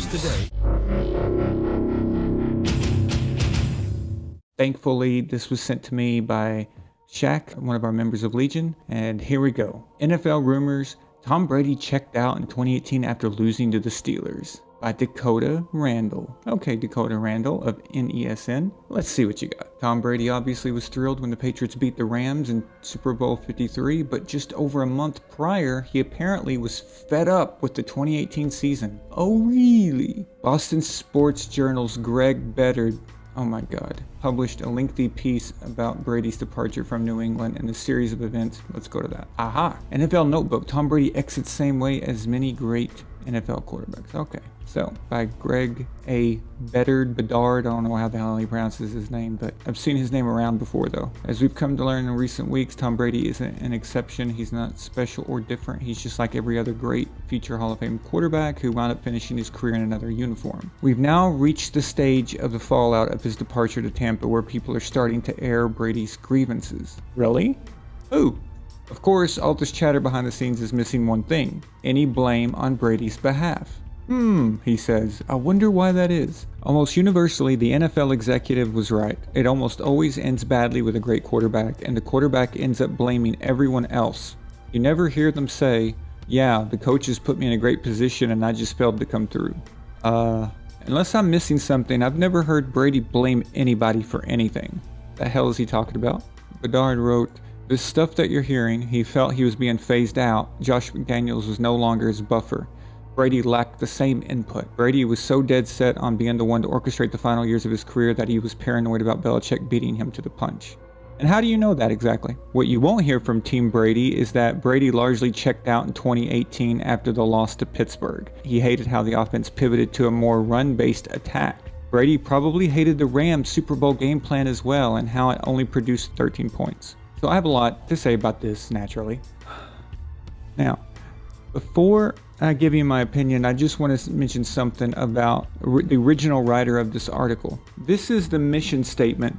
news today. Thankfully, this was sent to me by Shaq, one of our members of Legion, and here we go. NFL rumors, Tom Brady checked out in 2018 after losing to the Steelers. By Dakota Randall. Okay, Dakota Randall of NESN. Let's see what you got. Tom Brady obviously was thrilled when the Patriots beat the Rams in Super Bowl 53, but just over a month prior, he apparently was fed up with the 2018 season. Oh, really? Boston Sports Journal's Greg Bedard, oh my God, published a lengthy piece about Brady's departure from New England and the series of events. Let's go to that. Aha! NFL Notebook. Tom Brady exits same way as many great NFL quarterbacks. Okay. So, by Greg A. Bedard, I don't know how the hell he pronounces his name, but I've seen his name around before though. As we've come to learn in recent weeks, Tom Brady isn't an exception. He's not special or different. He's just like every other great future Hall of Fame quarterback who wound up finishing his career in another uniform. We've now reached the stage of the fallout of his departure to Tampa where people are starting to air Brady's grievances. Really? Who? Of course, all this chatter behind the scenes is missing one thing: any blame on Brady's behalf. He says, I wonder why that is. Almost universally, the NFL executive was right. It almost always ends badly with a great quarterback, and the quarterback ends up blaming everyone else. You never hear them say, yeah, the coaches put me in a great position and I just failed to come through. Unless I'm missing something, I've never heard Brady blame anybody for anything. The hell is he talking about? Bedard wrote, this stuff that you're hearing, he felt he was being phased out. Josh McDaniels was no longer his buffer. Brady lacked the same input. Brady was so dead set on being the one to orchestrate the final years of his career that he was paranoid about Belichick beating him to the punch. And how do you know that exactly? What you won't hear from Team Brady is that Brady largely checked out in 2018 after the loss to Pittsburgh. He hated how the offense pivoted to a more run-based attack. Brady probably hated the Rams' Super Bowl game plan as well and how it only produced 13 points. So I have a lot to say about this, naturally. Now, before I give you my opinion, I just want to mention something about the original writer of this article. This is the mission statement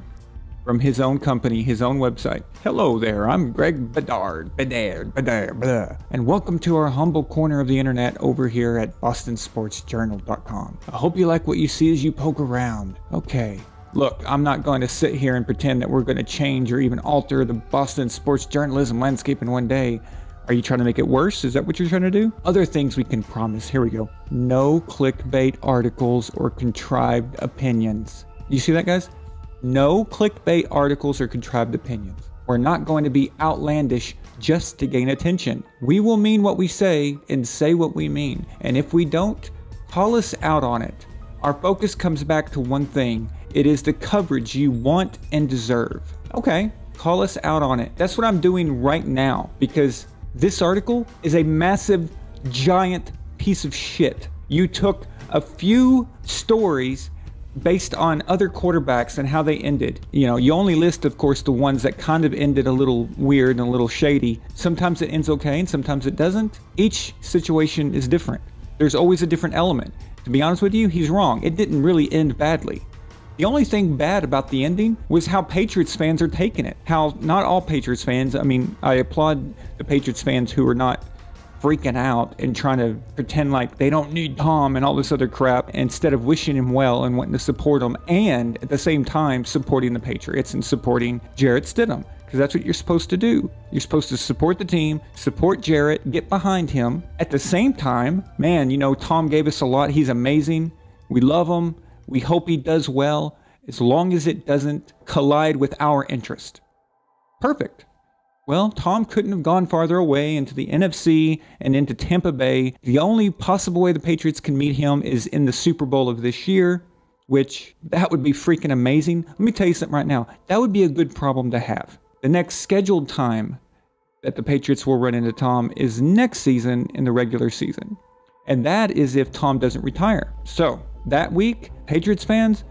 from his own company, his own website. Hello there, I'm Greg Bedard, and welcome to our humble corner of the internet over here at bostonsportsjournal.com. I hope you like what you see as you poke around. Okay. Look, I'm not going to sit here and pretend that we're going to change or even alter the Boston sports journalism landscape in one day. Are you trying to make it worse? Is that what you're trying to do? Other things we can promise. Here we go. No clickbait articles or contrived opinions. You see that, guys? No clickbait articles or contrived opinions. We're not going to be outlandish just to gain attention. We will mean what we say and say what we mean. And if we don't, call us out on it. Our focus comes back to one thing. It is the coverage you want and deserve. Okay, call us out on it. That's what I'm doing right now, because this article is a massive, giant piece of shit. You took a few stories based on other quarterbacks and how they ended. You know, you only list, of course, the ones that kind of ended a little weird and a little shady. Sometimes it ends okay and sometimes it doesn't. Each situation is different. There's always a different element. To be honest with you, he's wrong. It didn't really end badly. The only thing bad about the ending was how Patriots fans are taking it. How not all Patriots fans, I mean, I applaud the Patriots fans who are not freaking out and trying to pretend like they don't need Tom and all this other crap, instead of wishing him well and wanting to support him, and at the same time supporting the Patriots and supporting Jarrett Stidham, because that's what you're supposed to do. You're supposed to support the team, support Jarrett, get behind him. At the same time, man, you know, Tom gave us a lot. He's amazing. We love him. We hope he does well, as long as it doesn't collide with our interest. Perfect. Well, Tom couldn't have gone farther away into the NFC and into Tampa Bay. The only possible way the Patriots can meet him is in the Super Bowl of this year, which that would be freaking amazing. Let me tell you something right now. That would be a good problem to have. The next scheduled time that the Patriots will run into Tom is next season in the regular season. And that is if Tom doesn't retire. So that week, Patriots fans,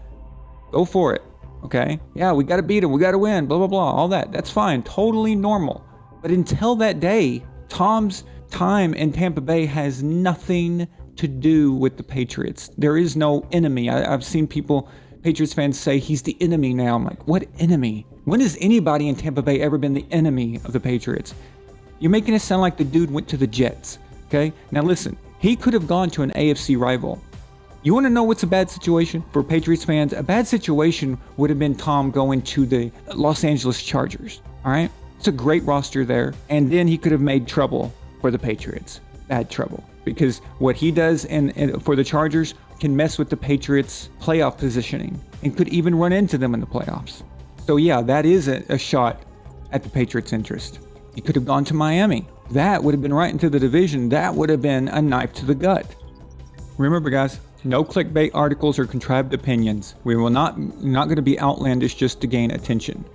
go for it. Okay? Yeah, we got to beat him. We got to win. Blah, blah, blah. All that. That's fine. Totally normal. But until that day, Tom's time in Tampa Bay has nothing to do with the Patriots. There is no enemy. I've seen people, Patriots fans, say he's the enemy now. I'm like, what enemy? When has anybody in Tampa Bay ever been the enemy of the Patriots? You're making it sound like the dude went to the Jets. Okay? Now listen, he could have gone to an AFC rival. You want to know what's a bad situation for Patriots fans? A bad situation would have been Tom going to the Los Angeles Chargers. All right? It's a great roster there. And then he could have made trouble for the Patriots. Bad trouble. Because what he does for the Chargers can mess with the Patriots' playoff positioning and could even run into them in the playoffs. So yeah, that is a shot at the Patriots' interest. He could have gone to Miami. That would have been right into the division. That would have been a knife to the gut. Remember, guys, no clickbait articles or contrived opinions. We will not going to be outlandish just to gain attention.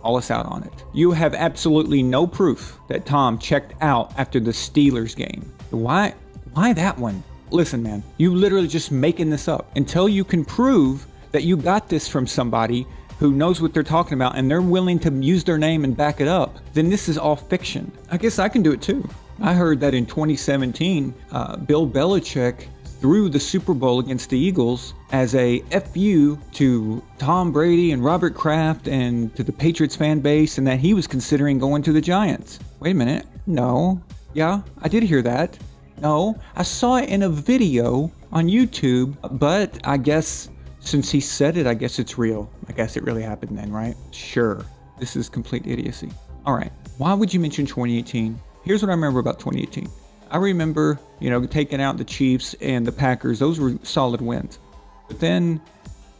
Call us out on it. You have absolutely no proof that Tom checked out after the Steelers game. Why that one? Listen, man, you literally just making this up. Until you can prove that you got this from somebody who knows what they're talking about and they're willing to use their name and back it up, then this is all fiction. I guess I can do it too. I heard that in 2017, Bill Belichick threw the Super Bowl against the Eagles as a FU to Tom Brady and Robert Kraft and to the Patriots fan base, and that he was considering going to the Giants. Wait a minute. No. Yeah, I did hear that. No, I saw it in a video on YouTube, but I guess since he said it, I guess it's real. I guess it really happened then, right? Sure. This is complete idiocy. All right. Why would you mention 2018? Here's what I remember about 2018. I remember, taking out the Chiefs and the Packers. Those were solid wins. But then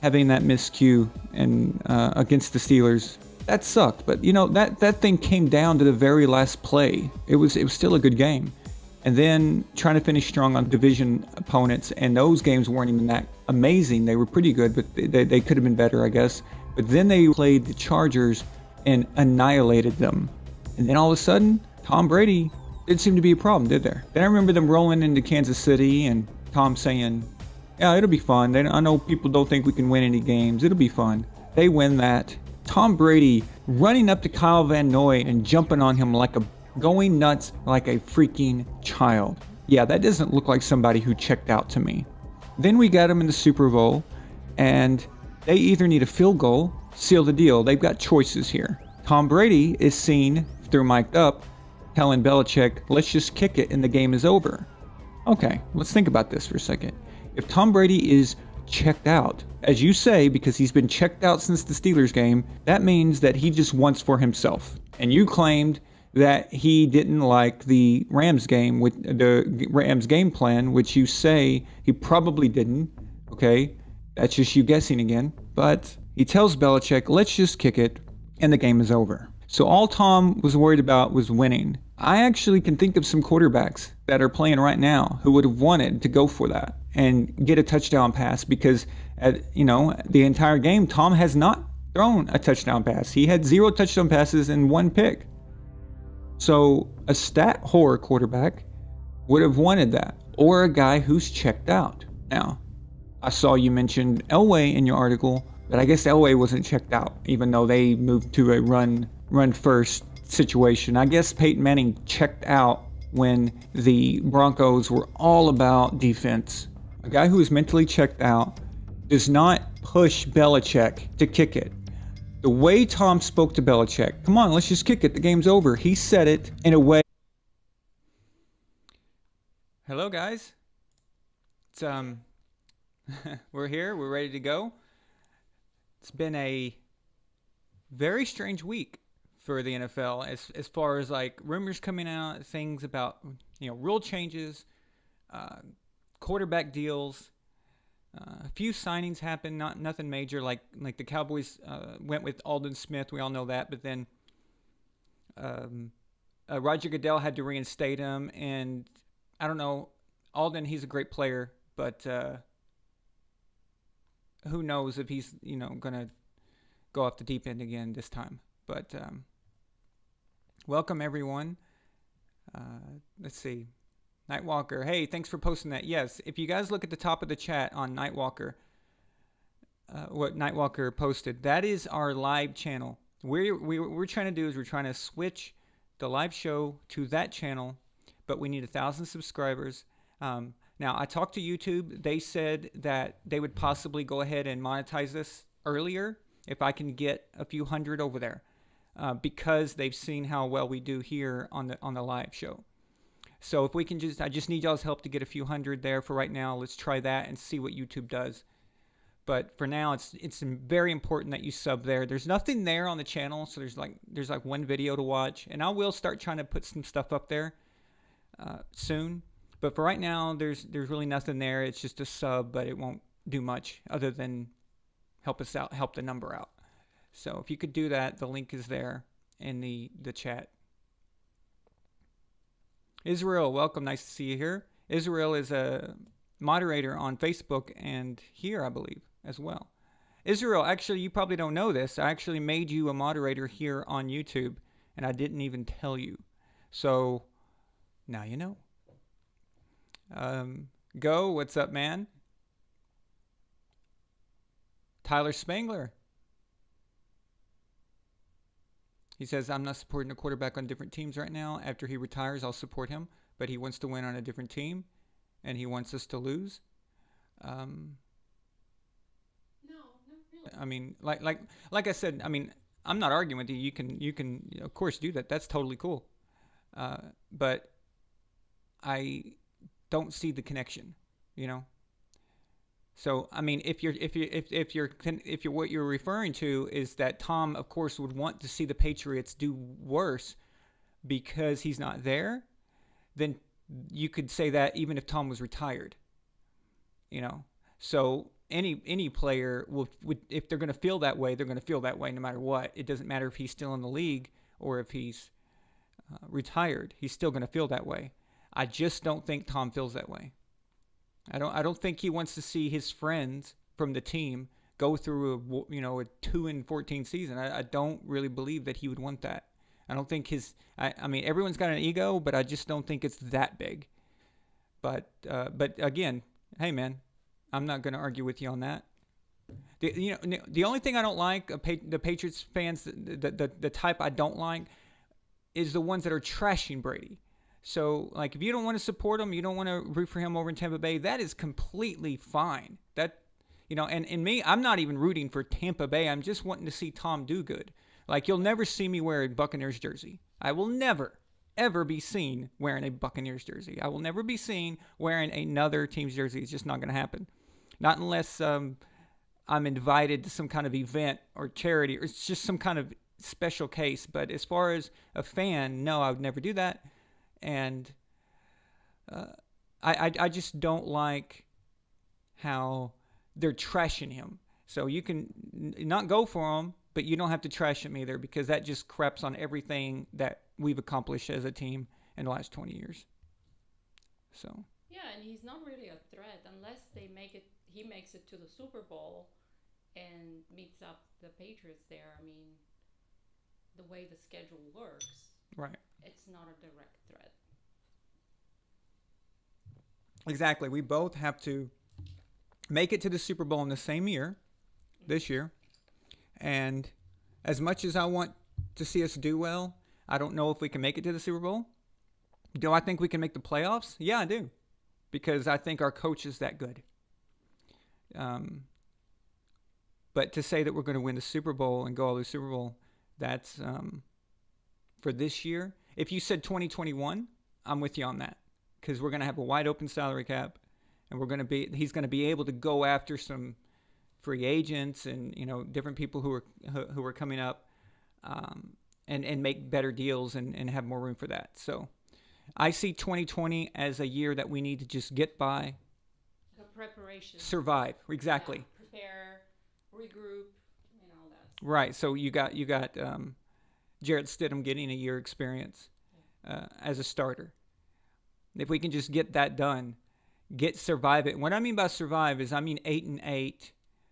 having that miscue and against the Steelers, that sucked. But, that thing came down to the very last play. It was still a good game. And then trying to finish strong on division opponents, and those games weren't even that amazing. They were pretty good, but they could have been better, I guess. But then they played the Chargers and annihilated them. And then all of a sudden, Tom Brady didn't seem to be a problem, did there? Then I remember them rolling into Kansas City and Tom saying, yeah, it'll be fun. I know people don't think we can win any games. It'll be fun. They win that. Tom Brady running up to Kyle Van Noy and jumping on him going nuts like a freaking child. Yeah, that doesn't look like somebody who checked out to me. Then we got him in the Super Bowl, and they either need a field goal, seal the deal. They've got choices here. Tom Brady is seen through mic'd up telling Belichick, let's just kick it and the game is over. Okay, let's think about this for a second. If Tom Brady is checked out, as you say, because he's been checked out since the Steelers game, that means that he just wants for himself. And you claimed that he didn't like the Rams game with the Rams game plan, which you say he probably didn't. Okay, that's just you guessing again. But he tells Belichick, let's just kick it, and the game is over. So all Tom was worried about was winning. I actually can think of some quarterbacks that are playing right now who would have wanted to go for that and get a touchdown pass, because the entire game, Tom has not thrown a touchdown pass. He had 0 touchdown passes and 1 pick. So a stat horror quarterback would have wanted that, or a guy who's checked out. Now, I saw you mentioned Elway in your article, but I guess Elway wasn't checked out, even though they moved to a run first situation. I guess Peyton Manning checked out when the Broncos were all about defense. A guy who is mentally checked out does not push Belichick to kick it. The way Tom spoke to Belichick, come on, let's just kick it, the game's over. He said it in a way. Hello, guys. It's we're here, we're ready to go. It's been a very strange week for the NFL as far as like rumors coming out, things about rule changes, quarterback deals. A few signings happened, nothing major. Like the Cowboys went with Aldon Smith, we all know that. But then Roger Goodell had to reinstate him, and I don't know, Aldon, he's a great player, but who knows if he's gonna go off the deep end again this time. But welcome everyone. Let's see. Nightwalker, hey, thanks for posting that. Yes, if you guys look at the top of the chat on Nightwalker, what Nightwalker posted, that is our live channel. What we're trying to do is we're trying to switch the live show to that channel, but we need 1,000 subscribers. Now, I talked to YouTube. They said that they would possibly go ahead and monetize this earlier if I can get a few hundred over there, because they've seen how well we do here on the live show. So if we can I just need y'all's help to get a few hundred there for right now. Let's try that and see what YouTube does. But for now, it's very important that you sub there. There's nothing there on the channel, so there's like one video to watch, and I will start trying to put some stuff up there soon. But for right now, there's really nothing there. It's just a sub, but it won't do much other than help us out, help the number out. So if you could do that, the link is there in the chat. Israel, welcome. Nice to see you here. Israel is a moderator on Facebook and here, I believe, as well. Israel, actually, you probably don't know this. I actually made you a moderator here on YouTube, and I didn't even tell you. So now you know. Go, what's up, man? Tyler Spangler. He says, I'm not supporting a quarterback on different teams right now. After he retires, I'll support him. But he wants to win on a different team, and he wants us to lose. No, not really. I mean, like I said, I mean, I'm not arguing with you. You can of course do that. That's totally cool. But I don't see the connection, you know. So I mean, if you're what you're referring to is that Tom, of course, would want to see the Patriots do worse because he's not there, then you could say that even if Tom was retired, you know. So any player would if they're going to feel that way, they're going to feel that way no matter what. It doesn't matter if he's still in the league or if he's retired. He's still going to feel that way. I just don't think Tom feels that way. I don't think he wants to see his friends from the team go through a 2-14 season. I don't really believe that he would want that. I don't think I mean, everyone's got an ego, but I just don't think it's that big. But again, hey man, I'm not going to argue with you on that. The only thing I don't like, the Patriots fans, the type I don't like, is the ones that are trashing Brady. So, like, if you don't want to support him, you don't want to root for him over in Tampa Bay, that is completely fine. That, and me, I'm not even rooting for Tampa Bay. I'm just wanting to see Tom do good. Like, you'll never see me wear a Buccaneers jersey. I will never, ever be seen wearing a Buccaneers jersey. I will never be seen wearing another team's jersey. It's just not going to happen. Not unless I'm invited to some kind of event or charity, or it's just some kind of special case. But as far as a fan, no, I would never do that. And I just don't like how they're trashing him. So you can not go for him, but you don't have to trash him either, because that just craps on everything that we've accomplished as a team in the last 20 years. So yeah, and he's not really a threat unless he makes it to the Super Bowl and meets up the Patriots there. I mean, the way the schedule works. Right. It's not a direct threat. Exactly. We both have to make it to the Super Bowl in the same year, this year. And as much as I want to see us do well, I don't know if we can make it to the Super Bowl. Do I think we can make the playoffs? Yeah, I do. Because I think our coach is that good. But to say that we're going to win the Super Bowl and go all the Super Bowl, that's for this year. If you said 2021, I'm with you on that, because we're going to have a wide open salary cap, and he's going to be able to go after some free agents and different people who are coming up, and make better deals and have more room for that. So I see 2020 as a year that we need to just get by. The preparation. Survive. Exactly. Yeah, prepare, regroup, and all that. Right. So you got Jarrett Stidham getting a year experience as a starter. If we can just get that done, survive it. What I mean by survive is 8-8,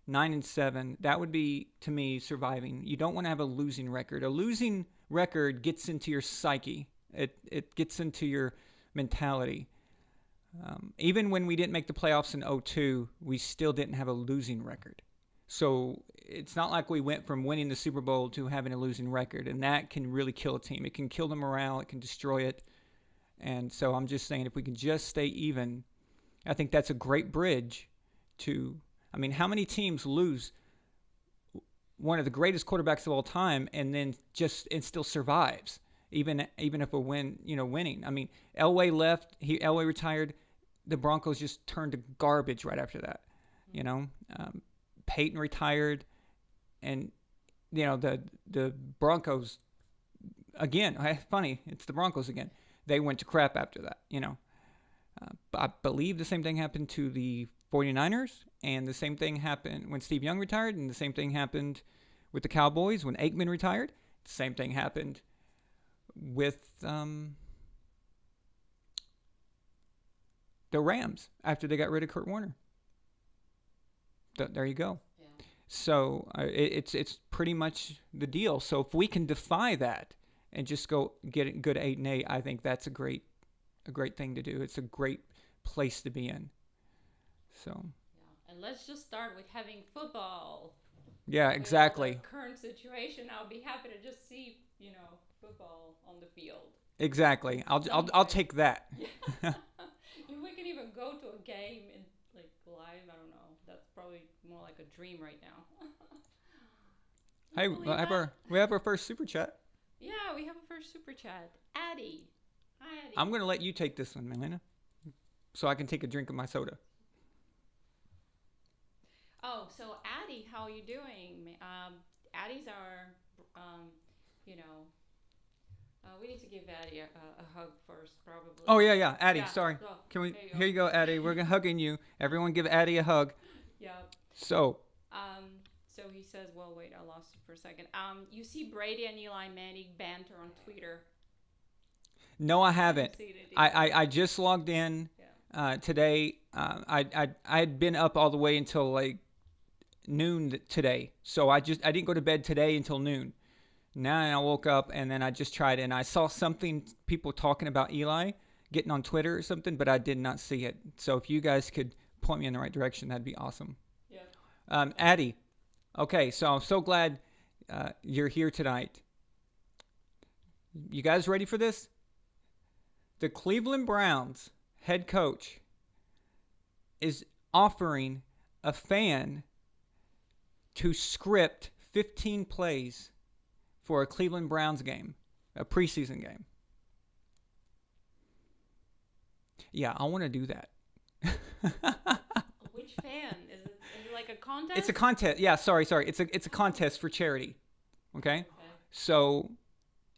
9-7. That would be, to me, surviving. You don't want to have a losing record. A losing record gets into your psyche. It gets into your mentality. Even when we didn't make the playoffs in 2002, we still didn't have a losing record. So it's not like we went from winning the Super Bowl to having a losing record, and that can really kill a team. It can kill the morale. It can destroy it. And so I'm just saying, if we can just stay even, I think that's a great bridge to, how many teams lose one of the greatest quarterbacks of all time and still survives? even if a win, winning. I mean, Elway left. Elway retired. The Broncos just turned to garbage right after that. Peyton retired, and the Broncos again. Funny, it's the Broncos again. They went to crap after that. I believe the same thing happened to the 49ers, and the same thing happened when Steve Young retired, and the same thing happened with the Cowboys when Aikman retired. The same thing happened with the Rams after they got rid of Kurt Warner. There you go. Yeah. So it's pretty much the deal. So if we can defy that and just go get it good 8-8, I think that's a great thing to do. It's a great place to be in. So. Yeah. And let's just start with having football. Yeah, exactly. With the current situation, I'll be happy to just see, football on the field. Exactly. I'll take that. Yeah. If we can even go to a game in live, I don't know. That's probably more like a dream right now. Hey, we have our first super chat. Yeah, we have a first super chat. Addie. Hi, Addie. I'm going to let you take this one, Melina, so I can take a drink of my soda. Oh, so Addie, how are you doing? Addie's our, we need to give Addie a hug first, probably. Oh, yeah. Addie, yeah. sorry. Oh, Can we? here Here you go, Addie. We're hugging you. Everyone give Addie a hug. Yeah. So he says, well, wait, I lost it for a second. You see Brady and Eli Manning banter on Twitter? No, I haven't. I just logged in Yeah. today. I had been up all the way until noon today. So I didn't go to bed today until noon. Now I woke up and then I just tried, and I saw people talking about Eli getting on Twitter or something, but I did not see it. So if you guys could point me in the right direction, that'd be awesome. Yeah. Addie, okay, so I'm so glad you're here tonight. You guys ready for this? The Cleveland Browns head coach is offering a fan to script 15 plays for a Cleveland Browns game, a preseason game. Yeah, I want to do that. Which fan? Is it like a contest? It's a contest. Yeah, sorry. It's a contest for charity. Okay? So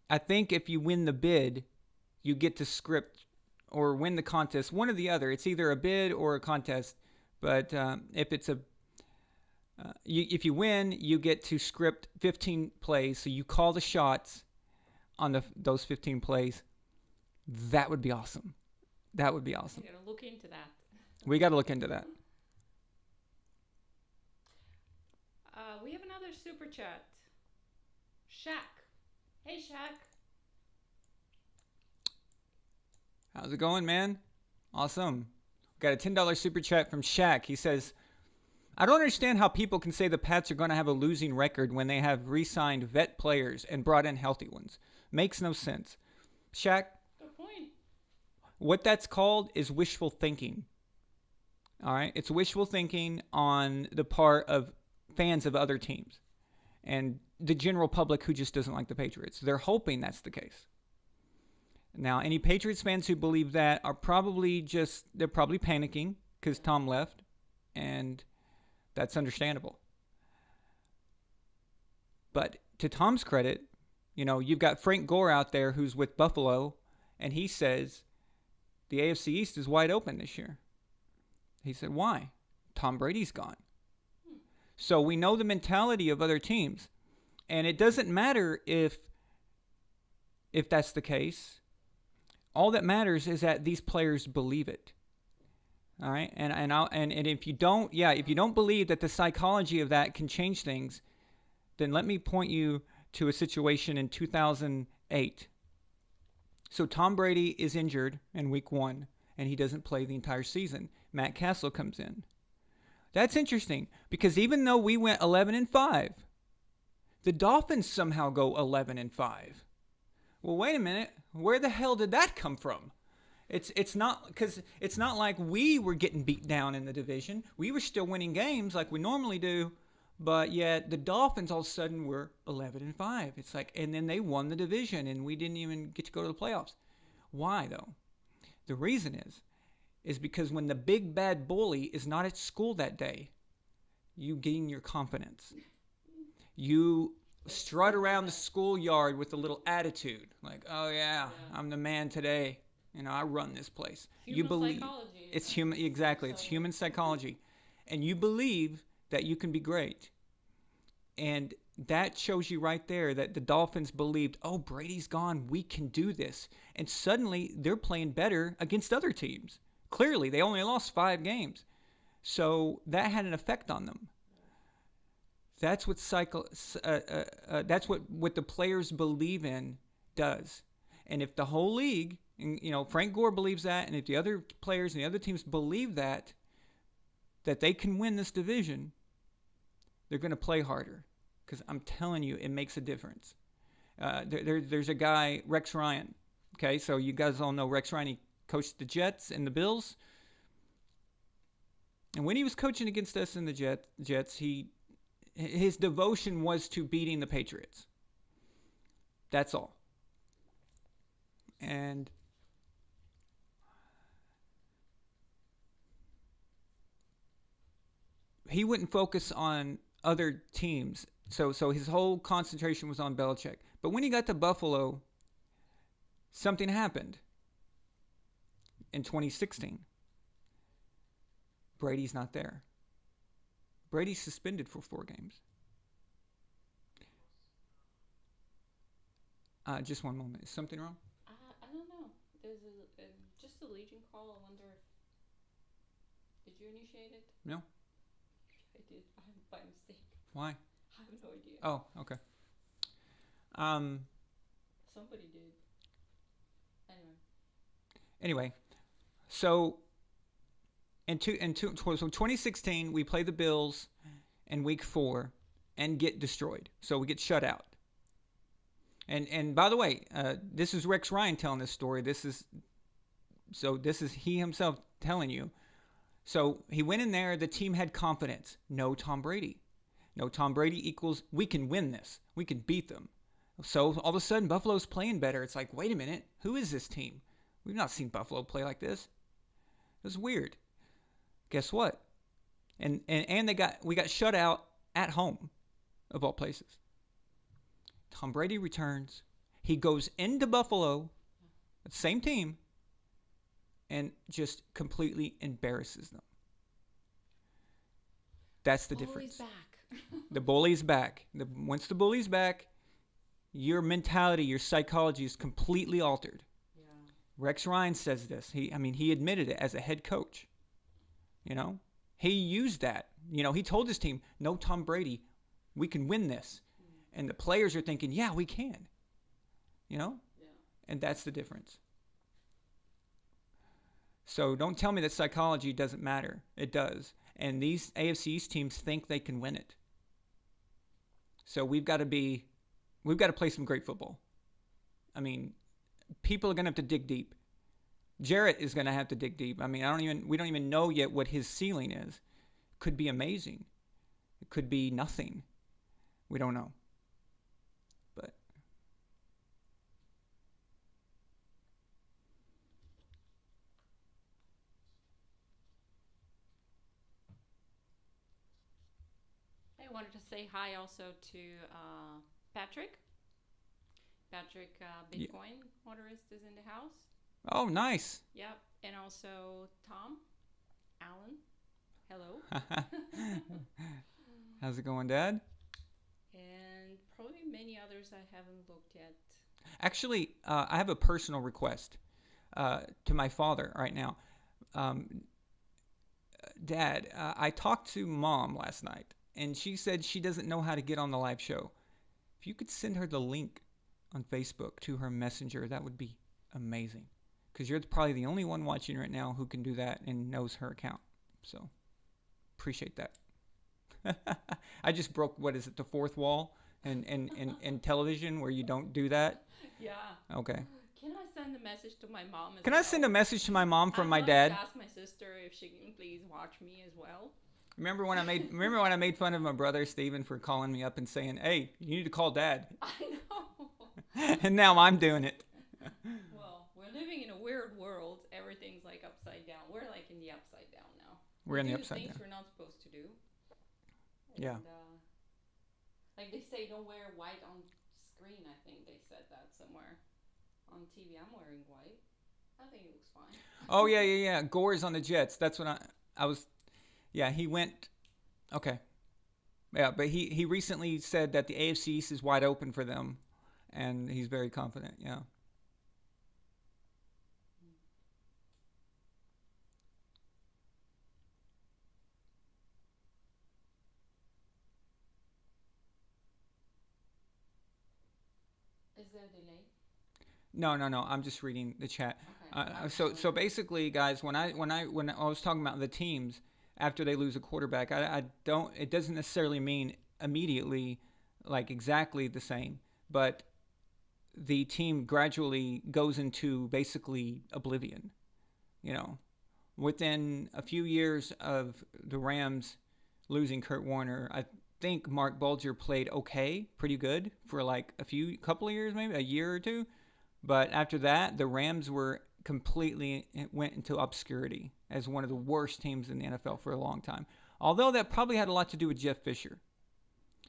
I think if you win the bid, you get to script or win the contest, one or the other. It's either a bid or a contest. But if it's if you win, you get to script 15 plays. So you call the shots on those 15 plays. That would be awesome. That would be awesome. We gotta look into that. We got to look into that. We have another super chat. Shaq. Hey, Shaq. How's it going, man? Awesome. Got a $10 super chat from Shaq. He says, I don't understand how people can say the Pats are going to have a losing record when they have re-signed vet players and brought in healthy ones. Makes no sense. Shaq, Good point. what that's called is wishful thinking. All right? It's wishful thinking on the part of fans of other teams and the general public who just doesn't like the Patriots. They're hoping that's the case. Now, any Patriots fans who believe that are probably they're probably panicking because Tom left, and that's understandable. But to Tom's credit, you've got Frank Gore out there who's with Buffalo, and he says the AFC East is wide open this year. He said, why? Tom Brady's gone. So we know the mentality of other teams, and it doesn't matter if that's the case. All that matters is that these players believe it. All right, and if you don't believe that the psychology of that can change things, then let me point you to a situation in 2008. So Tom Brady is injured in week 1, and he doesn't play the entire season. Matt Castle comes in. That's interesting because even though we went 11-5, the Dolphins somehow go 11-5. Well, wait a minute. Where the hell did that come from? It's not like we were getting beat down in the division. We were still winning games like we normally do, But yet the Dolphins all of a sudden were 11-5. It's like, and then they won the division, and we didn't even get to go to the playoffs. Why though? The reason is because when the big bad bully is not at school that day, you gain your confidence. You strut around the schoolyard with a little attitude, like, oh yeah, I'm the man today. I run this place. You believe psychology. it's human. Exactly, it's human psychology, and you believe that you can be great. And that shows you right there that the Dolphins believed, oh, Brady's gone, we can do this. And suddenly they're playing better against other teams. Clearly, they only lost 5 games. So that had an effect on them. That's what that's what the players believe in does. And if the whole league, and, Frank Gore believes that, and if the other players and the other teams believe that they can win this division, they're going to play harder. Because I'm telling you, it makes a difference. There's a guy, Rex Ryan. Okay, so you guys all know Rex Ryan. He coached the Jets and the Bills. And when he was coaching against us in the Jets, his devotion was to beating the Patriots. That's all. And he wouldn't focus on other teams. So his whole concentration was on Belichick. But when he got to Buffalo, something happened in 2016. Brady's not there. Brady's suspended for 4 games. Just one moment. Is something wrong? I don't know. There's just a Legion call. I wonder did you initiate it? No. I did. By mistake. Why? I have no idea. Oh, okay. Somebody did. Anyway, so in 2016, we play the Bills in Week 4 and get destroyed. So we get shut out. And by the way, this is Rex Ryan telling this story. This is he himself telling you. So he went in there. The team had confidence. No Tom Brady. No Tom Brady equals we can win this. We can beat them. So all of a sudden, Buffalo's playing better. It's like, wait a minute. Who is this team? We've not seen Buffalo play like this. It was weird. Guess what? And we got shut out at home, of all places. Tom Brady returns. He goes into Buffalo, the same team, and just completely embarrasses them. That's the difference. Back. The bully's back. Once the bully's back, your mentality, your psychology is completely altered. Yeah. Rex Ryan says this. He admitted it as a head coach. He used that. He told his team, no Tom Brady, we can win this. And the players are thinking, yeah, we can. Yeah. And that's the difference. So don't tell me that psychology doesn't matter. It does. And these AFC East teams think they can win it. So we've got to play some great football. People are going to have to dig deep. Jarrett is going to have to dig deep. We don't even know yet what his ceiling is. Could be amazing. It could be nothing. We don't know. But I wanted to say hi also to Patrick. Bitcoin motorist is in the house. Oh, nice. Yep. And also Tom, Alan. Hello. How's it going, Dad? And probably many others I haven't looked yet. Actually, I have a personal request to my father right now. Dad, I talked to Mom last night, and she said she doesn't know how to get on the live show. If you could send her the link on Facebook to her messenger, that would be amazing. Because you're probably the only one watching right now who can do that and knows her account. So, appreciate that. I just broke, the fourth wall in television where you don't do that? Yeah. Okay. Can I send a message to my mom as Can well? I send a message to my mom from my dad? I ask my sister if she can please watch me as well. Remember when I made fun of my brother Steven for calling me up and saying, "Hey, you need to call Dad." I know. And now I'm doing it. Well, we're living in a weird world. Everything's like upside down. We're like in the upside down now. We're in the do upside things down. we're not supposed to do. Yeah. And, like they say, don't wear white on screen. I think they said that somewhere on TV. I'm wearing white. I think it looks fine. Oh yeah. Gore's on the Jets. That's what I was. Yeah, he went. Okay. Yeah, but he recently said that the AFC East is wide open for them, and he's very confident. Yeah. Is there a delay? No. I'm just reading the chat. Okay. So basically, guys, when I was talking about the teams after they lose a quarterback, I don't. It doesn't necessarily mean immediately, like exactly the same, but the team gradually goes into basically oblivion. You know, within a few years of the Rams losing Kurt Warner, I think Mark Bulger played okay, pretty good for like couple of years, maybe a year or two. But after that, the Rams went into obscurity as one of the worst teams in the NFL for a long time. Although that probably had a lot to do with Jeff Fisher.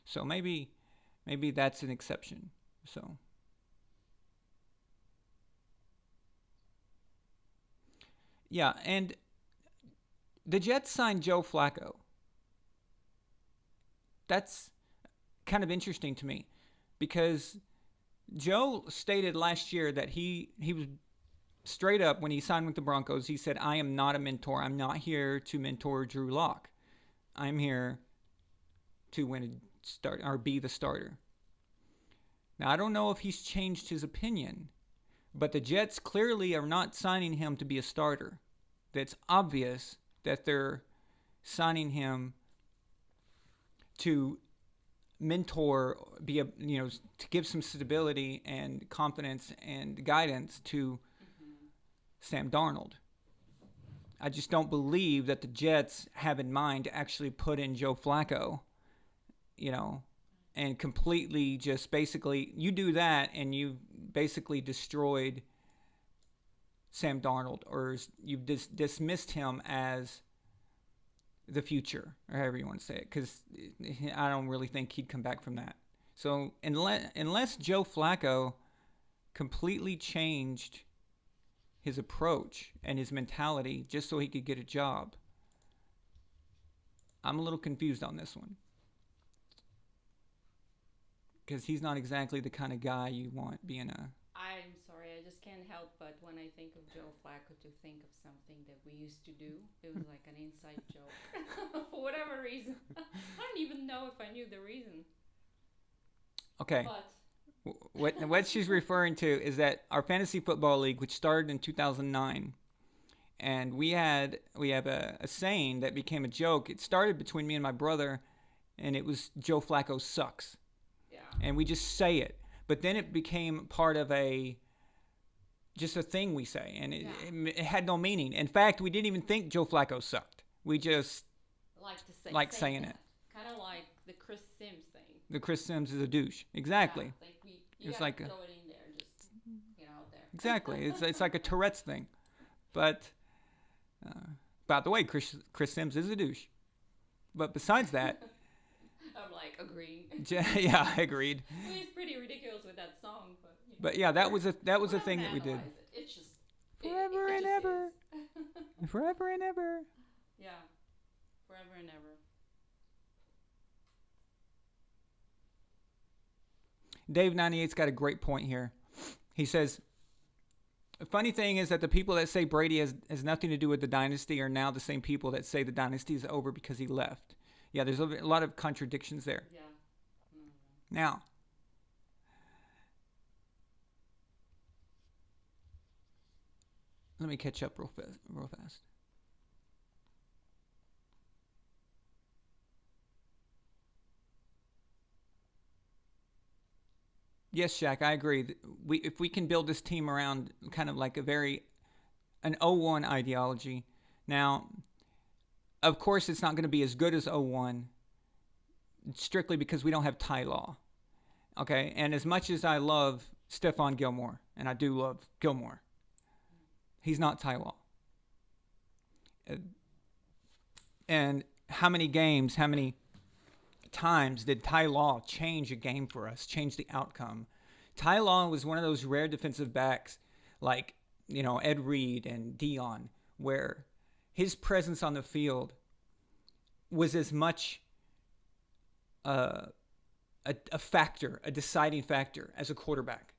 So maybe that's an exception. So yeah, and the Jets signed Joe Flacco. That's kind of interesting to me because Joe stated last year that he was straight up when he signed with the Broncos. He said, "I am not a mentor. I'm not here to mentor Drew Lock. I'm here to win a start or be the starter." Now I don't know if he's changed his opinion, but the Jets clearly are not signing him to be a starter. That's obvious that they're signing him to mentor, to give some stability and confidence and guidance to Sam Darnold. I just don't believe that the Jets have in mind to actually put in Joe Flacco, and completely just basically you do that and you've basically destroyed Sam Darnold, or you've dismissed him as the future, or however you want to say it, because I don't really think he'd come back from that. So unless Joe Flacco completely changed his approach and his mentality just so he could get a job, I'm a little confused on this one. Because he's not exactly the kind of guy you want being a... I'm sorry, I just can't help but when I think of Joe Flacco to think of something that we used to do. It was like an inside joke. For whatever reason. I don't even know if I knew the reason. Okay. But What she's referring to is that our fantasy football league, which started in 2009, and we have a saying that became a joke. It started between me and my brother, and it was Joe Flacco sucks. yeah. And we just say it. But then it became part of just a thing we say, and it had no meaning. In fact, we didn't even think Joe Flacco sucked. We just like saying it. Kind of like the Chris Sims thing. The Chris Sims is a douche. Exactly. Yeah, you gotta throw it in there, just out there. Exactly. It's like a Tourette's thing. But by the way, Chris Sims is a douche. But besides that, I'm like agreeing. Yeah, agreed. It's pretty ridiculous with that song, but. But yeah, that was a thing that we did. It's just forever and ever. Forever and ever. Yeah, forever and ever. Dave 98's got a great point here. He says, the funny thing is that the people that say Brady has nothing to do with the dynasty are now the same people that say the dynasty is over because he left. Yeah, there's a lot of contradictions there. Yeah. Now, let me catch up real fast. Yes, Shaq, I agree. If we can build this team around kind of like an 0-1 ideology. Now, Of course, it's not going to be as good as 01, strictly because we don't have Ty Law. Okay, and as much as I love Stephon Gilmore, and I do love Gilmore, he's not Ty Law. And how many times did Ty Law change a game for us, change the outcome? Ty Law was one of those rare defensive backs like, Ed Reed and Dion, where his presence on the field was as much a factor, a deciding factor as a quarterback.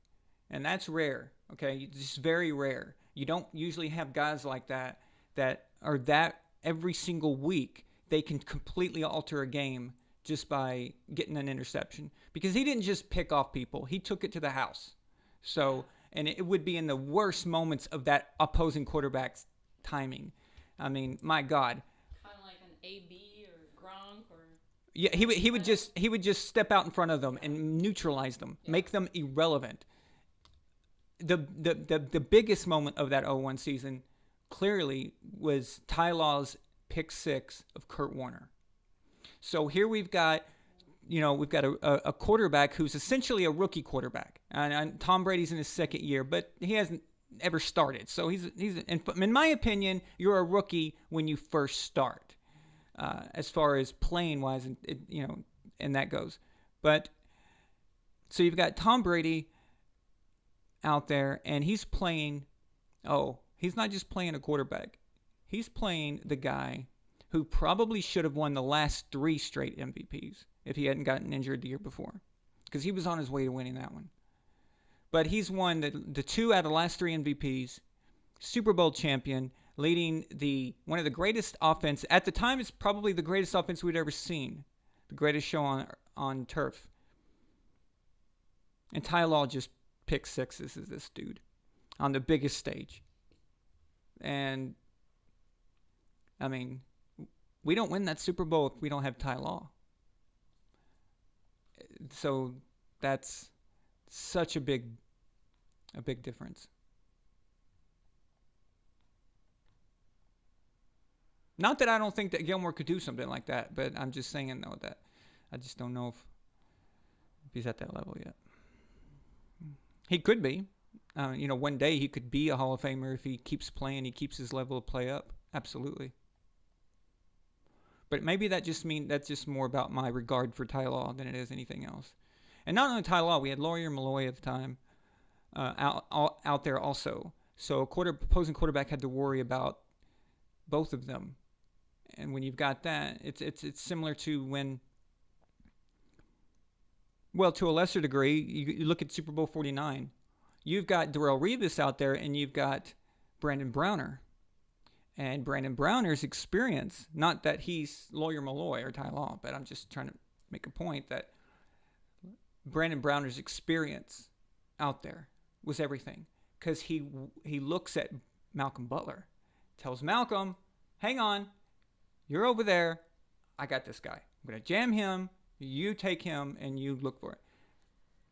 And that's rare, okay? It's just very rare. You don't usually have guys like that are that every single week they can completely alter a game just by getting an interception. Because he didn't just pick off people. He took it to the house. So, and it would be in the worst moments of that opposing quarterback's timing. I mean, my God. Kind of like an AB or Gronk or... Yeah, he would just step out in front of them and neutralize them, make them irrelevant. The biggest moment of that 01 season clearly was Ty Law's pick 6 of Kurt Warner. So here we've got a quarterback who's essentially a rookie quarterback, and Tom Brady's in his second year, but he hasn't ever started. So he's in my opinion, you're a rookie when you first start, as far as playing wise, and that goes. But so you've got Tom Brady out there, and he's playing. Oh, he's not just playing a quarterback. He's playing the guy who probably should have won the last 3 straight MVPs if he hadn't gotten injured the year before, because he was on his way to winning that one. But he's won the 2 out of the last 3 MVPs, Super Bowl champion, leading one of the greatest offense. At the time, it's probably the greatest offense we'd ever seen, the greatest show on turf. And Ty Law just picked 6s as this dude on the biggest stage. And, I mean, we don't win that Super Bowl if we don't have Ty Law. So that's such a big difference. Not that I don't think that Gilmore could do something like that, but I'm just saying, though, that I just don't know if he's at that level yet. He could be. One day he could be a Hall of Famer if he keeps playing, he keeps his level of play up. Absolutely. But maybe that's just more about my regard for Ty Law than it is anything else. And not only Ty Law, we had Lawyer Malloy at the time out there also. So opposing quarterback had to worry about both of them. And when you've got that, it's similar to when, well, to a lesser degree, you look at Super Bowl 49. You've got Darrelle Revis out there, and you've got Brandon Browner. And Brandon Browner's experience, not that he's Lawyer Malloy or Ty Law, but I'm just trying to make a point that Brandon Browner's experience out there was everything. Because he looks at Malcolm Butler, tells Malcolm, hang on, you're over there, I got this guy. I'm going to jam him, you take him, and you look for it.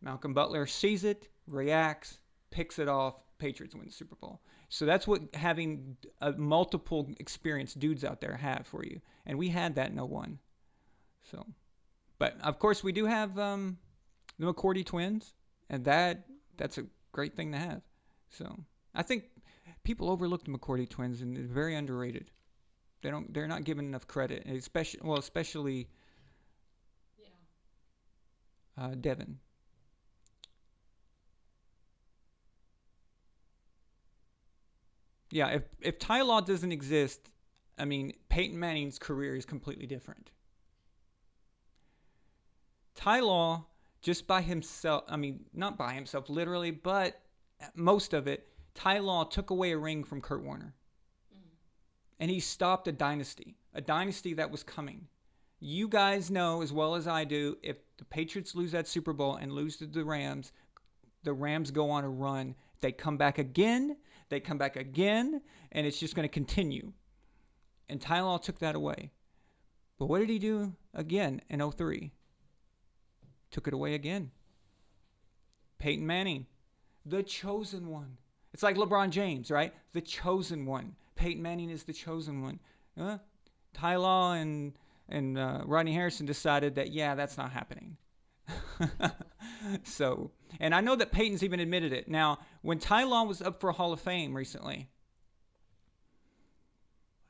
Malcolm Butler sees it, reacts, picks it off, Patriots win the Super Bowl. So that's what having multiple experienced dudes out there have for you. And we had that in 01. So, but of course we do have the McCourty twins, and that's a great thing to have. So I think people overlook the McCourty twins, and they're very underrated. They're not given enough credit, especially Devin. Yeah, if Ty Law doesn't exist, I mean, Peyton Manning's career is completely different. Ty Law, just by himself, I mean, not by himself literally, but most of it, Ty Law took away a ring from Kurt Warner. And he stopped a dynasty that was coming. You guys know as well as I do, if the Patriots lose that Super Bowl and lose to the Rams go on a run. They come back again, and it's just going to continue. And Ty Law took that away. But what did he do again in 03? Took it away again. Peyton Manning, the chosen one. It's like LeBron James, right? The chosen one. Peyton Manning is the chosen one. Ty Law and Rodney Harrison decided that, yeah, that's not happening. So, and I know that Peyton's even admitted it. Now, when Ty Law was up for Hall of Fame recently,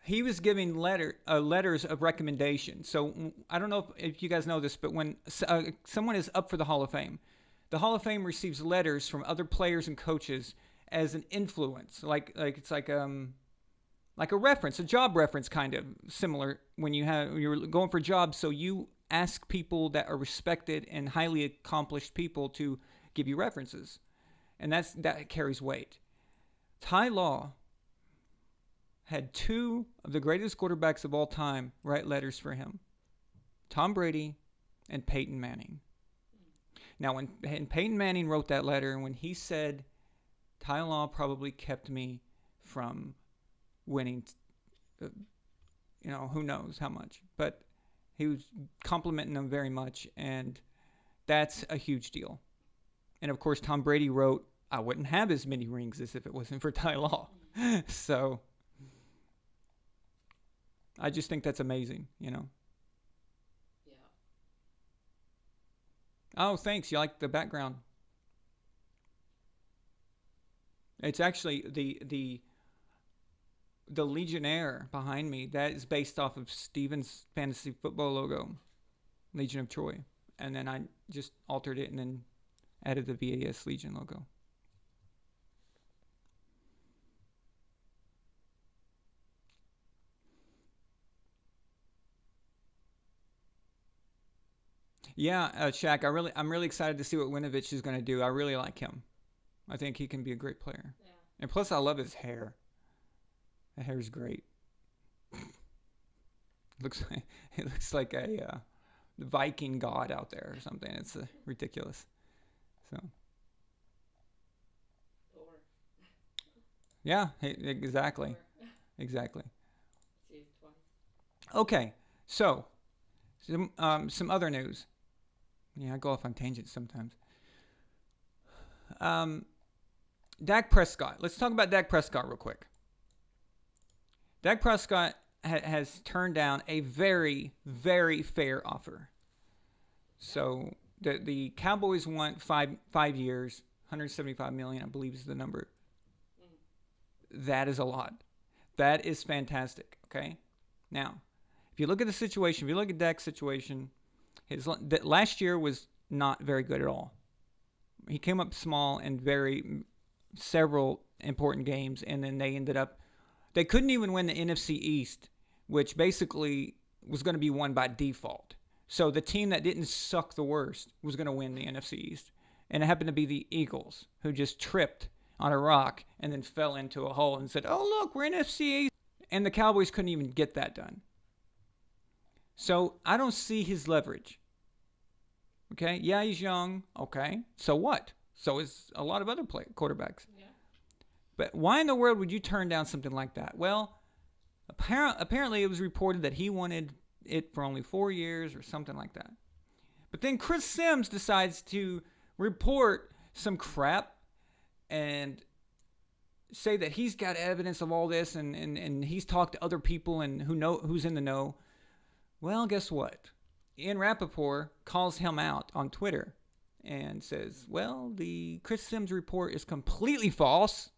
he was giving letters of recommendation. So I don't know if you guys know this, but when someone is up for the Hall of Fame, the Hall of Fame receives letters from other players and coaches as an influence, like it's like a reference, a job reference, kind of similar when you're going for jobs. So you ask people that are respected and highly accomplished people to give you references, and that carries weight. Ty Law had two of the greatest quarterbacks of all time write letters for him: Tom Brady and Peyton Manning. Now, when Peyton Manning wrote that letter, and when he said, Ty Law probably kept me from winning, who knows how much, but he was complimenting him very much, and that's a huge deal. And of course, Tom Brady wrote, I wouldn't have as many rings as if it wasn't for Ty Law. So I just think that's amazing, Yeah. Oh, thanks. You like the background? It's actually the Legionnaire behind me. That is based off of Steven's fantasy football logo, Legion of Troy. And then I just altered it and then added the VAS Legion logo. Yeah, Shaq, I'm really excited to see what Winovich is going to do. I really like him. I think he can be a great player. Yeah. And plus, I love his hair. The hair's great. It looks like a Viking god out there or something. It's ridiculous. So. Thor. Yeah, exactly. Thor. Exactly. See it twice. Okay, so some other news. Yeah, I go off on tangents sometimes. Dak Prescott. Let's talk about Dak Prescott real quick. Dak Prescott has turned down a very, very fair offer. So the Cowboys want five years, $175 million, I believe is the number. That is a lot. That is fantastic. Okay, now if you look at the situation, if you look at Dak's situation, last year was not very good at all. He came up small in several important games, and then they couldn't even win the NFC East, which basically was going to be won by default. So the team that didn't suck the worst was going to win the NFC East. And it happened to be the Eagles, who just tripped on a rock and then fell into a hole and said, oh, look, we're NFC East. And the Cowboys couldn't even get that done. So I don't see his leverage. Okay, yeah, he's young. Okay, so what? So is a lot of other quarterbacks. Yeah. But why in the world would you turn down something like that? Well, apparently it was reported that he wanted it for only 4 years or something like that. But then Chris Sims decides to report some crap and say that he's got evidence of all this and he's talked to other people and who's in the know. Well, guess what? Ian Rappaport calls him out on Twitter and says, well, the Chris Sims report is completely false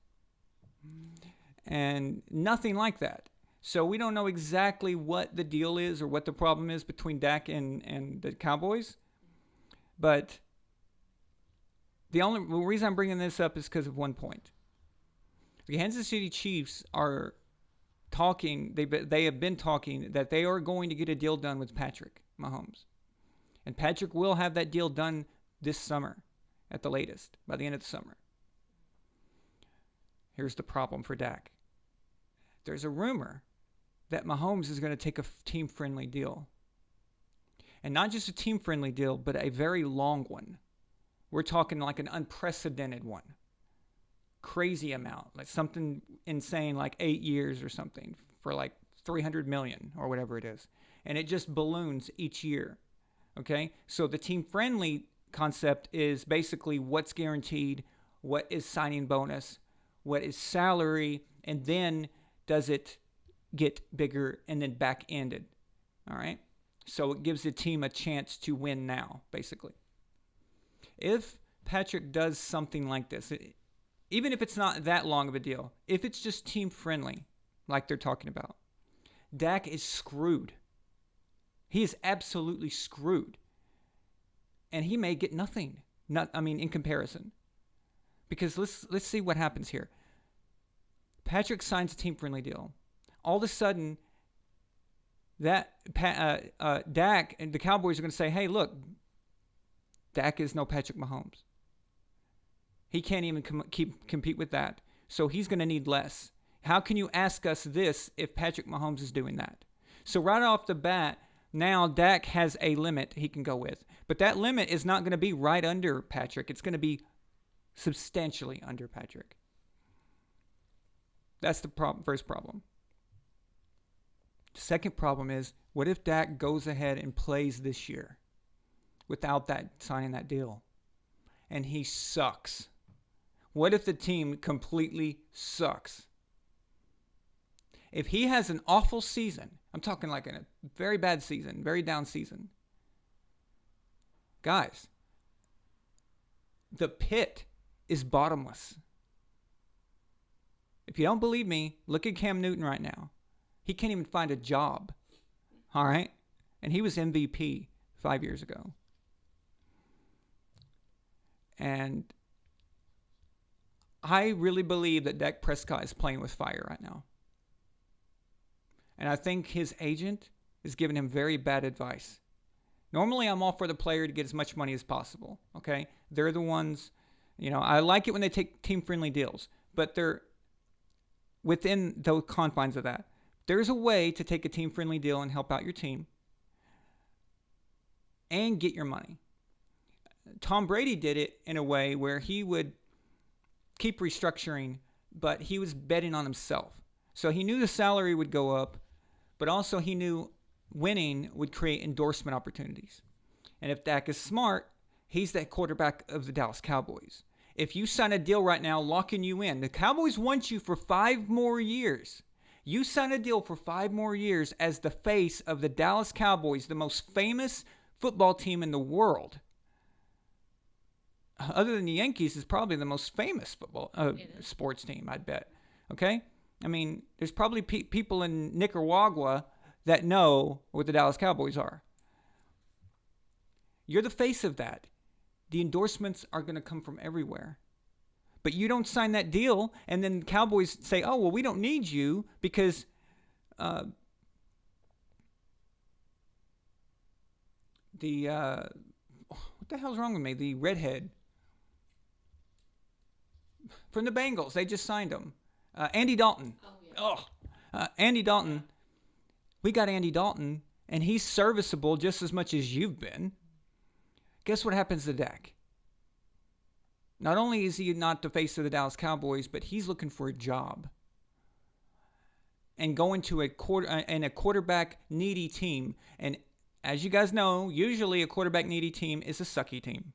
and nothing like that. So we don't know exactly what the deal is or what the problem is between Dak and the Cowboys. But the reason I'm bringing this up is because of one point. The Kansas City Chiefs are talking, they have been talking that they are going to get a deal done with Patrick Mahomes. And Patrick will have that deal done this summer at the latest, by the end of the summer. Here's the problem for Dak. There's a rumor that Mahomes is going to take a team-friendly deal. And not just a team-friendly deal, but a very long one. We're talking like an unprecedented one. Crazy amount, like something insane, like 8 years or something, for like $300 million or whatever it is. And it just balloons each year. Okay? So the team-friendly concept is basically what's guaranteed, what is signing bonus, what is salary, and then does it get bigger and then back-ended. All right? So it gives the team a chance to win now, basically. If Patrick does something like this, even if it's not that long of a deal, if it's just team-friendly, like they're talking about, Dak is screwed. He is absolutely screwed. And he may get nothing. In comparison. Because let's see what happens here. Patrick signs a team-friendly deal. All of a sudden, Dak and the Cowboys are going to say, hey, look, Dak is no Patrick Mahomes. He can't even compete with that. So he's going to need less. How can you ask us this if Patrick Mahomes is doing that? So right off the bat, now Dak has a limit he can go with. But that limit is not going to be right under Patrick. It's going to be substantially under Patrick. That's the first problem. The second problem is, what if Dak goes ahead and plays this year without signing that deal? And he sucks. What if the team completely sucks? If he has an awful season, I'm talking like a very bad season, very down season. Guys, the pit is bottomless. If you don't believe me, look at Cam Newton right now. He can't even find a job. All right? And he was MVP 5 years ago. And I really believe that Dak Prescott is playing with fire right now. And I think his agent is giving him very bad advice. Normally, I'm all for the player to get as much money as possible, okay? They're the ones, I like it when they take team-friendly deals, but they're within the confines of that. There's a way to take a team-friendly deal and help out your team and get your money. Tom Brady did it in a way where he would keep restructuring, but he was betting on himself. So he knew the salary would go up, but also he knew winning would create endorsement opportunities. And if Dak is smart, he's that quarterback of the Dallas Cowboys. If you sign a deal right now locking you in, the Cowboys want you for 5 more years. You sign a deal for 5 more years as the face of the Dallas Cowboys, the most famous football team in the world. Other than the Yankees, is probably the most famous football sports team, I'd bet. Okay? I mean, there's probably people in Nicaragua that know what the Dallas Cowboys are. You're the face of that. The endorsements are going to come from everywhere. But you don't sign that deal, and then the Cowboys say, oh, well, we don't need you because what the hell's wrong with me? The redhead from the Bengals, they just signed him. Andy Dalton. Andy Dalton. We got Andy Dalton, and he's serviceable just as much as you've been. Guess what happens to Dak? Not only is he not the face of the Dallas Cowboys, but he's looking for a job. And going to a quarterback needy team. And as you guys know, usually a quarterback needy team is a sucky team.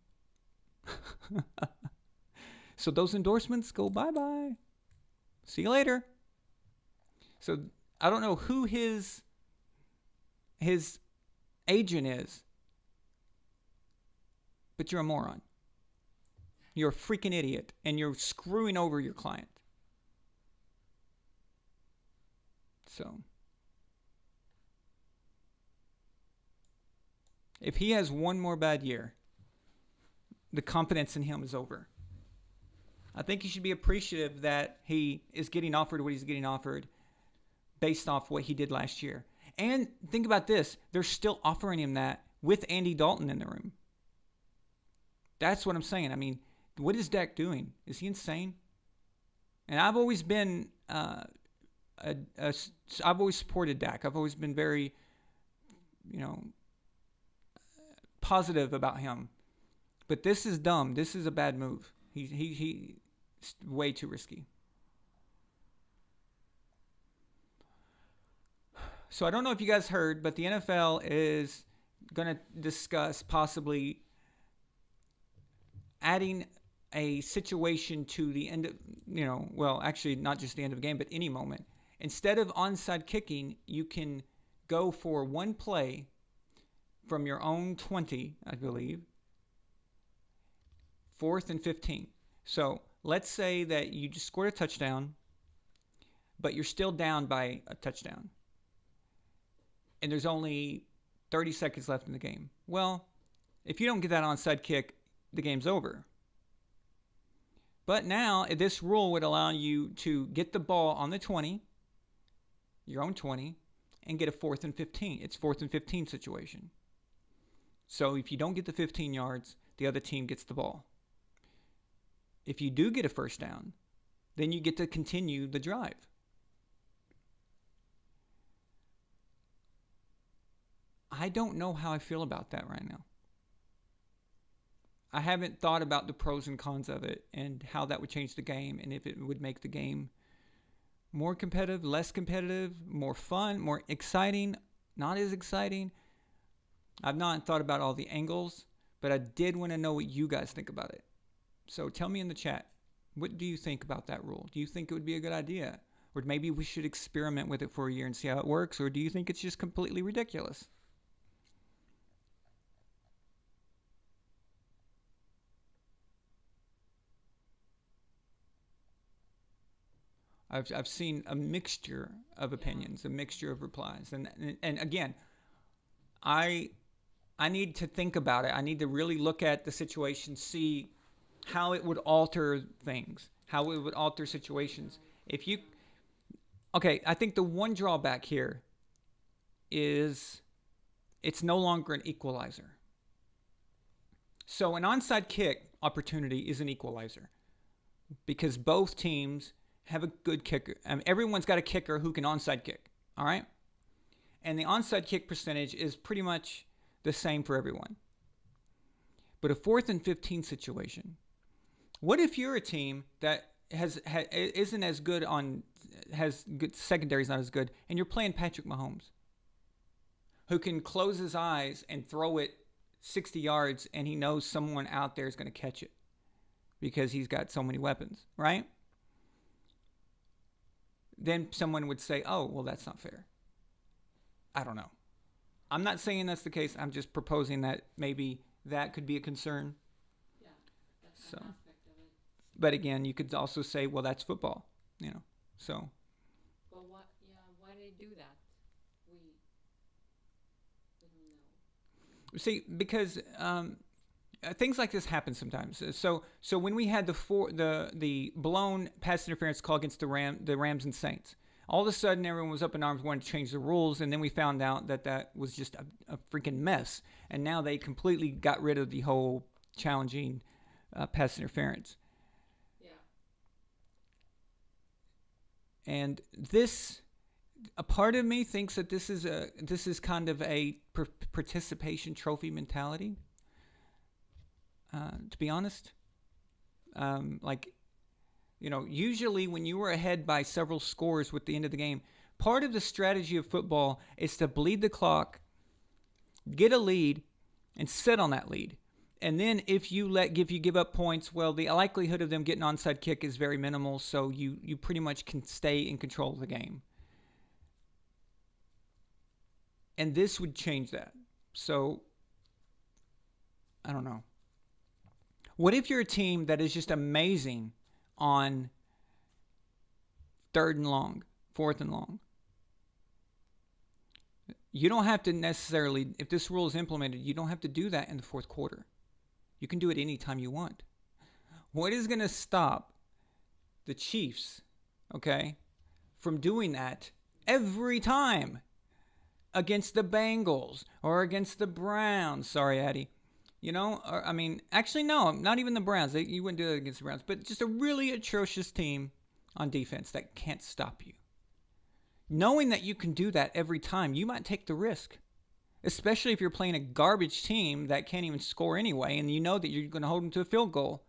So those endorsements go bye-bye. See you later. So I don't know who his agent is, but you're a moron. You're a freaking idiot, and you're screwing over your client. So, if he has one more bad year, the confidence in him is over. I think he should be appreciative that he is getting offered what he's getting offered based off what he did last year. And think about this. They're still offering him that with Andy Dalton in the room. That's what I'm saying. I mean, what is Dak doing? Is he insane? And I've always been, I've always supported Dak. I've always been very, positive about him. But this is dumb. This is a bad move. He's way too risky. So I don't know if you guys heard, but the NFL is going to discuss possibly adding a situation to the end of, actually not just the end of the game, but any moment instead of onside kicking, you can go for one play from your own 20, I believe, 4th and 15. So let's say that you just scored a touchdown, but you're still down by a touchdown. And there's only 30 seconds left in the game. Well, if you don't get that onside kick, the game's over. But now, this rule would allow you to get the ball on the 20, your own 20, and get a 4th and 15. It's 4th and 15 situation. So if you don't get the 15 yards, the other team gets the ball. If you do get a first down, then you get to continue the drive. I don't know how I feel about that right now. I haven't thought about the pros and cons of it and how that would change the game and if it would make the game more competitive, less competitive, more fun, more exciting, not as exciting. I've not thought about all the angles, but I did want to know what you guys think about it. So tell me in the chat, what do you think about that rule? Do you think it would be a good idea? Or maybe we should experiment with it for a year and see how it works? Or do you think it's just completely ridiculous? I've seen a mixture of opinions, a mixture of replies. And again, I need to think about it. I need to really look at the situation, see how it would alter things, how it would alter situations. I think the one drawback here is it's no longer an equalizer. So an onside kick opportunity is an equalizer because both teams have a good kicker. Everyone's got a kicker who can onside kick, all right? And the onside kick percentage is pretty much the same for everyone. But a 4th and 15 situation, what if you're a team that isn't as good has good secondary's not as good, and you're playing Patrick Mahomes, who can close his eyes and throw it 60 yards, and he knows someone out there is going to catch it because he's got so many weapons, right? Then someone would say, oh, well, that's not fair. I don't know. I'm not saying that's the case. I'm just proposing that maybe that could be a concern. Yeah, that's an aspect of it. But again, you could also say, well, that's football, so. Well, why do they do that? We don't know. See, because things like this happen sometimes. So when we had the blown pass interference call against the Rams and Saints, all of a sudden everyone was up in arms wanting to change the rules, and then we found out that was just a freaking mess. And now they completely got rid of the whole challenging pass interference. Yeah. And a part of me thinks that this is kind of a participation trophy mentality. To be honest, usually when you were ahead by several scores with the end of the game, part of the strategy of football is to bleed the clock, get a lead, and sit on that lead. And then if you give up points, well, the likelihood of them getting onside kick is very minimal, so you pretty much can stay in control of the game. And this would change that. So, I don't know. What if you're a team that is just amazing on 3rd and long, 4th and long? You don't have to necessarily, if this rule is implemented, you don't have to do that in the 4th quarter. You can do it anytime you want. What is going to stop the Chiefs, from doing that every time against the Bengals or against the Browns? Sorry, Addie. Actually, no, not even the Browns. You wouldn't do that against the Browns. But just a really atrocious team on defense that can't stop you. Knowing that you can do that every time, you might take the risk. Especially if you're playing a garbage team that can't even score anyway, and you know that you're going to hold them to a field goal.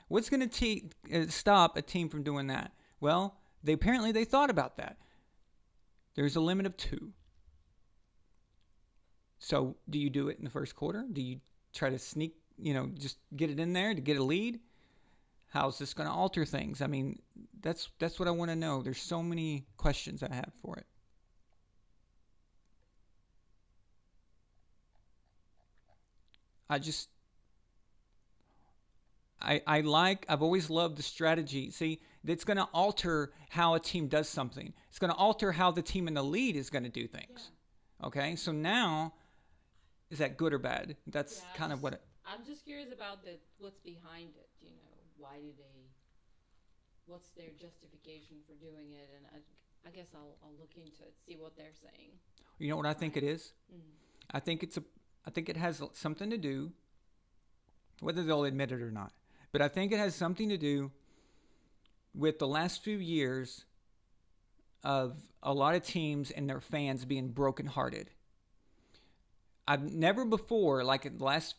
What's going to stop a team from doing that? Well, they thought about that. There's a limit of 2. So do you do it in the 1st quarter? Do you try to sneak, just get it in there to get a lead? How's this going to alter things? I mean, that's what I want to know. There's so many questions I have for it. I've always loved the strategy. See, it's going to alter how a team does something. It's going to alter how the team in the lead is going to do things. Yeah. Okay, so now, is that good or bad? That's kind of what I'm just curious about what's behind it. What's their justification for doing it? And I guess I'll look into it, see what they're saying. You know what I think it is? I think it has something to do, whether they'll admit it or not, but I think it has something to do with the last few years of a lot of teams and their fans being brokenhearted. I've never before, like in the last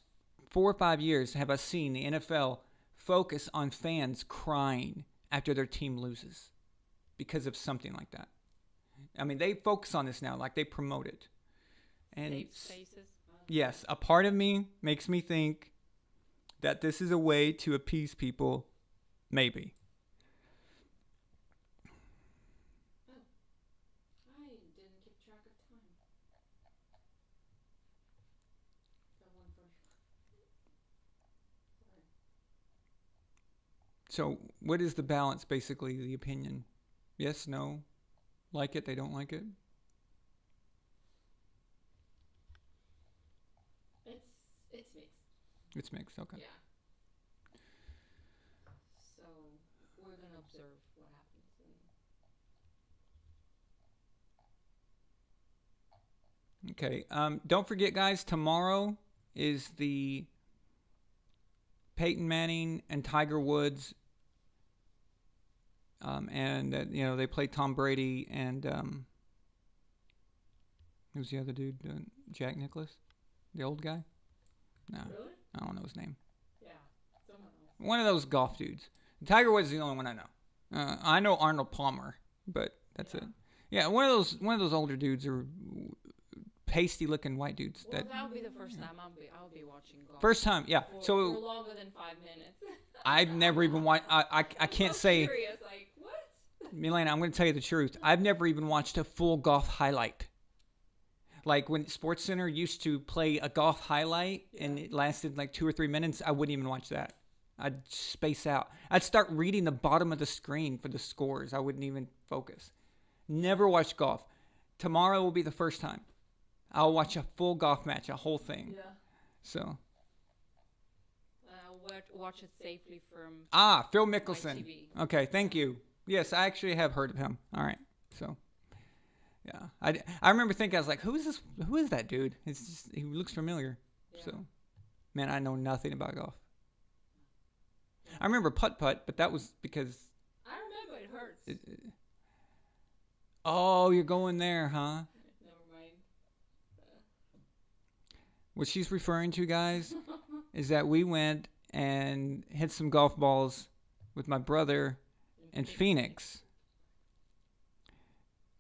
4 or 5 years, have I seen the NFL focus on fans crying after their team loses because of something like that. I mean, they focus on this now, like they promote it. And safe spaces. Yes, a part of me makes me think that this is a way to appease people, maybe. Oh, I didn't keep track of time. So what is the balance, basically, the opinion? Yes, no, like it, they don't like it? It's mixed. It's mixed, okay. Yeah. So we're going to observe what happens. Okay, don't forget, guys, tomorrow is the Peyton Manning and Tiger Woods, they play Tom Brady and who's the other dude? Jack Nicklaus, the old guy. No, really? I don't know his name. Yeah, someone else. One of those golf dudes. Tiger Woods is the only one I know. I know Arnold Palmer, but that's it. Yeah, one of those older dudes or pasty-looking white dudes. Well, that'll be the first time I'll be watching golf. First time, yeah. For longer than 5 minutes. I've never even watched. I can't say. Curious, like what? Milena, I'm going to tell you the truth. I've never even watched a full golf highlight. Like when SportsCenter used to play a golf highlight and it lasted like 2 or 3 minutes, I wouldn't even watch that. I'd space out. I'd start reading the bottom of the screen for the scores. I wouldn't even focus. Never watched golf. Tomorrow will be the first time. I'll watch a full golf match, a whole thing. Yeah. So. Watch it safely from. Phil Mickelson. Okay, thank you. Yes, I actually have heard of him. All right, so. Yeah, I remember thinking, I was like, who is this? Who is that dude? It's just, he looks familiar. Yeah. So, man, I know nothing about golf. I remember putt-putt, but that was because. I remember it hurts. Oh, you're going there, huh? Never mind. What she's referring to, guys, is that we went and hit some golf balls with my brother in Phoenix.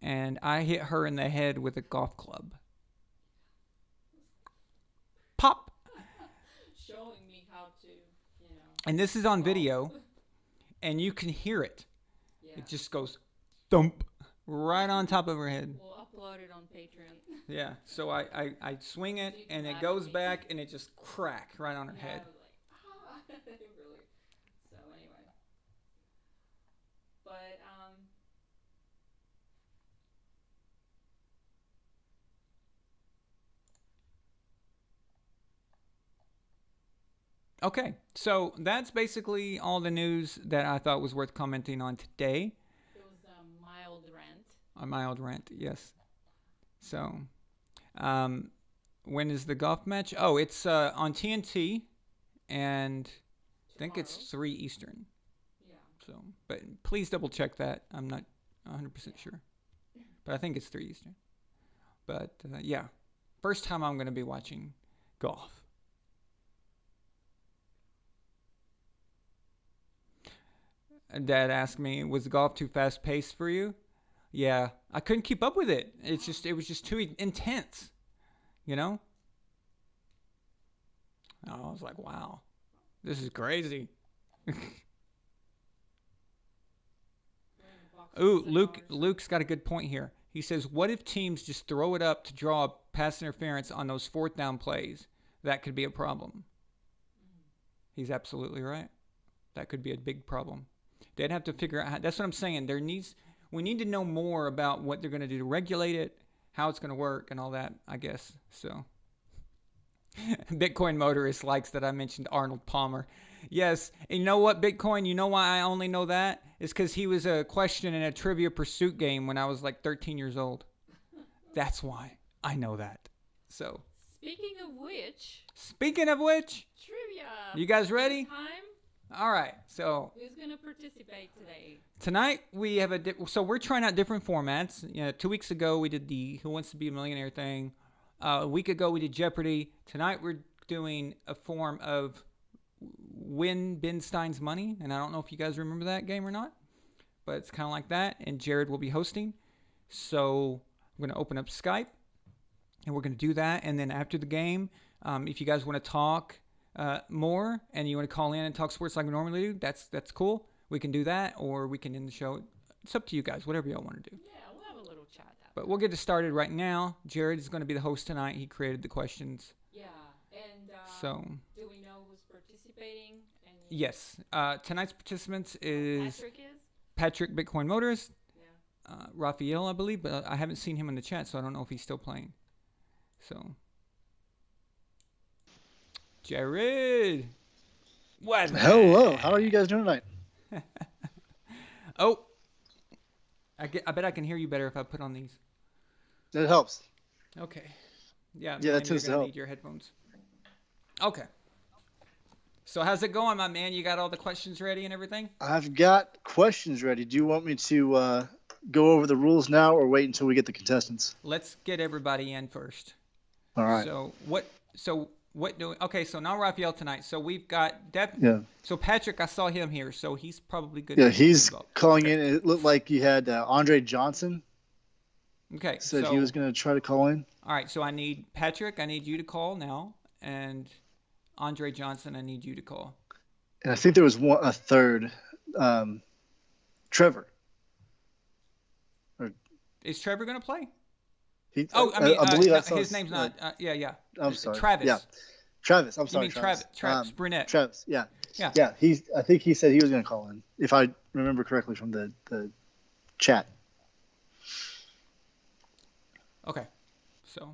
And I hit her in the head with a golf club. Pop! Showing me how to, And this is on video, and you can hear it. Yeah. It just goes thump right on top of her head. We'll upload it on Patreon. Yeah, so I swing it, and it goes back, and it just crack right on her head. I was like, really? So anyway. But, Okay, so that's basically all the news that I thought was worth commenting on today. It was a mild rant. A mild rant, yes. So, when is the golf match? Oh, it's on TNT, and I think it's 3 Eastern. Yeah. So, but please double check that. I'm not 100% sure, but I think it's 3 Eastern. But yeah, first time I'm going to be watching golf. Dad asked me, was golf too fast paced for you? Yeah, I couldn't keep up with it. It was just too intense, I was like, wow, this is crazy. Ooh, Luke's got a good point here. He says, what if teams just throw it up to draw pass interference on those fourth down plays? That could be a problem. He's absolutely right. That could be a big problem. They'd have to figure out. That's what I'm saying. We need to know more about what they're going to do to regulate it, how it's going to work, and all that, I guess. So, Bitcoin Motorist likes that I mentioned Arnold Palmer. Yes, and you know what, Bitcoin? You know why I only know that? It's because he was a question in a Trivia Pursuit game when I was like 13 years old. That's why I know that. So. Speaking of which, trivia. You guys ready? Time. All right. So Who's gonna participate today? Tonight we have so we're trying out different formats. 2 weeks ago we did the Who Wants to Be a Millionaire thing. A week ago we did Jeopardy. Tonight we're doing a form of Win Ben Stein's Money, and I don't know if you guys remember that game or not, but it's kind of like that. And Jared will be hosting. So I'm going to open up Skype. And we're going to do that. And then after the game, if you guys want to talk more and you want to call in and talk sports like we normally do, that's cool. We can do that, or we can end the show. It's up to you guys, whatever y'all want to do. Yeah, we'll have a little chat. But we'll get it started right now. Jared is going to be the host tonight. He created the questions. Yeah, and so do we know who's participating? Yes. Tonight's participants is Patrick, Bitcoin Motorist. Yeah. Raphael, I believe, but I haven't seen him in the chat, so I don't know if he's still playing. So, Jared, what? Hello, how are you guys doing tonight? Oh, I bet I can hear you better if I put on these. That helps. Okay. Yeah. Yeah, that tends to help. Need your headphones. Okay. So how's it going, my man? You got all the questions ready and everything? I've got questions ready. Do you want me to go over the rules now, or wait until we get the contestants? Let's get everybody in first. All right. So what do? Okay, so now Raphael tonight. So we've got Yeah. So Patrick, I saw him here, so he's probably good. Yeah, he's calling in. It looked like you had Andre Johnson. Okay. Said he was going to try to call in. All right, so I need Patrick. I need you to call now, and Andre Johnson, I need you to call. And I think there was a third, Trevor. Is Trevor going to play? I believe his name's not. Yeah. I'm sorry. Travis. Yeah. Travis. I'm sorry. You mean Travis Brunette. Travis. Yeah. Yeah. Yeah. I think he said he was going to call in, if I remember correctly from the chat. Okay. So.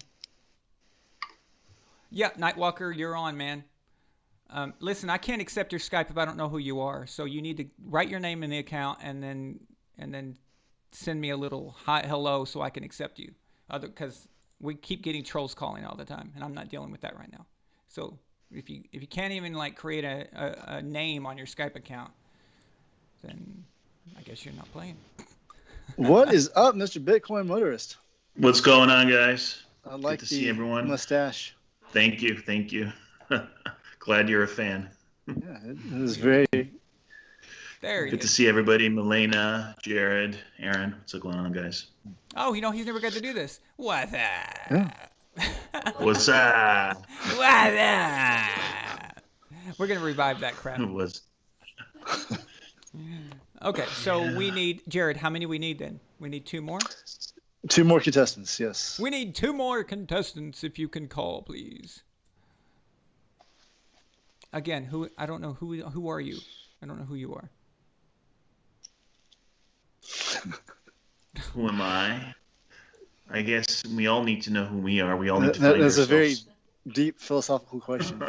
Yeah, Nightwalker, you're on, man. Listen, I can't accept your Skype if I don't know who you are. So you need to write your name in the account and then send me a little hi, hello, so I can accept you. Because we keep getting trolls calling all the time, and I'm not dealing with that right now. So if you can't even create a name on your Skype account, then I guess you're not playing. What is up, Mr. Bitcoin Motorist? What's going on, guys? I like Good to see everyone. Mustache. Thank you. Glad you're a fan. Yeah, it is very. There. Good to see everybody. Milena, Jared, Aaron. What's going on, guys? Oh, he's never got to do this. What's that? Yeah. What's that? What's that? We're gonna revive that crap. It was. Okay, so we need Jared. How many we need then? We need 2 more. 2 more contestants. Yes. We need 2 more contestants. If you can call, please. Again, I don't know who are you? I don't know who you are. Who am I? I guess we all need to know who we are. We all need to find That's ourselves. a very deep philosophical question.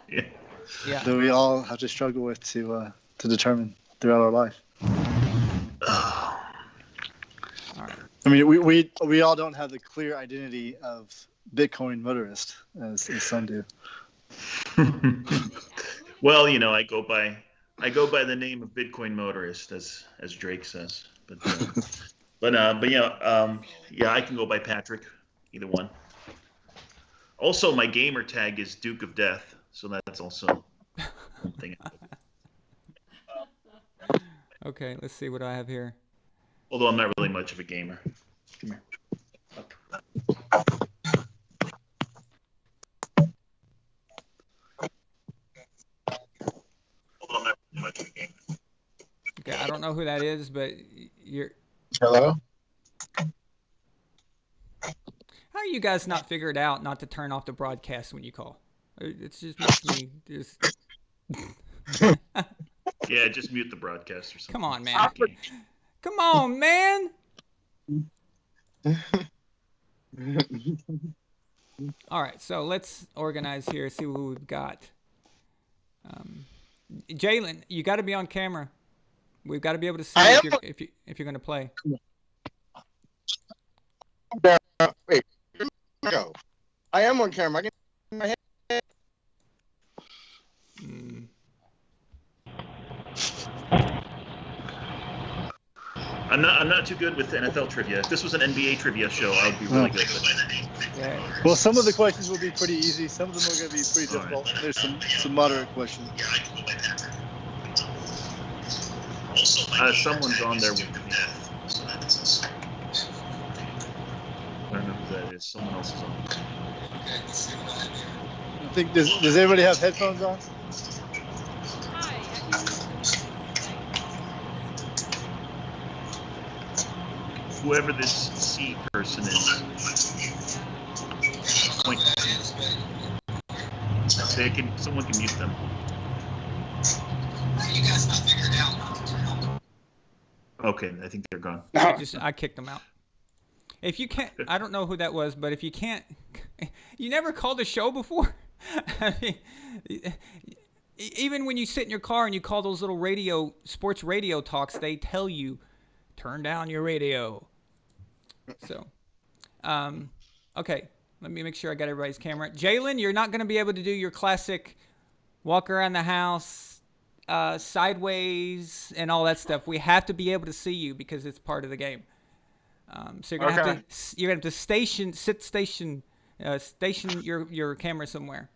Yeah. That we all have to struggle with to determine throughout our life. All right. I mean, we all don't have the clear identity of Bitcoin Motorist as some do. Well, I go by the name of Bitcoin Motorist, as Drake says. But yeah, I can go by Patrick, either one. Also, my gamer tag is Duke of Death, so that's also one thing. Okay, let's see what I have here. Although I'm not really much of a gamer. Come here. Okay, I don't know who that is, but Hello? How you guys not figure it out not to turn off the broadcast when you call? It just makes me just. Yeah, just mute the broadcast or something. Come on, man. Come on, man. All right, so let's organize here. See what we've got. Jalen, you got to be on camera. We've got to be able to see if you're going to play. Wait, go. I am on camera. I can my head. I'm not too good with NFL trivia. If this was an NBA trivia show, I would be really good. Yeah. Well, some of the questions will be pretty easy. Some of them are going to be pretty difficult. Right. There's some moderate questions. Someone's on there with me. I don't know who that is. Someone else is on. I think does everybody have headphones on? Hi, Whoever this C person is. Point. Someone can mute them. Okay, I think they're gone. I kicked them out. If you can't, I don't know who that was, but if you can't, you never called a show before? I mean, even when you sit in your car and you call those little sports radio talks, they tell you, turn down your radio. So, okay, let me make sure I got everybody's camera. Jalen, you're not going to be able to do your classic walk around the house, sideways, and all that stuff. We have to be able to see you because it's part of the game. So you're gonna have to station your camera somewhere.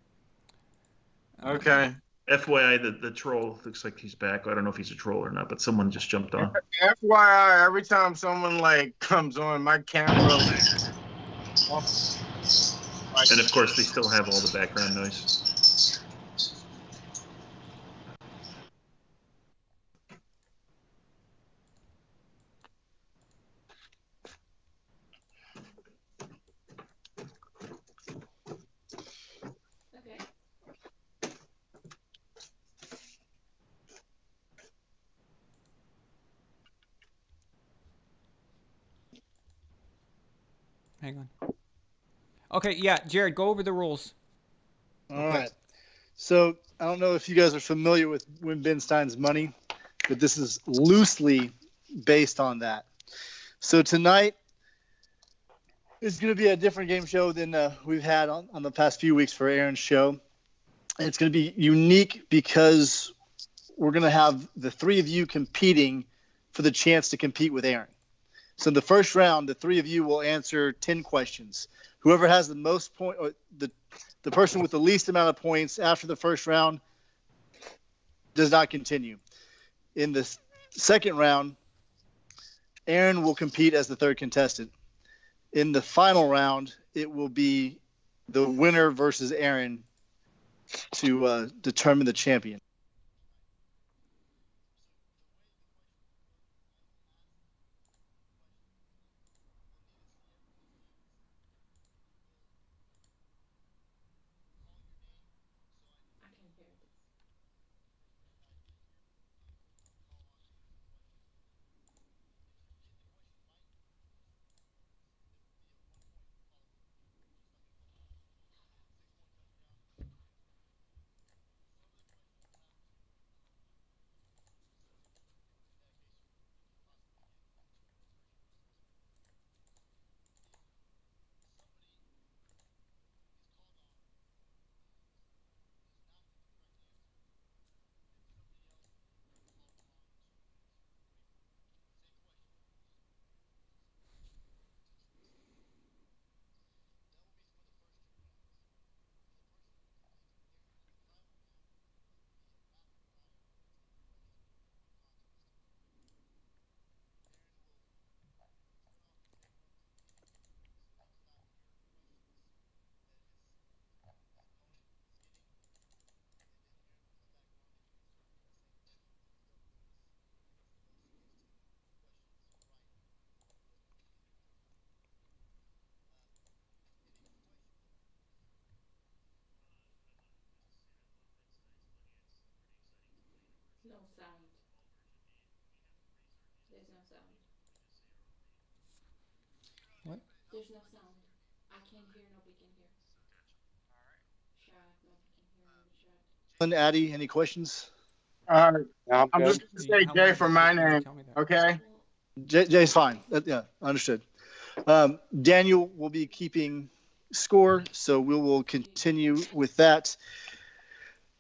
Okay. FYI, the troll looks like he's back. I don't know if he's a troll or not, but someone just jumped on. FYI, every time someone comes on, my camera. And of course, they still have all the background noise. okay. Hang on. Okay, yeah, Jared, go over the rules. All right. So I don't know if you guys are familiar with Win Ben Stein's money, but this is loosely based on that. So tonight is going to be a different game show than we've had on the past few weeks for Aaron's show. And it's going to be unique because we're going to have the three of you competing for the chance to compete with Aaron. So in the first round, the three of you will answer 10 questions. Whoever has the most point, or the person with the least amount of points after the first round does not continue. In the second round, Aaron will compete as the third contestant. In the final round, it will be the winner versus Aaron to determine the champion. I can hear this. sound. There's no sound. What? There's no sound. I can't hear. Nobody can hear. Chat. Nobody can hear in the chat. And Addy, any questions? No, I'm I'm just good. going to say How Jay long for did it my take you to name. tell me that? Okay. Jay's fine. Yeah, understood. Daniel will be keeping score, so we will continue with that.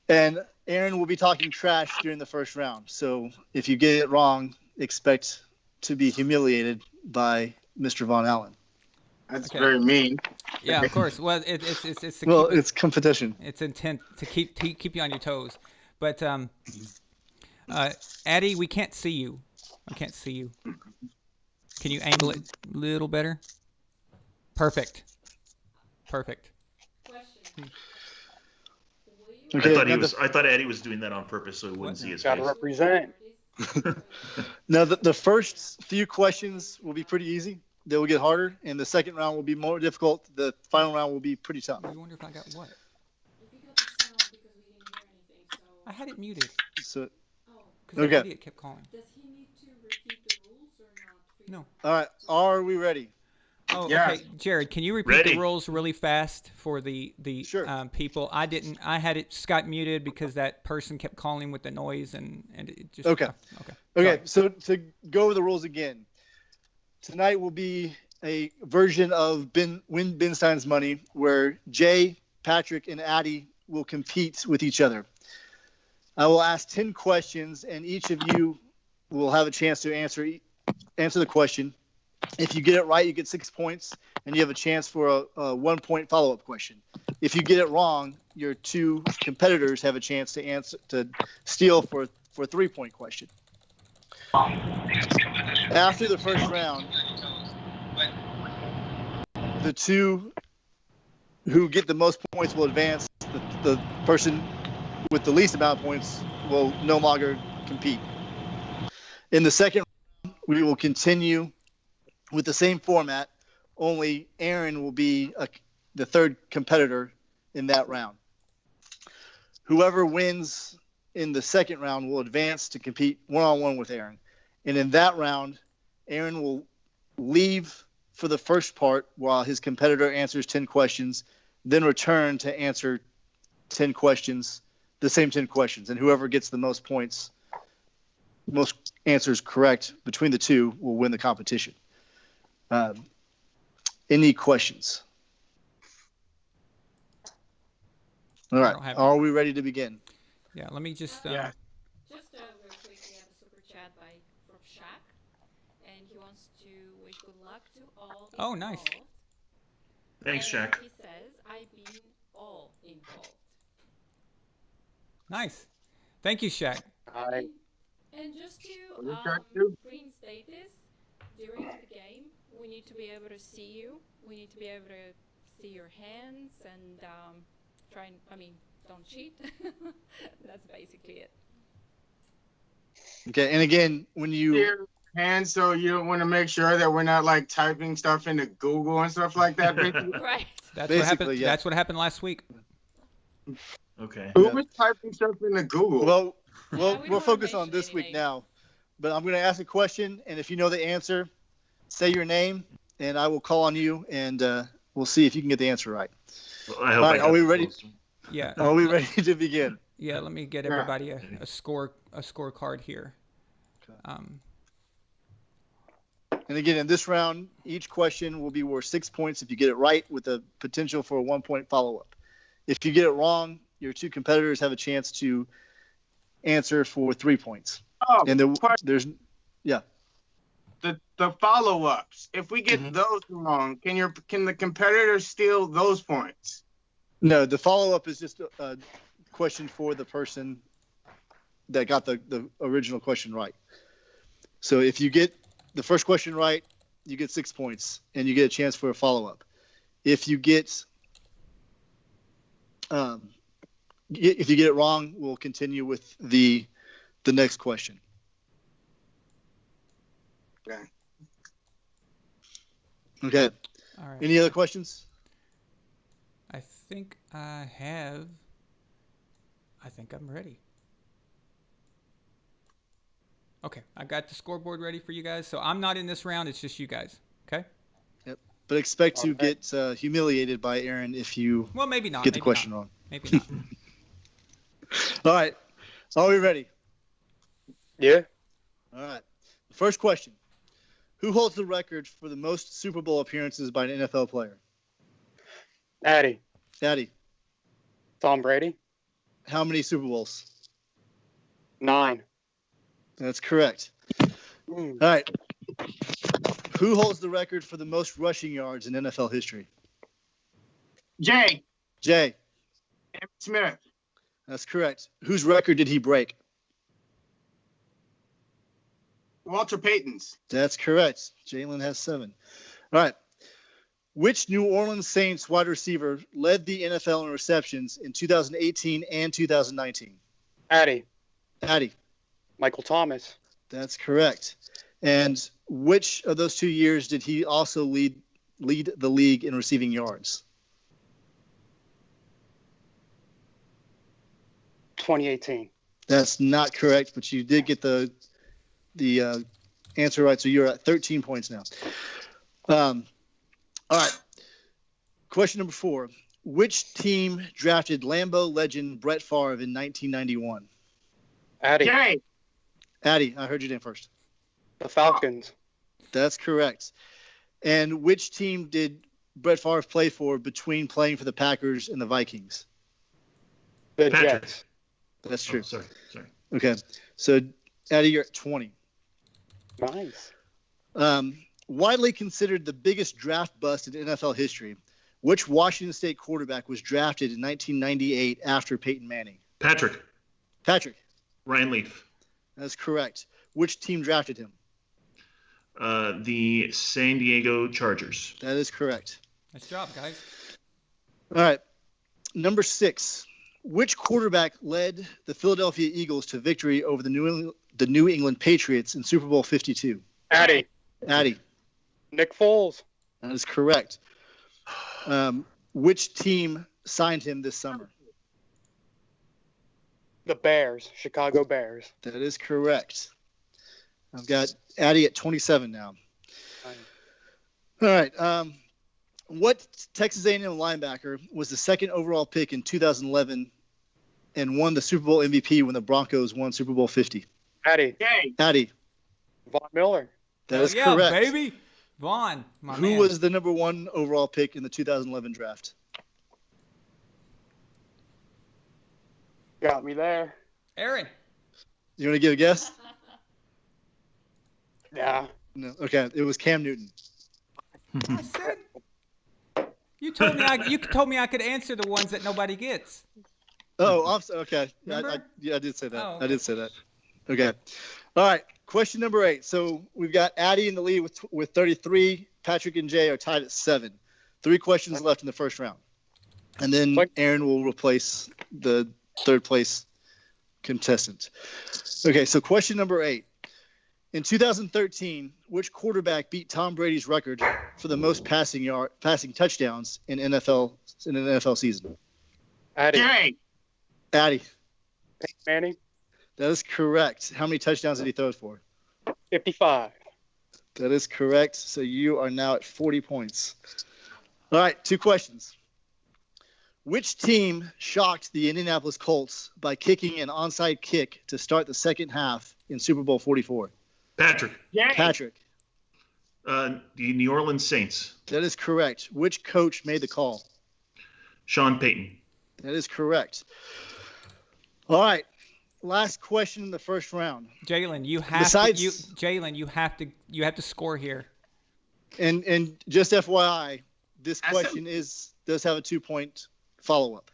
And Aaron will be talking trash during the first round. So if you get it wrong, expect to be humiliated by Mr. Von Allen. That's Okay. very mean. Yeah, of course. Well, it's to Well, keep it, it's competition. it's intent to keep you on your toes. But Addy, we can't see you. I can't see you. Can you angle it a little better? Perfect. Perfect. Question. Will you Okay, I thought Eddie was doing that on purpose so he wouldn't What? see his Got to face. represent. Now, the first few questions will be pretty easy. They will get harder, and the second round will be more difficult. The final round will be pretty tough. I wonder if I got what? If you got the sound because we didn't hear anything, so. I had it muted So, Oh, because Okay. that idiot kept calling. does he need to repeat the rules or not? For you? No. all right, are we ready? Oh, Yeah. okay, Jared. Can you repeat Ready. the rules really fast for the Sure. people? I didn't. I had it Skype muted because that person kept calling with the noise and it just. Okay. Okay. Okay, so to go over the rules again, tonight will be a version of Win Ben Stein's Money where Jay, Patrick, and Addy will compete with each other. I will ask 10 questions, and each of you will have a chance to answer the question. If you get it right, you get 6 points, and you have a chance for a 1-point follow-up question. If you get it wrong, your two competitors have a chance to steal for a 3-point question. After the first round, the two who get the most points will advance. The person with the least amount of points will no longer compete. In the second round, we will continue with the same format, only Aaron will be the third competitor in that round. Whoever wins in the second round will advance to compete one-on-one with Aaron. And in that round, Aaron will leave for the first part while his competitor answers 10 questions, then return to answer 10 questions, the same 10 questions. And whoever gets the most points, most answers correct between the two will win the competition. Any questions? All I right. don't have Are we ready to begin? Yeah. Let me just. Yeah. Just real quick, we have a super chat from Shaq, and he wants to wish good luck to all. Oh, nice. involved. Thanks, And Shaq. he says, "I've been all involved." Nice. Thank you, Shaq. I And just to What did Shaq do? reinstate this, during the game, we need to be able to see you. We need to be able to see your hands and don't cheat. That's basically it. Okay. And again, when you Your hands, so you don't want to make sure that we're not like typing stuff into Google and stuff like that. Basically. Right. That's Basically, what happened. yeah. That's what happened last week. Okay. Who Yeah. was typing stuff into Google? well, we we'll don't wanna focus on mention this any week names. now. But I'm going to ask a question, and if you know the answer, say your name, and I will call on you, and we'll see if you can get the answer right. Well, I hope All I right, got are we the ready? close one. Yeah. Are we ready to begin? Yeah. Let me get Yeah. everybody a scorecard here. Okay. And again, in this round, each question will be worth 6 points if you get it right, with the potential for a 1-point follow-up. If you get it wrong, your two competitors have a chance to answer for 3 points. Oh, And there's the follow-ups. If we get Mhm. those wrong, can the competitor steal those points? no, the follow-up is just a question for the person that got the original question right. So if you get the first question right, you get 6 points, and you get a chance for a follow-up. If you get it wrong, we'll continue with the next question. Okay. Okay. All right. Any other questions? I think I have. I think I'm ready. Okay, I got the scoreboard ready for you guys. So I'm not in this round. It's just you guys. Okay? Yep. But expect to get humiliated by Aaron if you Well, maybe not. get the Maybe question not. wrong. Maybe not. All right. Are we ready? Yeah. All right. The first question. Who holds the record for the most Super Bowl appearances by an NFL player? Addy. Tom Brady. How many Super Bowls? 9. That's correct. All right. Who holds the record for the most rushing yards in NFL history? Jay. Emmitt Smith. That's correct. Whose record did he break? Walter Payton's. That's correct. Jalen has 7. All right. Which New Orleans Saints wide receiver led the NFL in receptions in 2018 and 2019? Addy. Michael Thomas. That's correct. And which of those 2 years did he also lead the league in receiving yards? 2018. That's not correct, but you did get the answer right, so you're at 13 points now. All right. Question number 4. Which team drafted Lambeau legend Brett Favre in 1991? Addy. Jay. I heard your name first. The Falcons. That's correct. And which team did Brett Favre play for between playing for the Packers and the Vikings? The Patrick. Jets. That's true. Sorry. Okay. So, Addy, you're at 20. Nice. Widely considered the biggest draft bust in NFL history, which Washington State quarterback was drafted in 1998 after Peyton Manning? Patrick. Ryan Leaf. That's correct. Which team drafted him? The San Diego Chargers. That is correct. Nice job, guys. All right. Number 6. Which quarterback led the Philadelphia Eagles to victory over the New England Patriots in Super Bowl 52? Addy. Nick Foles. That is correct. Which team signed him this summer? The Bears. Chicago Bears. That is correct. I've got Addy at 27 now. All right. What Texas A&M linebacker was the second overall pick in 2011 and won the Super Bowl MVP when the Broncos won Super Bowl 50? Addy. Von Miller. That is yeah, correct. Baby. Vaughn, Who was the number 1 overall pick in the 2011 draft? Got me there. Aaron. You want to give a guess? Yeah. No. Okay. It was Cam Newton. I said. You told me I could answer the ones that nobody gets. Oh, okay. Remember? I did say that. Oh, okay. I did say that. Okay. All right. Question number 8. So we've got Addy in the lead with 33. Patrick and Jay are tied at 7. 3 questions left in the first round. And then Aaron will replace the third place contestant. Okay. So question number 8. In 2013, which quarterback beat Tom Brady's record for the most passing touchdowns in an NFL season? Addy. Peyton Manning. That is correct. How many touchdowns did he throw for? 55. That is correct. So you are now at 40 points. All right, 2 questions. Which team shocked the Indianapolis Colts by kicking an onside kick to start the second half in Super Bowl 44? Patrick. The New Orleans Saints. That is correct. Which coach made the call? Sean Payton. That is correct. All right. Last question in the first round. Jalen, you have to score here. And just FYI, this question does have a 2-point follow-up.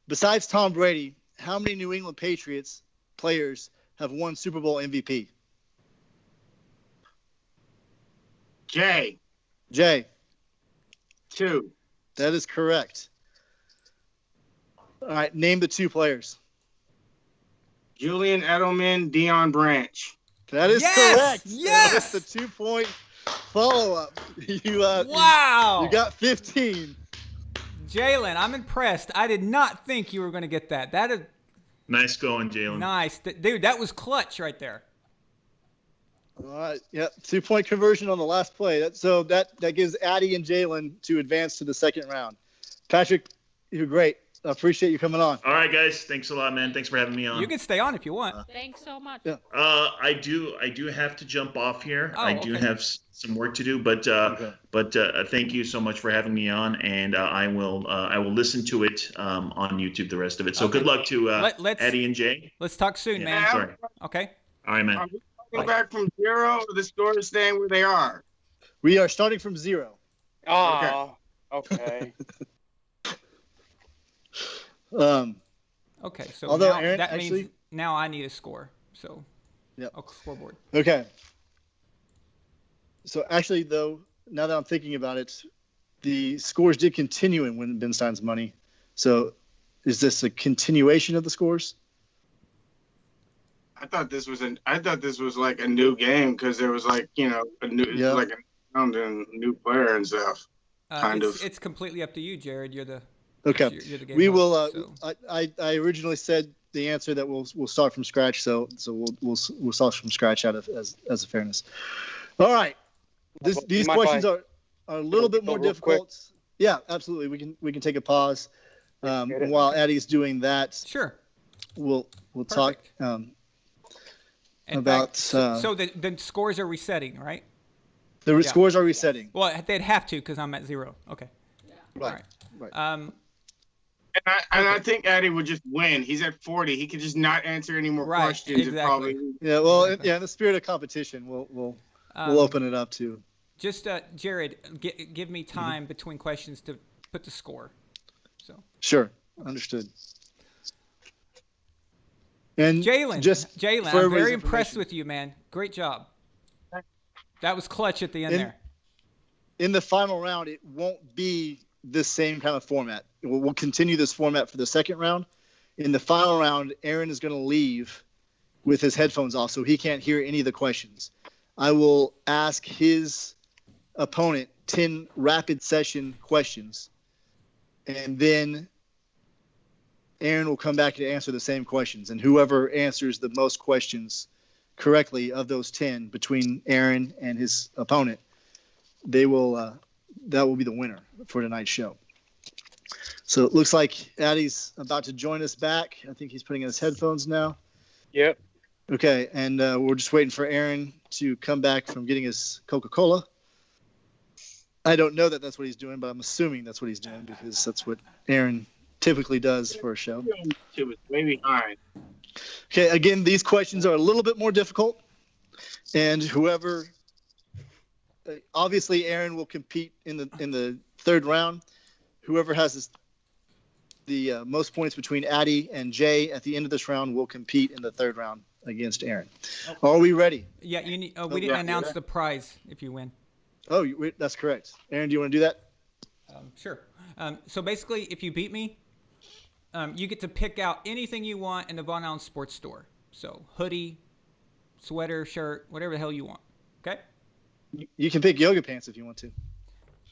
Besides Tom Brady, how many New England Patriots players have won Super Bowl MVP? Jay. 2. That is correct. All right, name the 2 players. Julian Edelman, Deion Branch. That is correct. Yes. That's the 2-point follow-up. Wow. You got 15. Jalen, I'm impressed. I did not think you were going to get that. That is nice going, Jalen. nice. Dude, that was clutch right there. All right. Yep. 2-point conversion on the last play. That gives Addy and Jalen to advance to the second round. Patrick, you're great. I appreciate you coming on. All right, guys. Thanks a lot, man. Thanks for having me on. You can stay on if you want. Thanks so much. Yeah. I do have to jump off here. Oh, I do okay. have some work to do, but thank you so much for having me on, and I will listen to it on YouTube, the rest of it. So Okay. good luck to Let's- Eddie and Jay. Let's talk soon, Yeah. man. Sorry. Okay. All right, man. Are we going back from 0 or the score is staying where they are? We are starting from 0. Ah, okay. Okay. So Although now, Aaron, that actually- means now I need a score. So. Yep. A scoreboard. Okay. So actually, though, now that I'm thinking about it, the scores did continue in Win Ben Stein's money. So is this a continuation of the scores? I thought this was like a new game because there was like a new like a round and new player and stuff. Kind of. It's completely up to you, Jared. You're the. Okay. You're the game We host, will. so. I originally said the answer that we'll start from scratch. So we'll start from scratch out of as a fairness. All right. These Mind if questions are a little bit more real quick? difficult. Yeah, absolutely. We can take a pause. Appreciate it. While Addie's doing that, Sure. we'll talk Perfect. In about fact, so the scores are resetting, right? the scores are resetting. Well, they'd have to because I'm at 0. Okay. Right. Right. Right. And I think Eddie would just win. He's at 40. He could just not answer any more Right, questions. exactly. And probably. Yeah. Well, Exactly. in the spirit of competition, we'll open it up to. Just Jared, give me time between questions to put the score. So. Sure. Understood. And Jalen, just I'm for everybody's very impressed information, with you, man. Great job. That was clutch at the end In- there. in the final round, it won't be the same kind of format. We'll continue this format for the second round. In the final round, Aaron is going to leave with his headphones off, so he can't hear any of the questions. I will ask his opponent 10 rapid session questions, and then Aaron will come back to answer the same questions. And whoever answers the most questions correctly of those 10 between Aaron and his opponent, they will that will be the winner for tonight's show. So it looks like Addie's about to join us back. I think he's putting in his headphones now. Yep. Okay, and we're just waiting for Aaron to come back from getting his Coca-Cola. I don't know that that's what he's doing, but I'm assuming that's what he's doing because that's what Aaron typically does for a show. It was way behind. Okay, again, these questions are a little bit more difficult, and whoever obviously Aaron will compete in the third round. Whoever has the most points between Addie and Jay at the end of this round will compete in the third round against Aaron. Are we ready? Yeah, you need. We didn't announce the prize if you win. Oh, that's correct. Aaron, do you want to do that? Sure. So basically, if you beat me, you get to pick out anything you want in the Von Allen Sports Store. So hoodie, sweater, shirt, whatever the hell you want. Okay? You can pick yoga pants if you want to.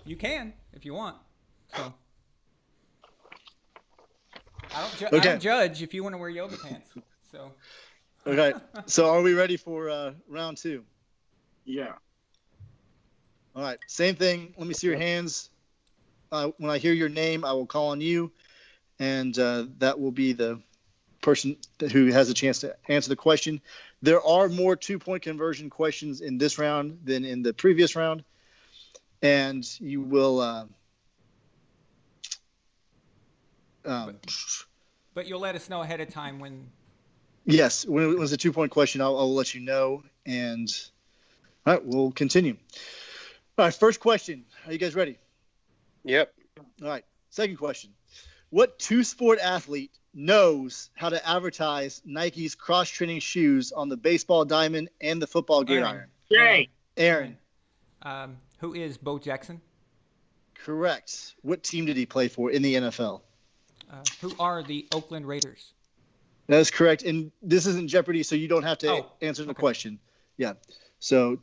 You can if you want. So I don't judge if you want to wear yoga pants. So. Okay. So are we ready for round 2? Yeah. All right. Same thing. Let me see your hands. When I hear your name, I will call on you, and that will be the person who has a chance to answer the question. There are more 2-point conversion questions in this round than in the previous round, and you will. But you'll let us know ahead of time when. Yes, when it was a 2-point question, I'll let you know, and all right, we'll continue. All right, first question. Are you guys ready? Yep. All right. Second question. What 2-sport athlete knows how to advertise Nike's cross-training shoes on the baseball diamond and the football gridiron? Jay. Aaron. Who is Bo Jackson? Correct. What team did he play for in the NFL? Who are the Oakland Raiders? That is correct. And this isn't Jeopardy, so you don't have to answer the okay. question. Yeah. So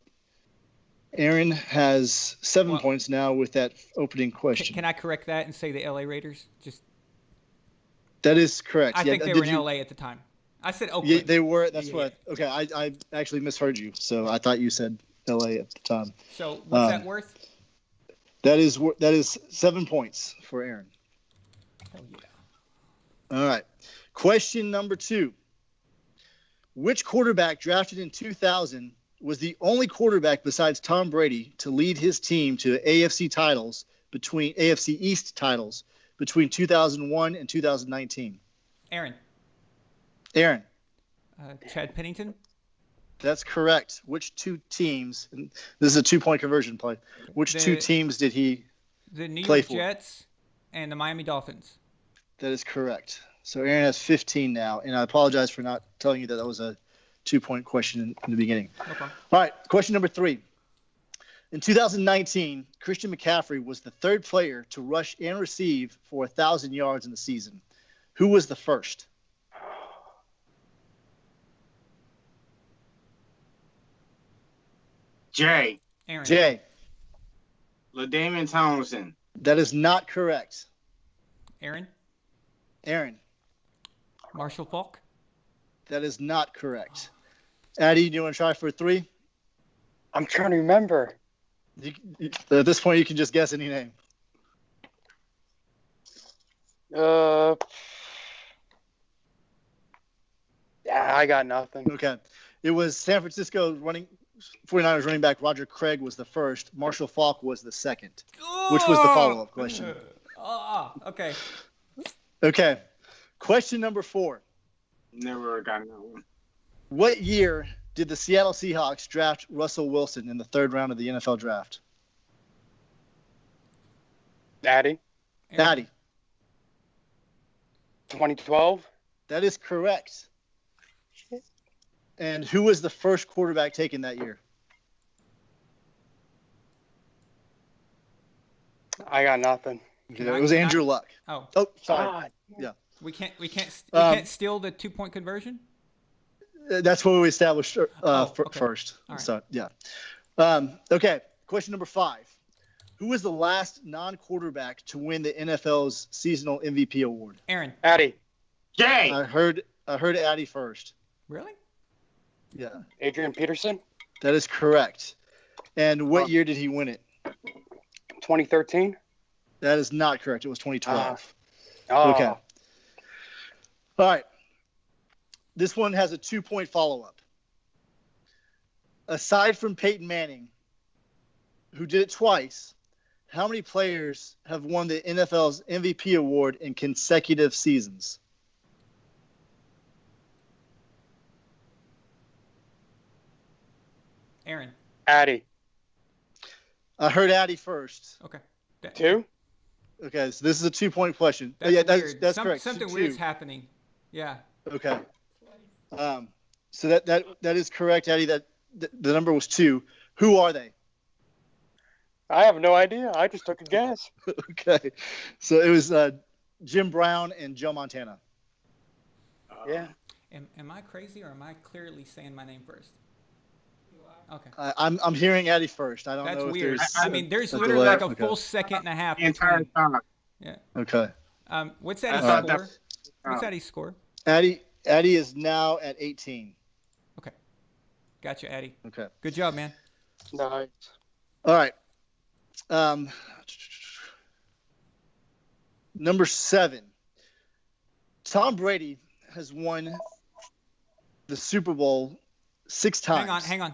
Aaron has 7 points now with that opening question. Can I correct that and say the LA Raiders? Just That is correct. I Yeah, think they did were in you- LA at the time. I said Oakland. Yeah, they were. That's Yeah. what. Okay, I actually misheard you. So I thought you said L.A. at the time. So what's that worth? That is 7 points for Aaron. Hell yeah. All right. Question number 2. Which quarterback drafted in 2000 was the only quarterback besides Tom Brady to lead his team to AFC East titles between 2001 and 2019? Aaron. Chad Pennington. That's correct. Which 2 teams? And this is a 2-point conversion play. Which 2 teams did he The New play York for? Jets and the Miami Dolphins. That is correct. So Aaron has 15 now, and I apologize for not telling you that was a 2-point question in the beginning. No problem. All right, question number 3. In 2019, Christian McCaffrey was the 3rd player to rush and receive for 1,000 yards in the season. Who was the first? Jay. Aaron. Jay. LaDainian Tomlinson. That is not correct. Aaron. Marshall Faulk. That is not correct. Addie, do you want to try for 3? I'm trying to remember. At this point, you can just guess any name. Yeah, I got nothing. Okay. It was San Francisco 49ers running back Roger Craig was the first. Marshall Faulk was the second, which was the follow-up question. Okay. Okay. Question number 4. Never gotten that one. What year did the Seattle Seahawks draft Russell Wilson in the 3rd round of the NFL draft? Addy, Addie. 2012. That is correct. And who was the first quarterback taken that year? I got nothing. Okay, it was Andrew Luck. Oh, Sorry. God. Yeah. we can't steal the 2-point conversion. That's what we established okay. first. All right. So, yeah. Okay. Question number 5. Who was the last non-quarterback to win the NFL's seasonal MVP award? Aaron. Addy, Jay. I heard Addie first. Really? Yeah. Adrian Peterson, That is correct. And what year did he win it? 2013. That is not correct. It was 2012. Oh, Okay. All right. This one has a 2-point follow-up. Aside from Peyton Manning, who did it twice, how many players have won the NFL's MVP award in consecutive seasons? Aaron. Addy, I heard Addie first. Okay. 2. Okay, so this is a 2-point question. That's Yeah, weird. that's correct. Something Two. weird's happening. Yeah. Okay. So that is correct, Addie. That the number was 2. Who are they? I have no idea. I just took a guess. Okay. So it was Jim Brown and Joe Montana. Yeah. Am I crazy or am I clearly saying my name first? Okay. I'm hearing Addie first. I don't That's know if weird. there's. There's a literally delay. like a Okay. full second and a half The entire between. time. Yeah. Okay. What's Eddie's thought score? that- What's Eddie's score? Addie is now at 18. Okay. Gotcha, Eddie. Okay. Good job, man. Nice. All right. Number 7. Tom Brady has won the Super Bowl 6 times. Hang on.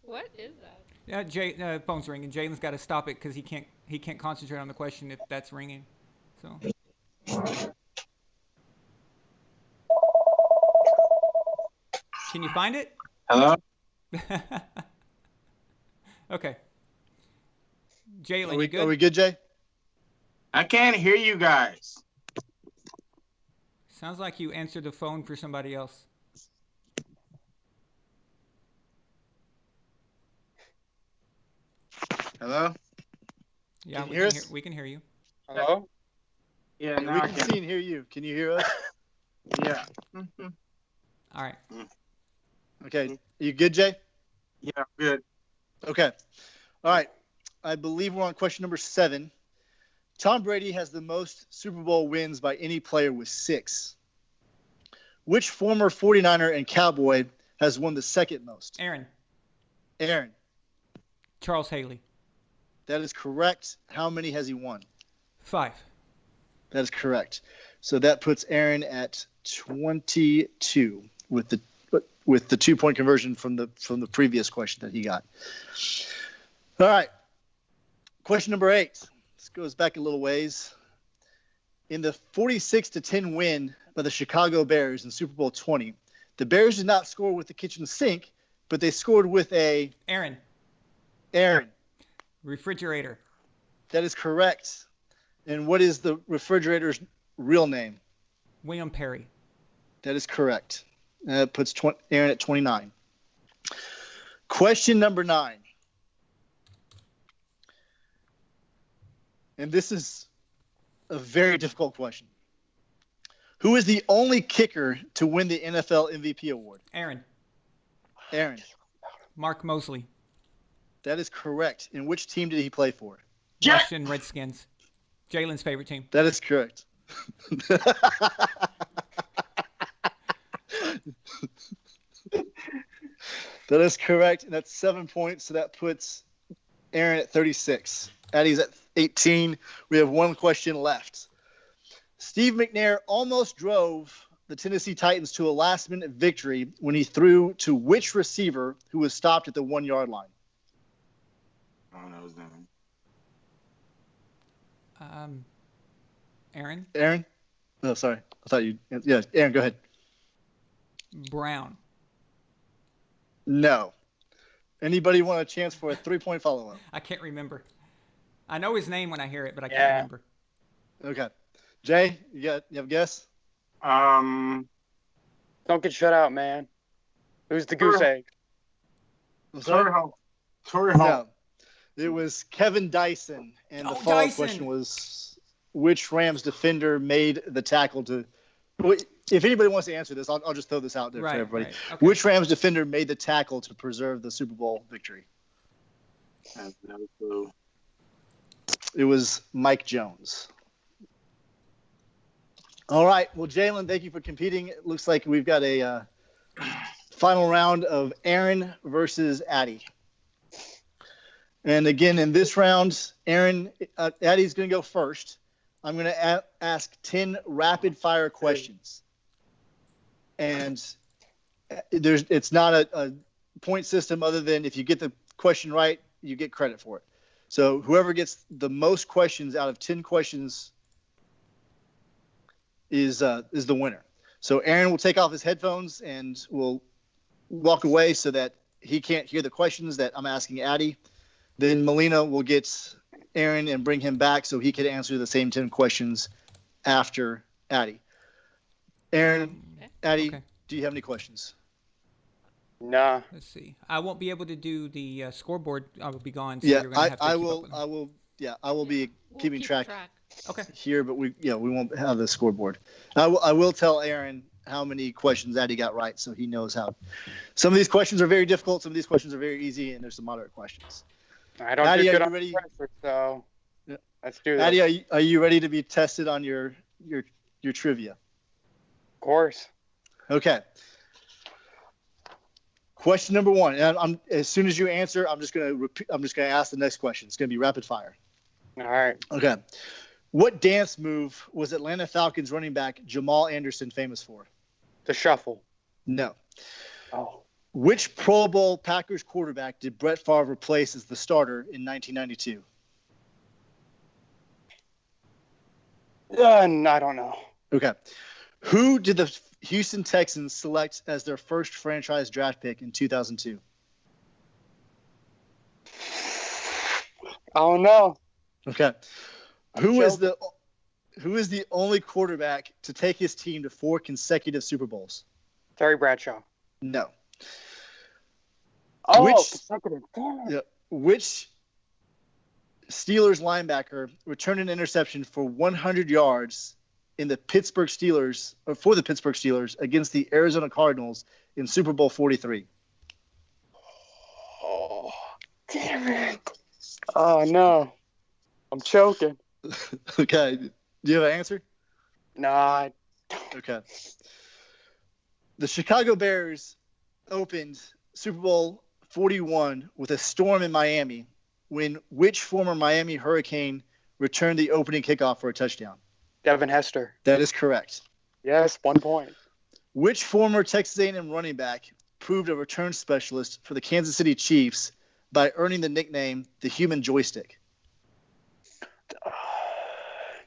What is that? Yeah, phone's ringing. Jalen's got to stop it because he can't concentrate on the question if that's ringing. So. Can you find it? Hello? Okay. Jalen, you good? Are we good, Jay? I can't hear you guys. Sounds like you answered the phone for somebody else. Hello? Yeah, Can you hear us? we can hear you. Hello? Yeah, We now I can can. see and hear you. Can you hear us? Yeah. All right. Okay. You good, Jay? Yeah, good. Okay. All right. I believe we're on question number 7. Tom Brady has the most Super Bowl wins by any player with 6. Which former 49er and Cowboy has won the second most? Aaron. Charles Haley. That is correct. How many has he won? 5. That is correct. So that puts Aaron at 22 with the 2-point conversion from the previous question that he got. All right. Question number 8. This goes back a little ways. In the 46-10 win by the Chicago Bears in Super Bowl 20, the Bears did not score with the kitchen sink, but they scored with a... Aaron. Refrigerator. That is correct. And what is the refrigerator's real name? William Perry. That is correct. That puts Aaron at 29. Question number 9. And this is a very difficult question. Who is the only kicker to win the NFL MVP award? Aaron. Mark Mosley. That is correct. And which team did he play for? Washington Redskins. Jalen's favorite team. That is correct. That is correct. And that's 7 points. So that puts Aaron at 36. Addie's at 18. We have one question left. Steve McNair almost drove the Tennessee Titans to a last-minute victory when he threw to which receiver who was stopped at the 1-yard line? I don't know his name. Aaron? Oh, sorry. I thought you... Yeah, Aaron, go ahead. Brown. No. Anybody want a chance for a 3-point follow-up? I can't remember. I know his name when I hear it, but I can't remember. Okay. Jay, you have a guess? Don't get shut out, man. Who's the goose egg? Torrey Hall. No. It was Kevin Dyson, and the follow-up question was which Rams defender made the tackle to – if anybody wants to answer this, I'll just throw this out there for everybody. Right. Okay. Which Rams defender made the tackle to preserve the Super Bowl victory? I have no clue. It was Mike Jones. All right. Well, Jalen, thank you for competing. It looks like we've got a final round of Aaron versus Addie. And again, in this round, Addie's going to go first. I'm going to ask 10 rapid-fire questions. And it's not a point system other than if you get the question right, you get credit for it. So whoever gets the most questions out of 10 questions is the winner. So Aaron will take off his headphones and will walk away so that he can't hear the questions that I'm asking Addie. Then Melina will get Aaron and bring him back so he can answer the same 10 questions after Addie. Aaron, Addie, do you have any questions? Nah. Let's see. I won't be able to do the scoreboard. I will be gone. So Yeah, you're gonna have to I keep will. up with them. I will be keeping track Okay. here, but we won't have the scoreboard. I will tell Aaron how many questions Addie got right, so he knows how. Some of these questions are very difficult. Some of these questions are very easy, and there's some moderate questions. I don't Addie, do are good you on ready? pressure, so Yeah. let's do this. Addie, are you ready to be tested on your trivia? Of course. Okay. Question number 1. And as soon as you answer, I'm just gonna ask the next question. It's gonna be rapid fire. All right. Okay. What dance move was Atlanta Falcons running back Jamal Anderson famous for? The shuffle. No. Oh. Which Pro Bowl Packers quarterback did Brett Favre replace as the starter in 1992? I don't know. Okay. Who did the Houston Texans select as their first franchise draft pick in 2002? Oh no. Okay. Who is the only quarterback to take his team to 4 consecutive Super Bowls? Terry Bradshaw. No. Oh, Which- consecutive. Damn it. Yeah. Which Steelers linebacker returned an interception for 100 yards for the Pittsburgh Steelers against the Arizona Cardinals in Super Bowl 43? Oh, damn it. Oh, no. I'm choking. Okay. Do you have an answer? Nah. Okay. The Chicago Bears opened Super Bowl 41 with a storm in Miami when which former Miami Hurricane returned the opening kickoff for a touchdown? Devin Hester. That is correct. Yes, 1 point. Which former Texas A&M running back proved a return specialist for the Kansas City Chiefs by earning the nickname the Human Joystick?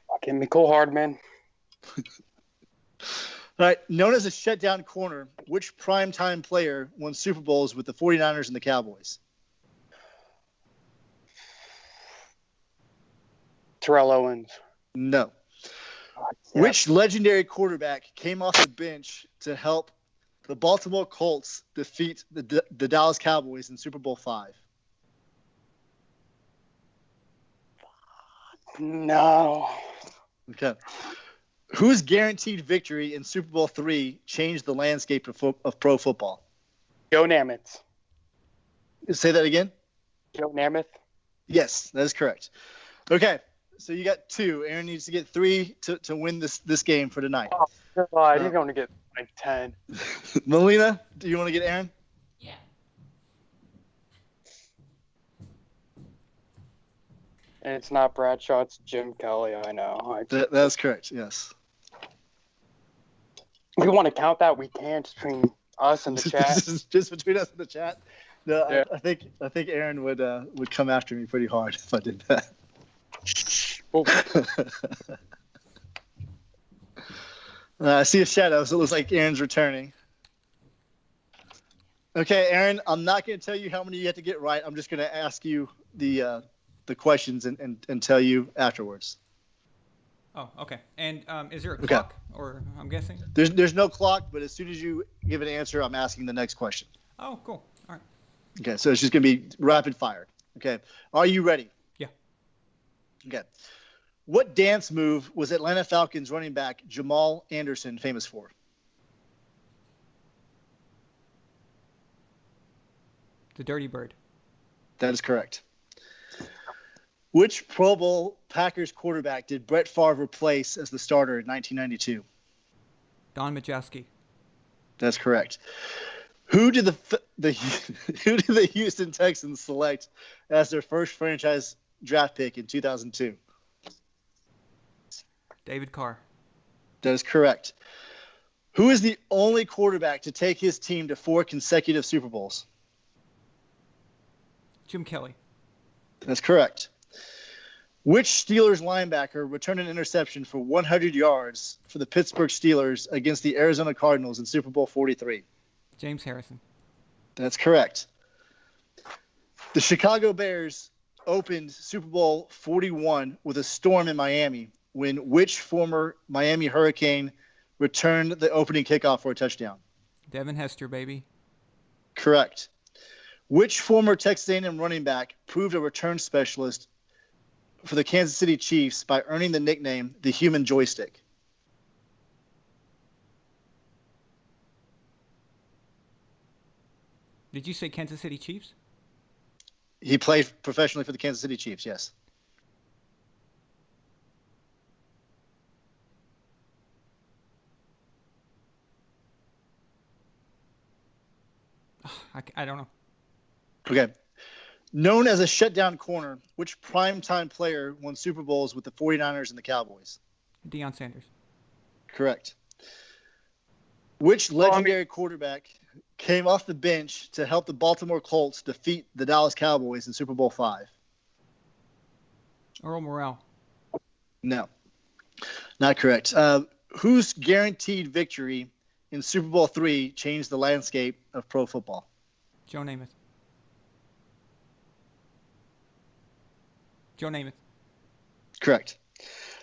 Fucking Nicole Hardman. All right. Known as a shutdown corner, which primetime player won Super Bowls with the 49ers and the Cowboys? Terrell Owens. No. Yeah. Which legendary quarterback came off the bench to help the Baltimore Colts defeat the Dallas Cowboys in Super Bowl V? No. Okay. Whose guaranteed victory in Super Bowl III changed the landscape of pro football? Joe Namath. Say that again? Joe Namath. Yes, that is correct. Okay, so you got 2. Aaron needs to get 3 to win this game for tonight. Oh, God. He's going to get like 10. Melina, do you want to get Aaron? Yeah. And it's not Bradshaw, it's Jim Kelly. I know. That's correct, yes. If we want to count that, we can just between us and the chat. Just between us and the chat? No, Yeah. I think Aaron would come after me pretty hard if I did that. Oh. I see a shadow, so it looks like Aaron's returning. Okay, Aaron, I'm not going to tell you how many you have to get right. I'm just going to ask you the questions and tell you afterwards. Oh, okay. And is there a clock, or I'm guessing? There's no clock, but as soon as you give an answer, I'm asking the next question. Oh, cool. All right. Okay, so it's just going to be rapid fire. Okay, are you ready? Yeah. Okay. What dance move was Atlanta Falcons running back Jamal Anderson famous for? The Dirty Bird. That is correct. Which Pro Bowl Packers quarterback did Brett Favre replace as the starter in 1992? Don Majewski. That's correct. Who did the Houston Texans select as their first franchise draft pick in 2002? David Carr. That is correct. Who is the only quarterback to take his team to 4 consecutive Super Bowls? Jim Kelly. That's correct. Which Steelers linebacker returned an interception for 100 yards for the Pittsburgh Steelers against the Arizona Cardinals in Super Bowl 43? James Harrison. That's correct. The Chicago Bears opened Super Bowl 41 with a storm in Miami when which former Miami Hurricane returned the opening kickoff for a touchdown? Devin Hester, baby. Correct. Which former Texas A&M running back proved a return specialist for the Kansas City Chiefs by earning the nickname the Human Joystick? Did you say Kansas City Chiefs? He played professionally for the Kansas City Chiefs, yes. I don't know. Okay. Known as a shutdown corner, which primetime player won Super Bowls with the 49ers and the Cowboys? Deion Sanders. Correct. Which legendary quarterback came off the bench to help the Baltimore Colts defeat the Dallas Cowboys in Super Bowl V? Earl Morrell. No. Not correct. Whose guaranteed victory in Super Bowl III changed the landscape of pro football? Joe Namath. Joe Namath. Correct.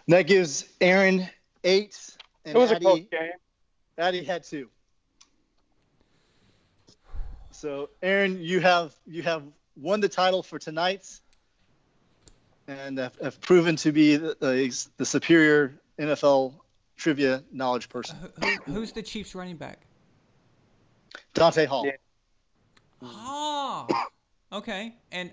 And that gives Aaron 8 and It was a close game. Addy had 2. So Aaron, you have won the title for tonight, and have proven to be the superior NFL trivia knowledge person. Who's the Chiefs running back? Dante Hall. Yeah. Oh, okay. And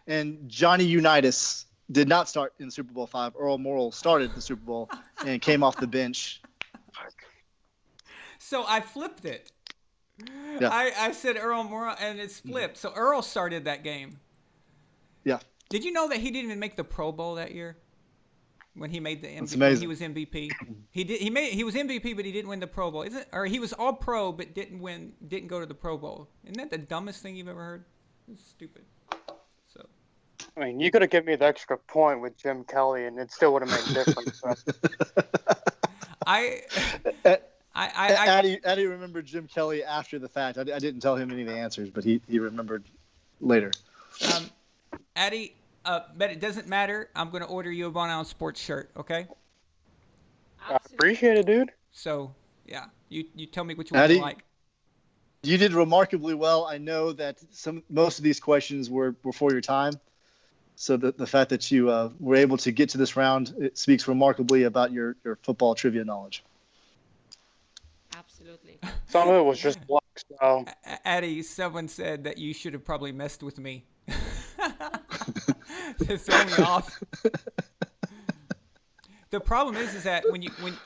And Johnny Unitas did not start in Super Bowl 5. Earl Morrall started the Super Bowl and came off the bench. So I flipped it. Yeah. I said Earl Morrall, and it's flipped. So Earl started that game. Yeah. Did you know that he didn't even make the Pro Bowl that year? When he made the MVP, That's amazing. he was MVP. He was MVP, but he didn't win the Pro Bowl. Or he was All Pro, but didn't go to the Pro Bowl. Isn't that the dumbest thing you've ever heard? It's stupid. So. I mean, you could have given me the extra point with Jim Kelly, and it still would have made a difference. So. Addy remembered Jim Kelly after the fact. I didn't tell him any of the answers, but he remembered later. Addy, but it doesn't matter. I'm going to order you a Von Allen Sports shirt, okay? I appreciate it, dude. So, yeah, you tell me which one Addy, you like. You did remarkably well. I know that most of these questions were before your time. So the fact that you were able to get to this round, it speaks remarkably about your football trivia knowledge. Absolutely. Some of it was just luck. So. Addy, someone said that you should have probably messed with me. To throw me off. The problem is that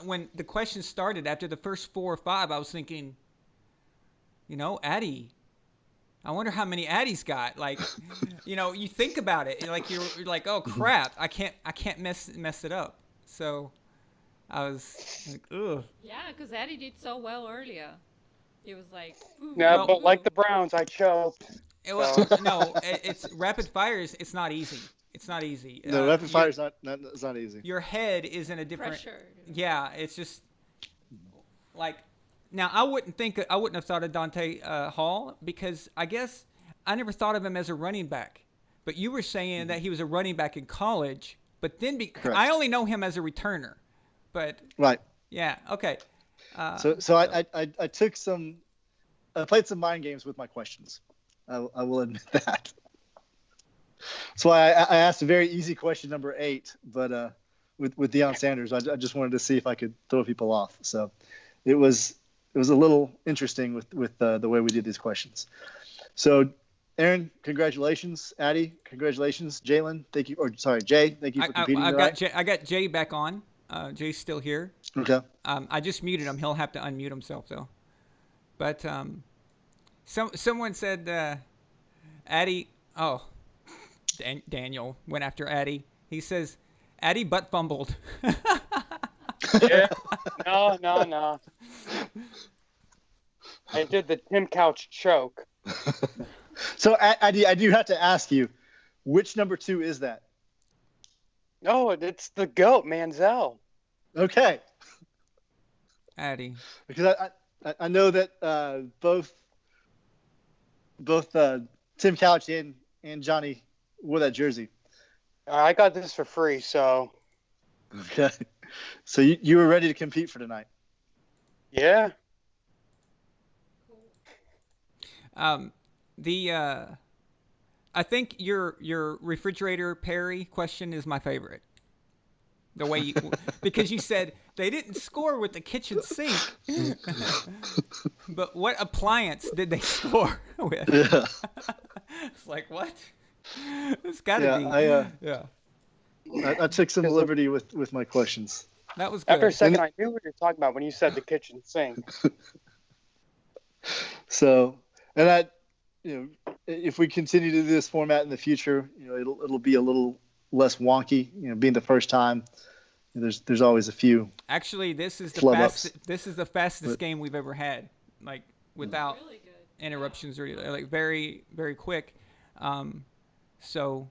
when the question started after the first 4 or 5, I was thinking, Addy. I wonder how many Addies got. Like, you think about it, like you're like, oh crap, I can't mess it up. So I was like, ugh. Yeah, because Addy did so well earlier. He was like, ooh. Yeah, but like the Browns, I choked. No, it's rapid fires. It's not easy. It's not easy. No, rapid fire is not easy. Your head is in a different. Pressure. Yeah, it's just like now. I wouldn't have thought of Dante Hall because I guess I never thought of him as a running back. But you were saying that he was a running back in college. But then I only know him as a returner. But right. Yeah. Okay. So I took I played some mind games with my questions. I will admit that. That's why I asked a very easy question, number 8, but with Deion Sanders, I just wanted to see if I could throw people off. So it was a little interesting with the way we did these questions. So Aaron, congratulations. Addy, congratulations. Jalen, thank you. Or sorry, Jay, thank you for competing. I got Jay back on. Jay's still here. Okay. I just muted him. He'll have to unmute himself though. But someone said Addy. Oh, Daniel went after Addy. He says Addy butt fumbled. Yeah. No. I did the Tim Couch choke. So Addy, I do have to ask you, which number 2 is that? No, it's the GOAT, Manziel. Okay. Addy. Because I know that both Tim Couch and Johnny wore that jersey. I got this for free, so. Okay. So you were ready to compete for tonight. Yeah. I think your refrigerator Perry question is my favorite. The way you, because you said they didn't score with the kitchen sink, but what appliance did they score with? Yeah. It's like, what? It's got to be. I took some liberty with my questions. That was good. After a second, I knew what you were talking about when you said the kitchen sink. So, and if we continue to do this format in the future, it'll be a little less wonky. Being the first time, there's always a few. Actually, this is the fastest game we've ever had, like without Really good. interruptions or anything. Like very, very quick. So,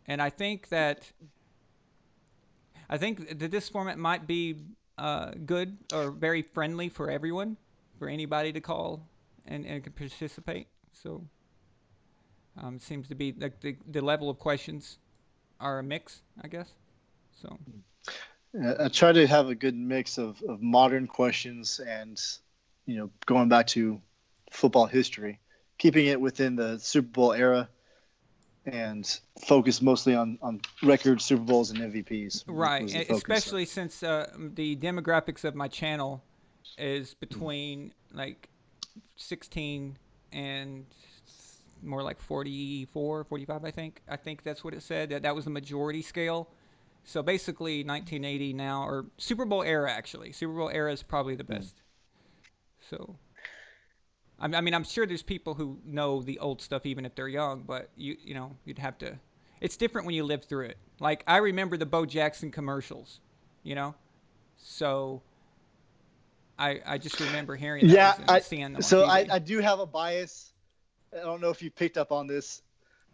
and I think that this format might be good or very friendly for everyone, for anybody to call and participate. So, seems to be like the level of questions are a mix, I guess. So, I try to have a good mix of modern questions and going back to football history, keeping it within the Super Bowl era, and focus mostly on record Super Bowls and MVPs. Right, especially since the demographics of my channel is between like 16 and more like 44, 45, I think. I think that's what it said. That was the majority scale. So basically 1980 now, or Super Bowl era, actually. Super Bowl era is probably the best. So, I mean, I'm sure there's people who know the old stuff even if they're young, but you know, you'd have to. It's different when you live through it. Like, I remember the Bo Jackson commercials, you know? So I just remember hearing those and seeing them on TV. I do have a bias. I don't know if you picked up on this,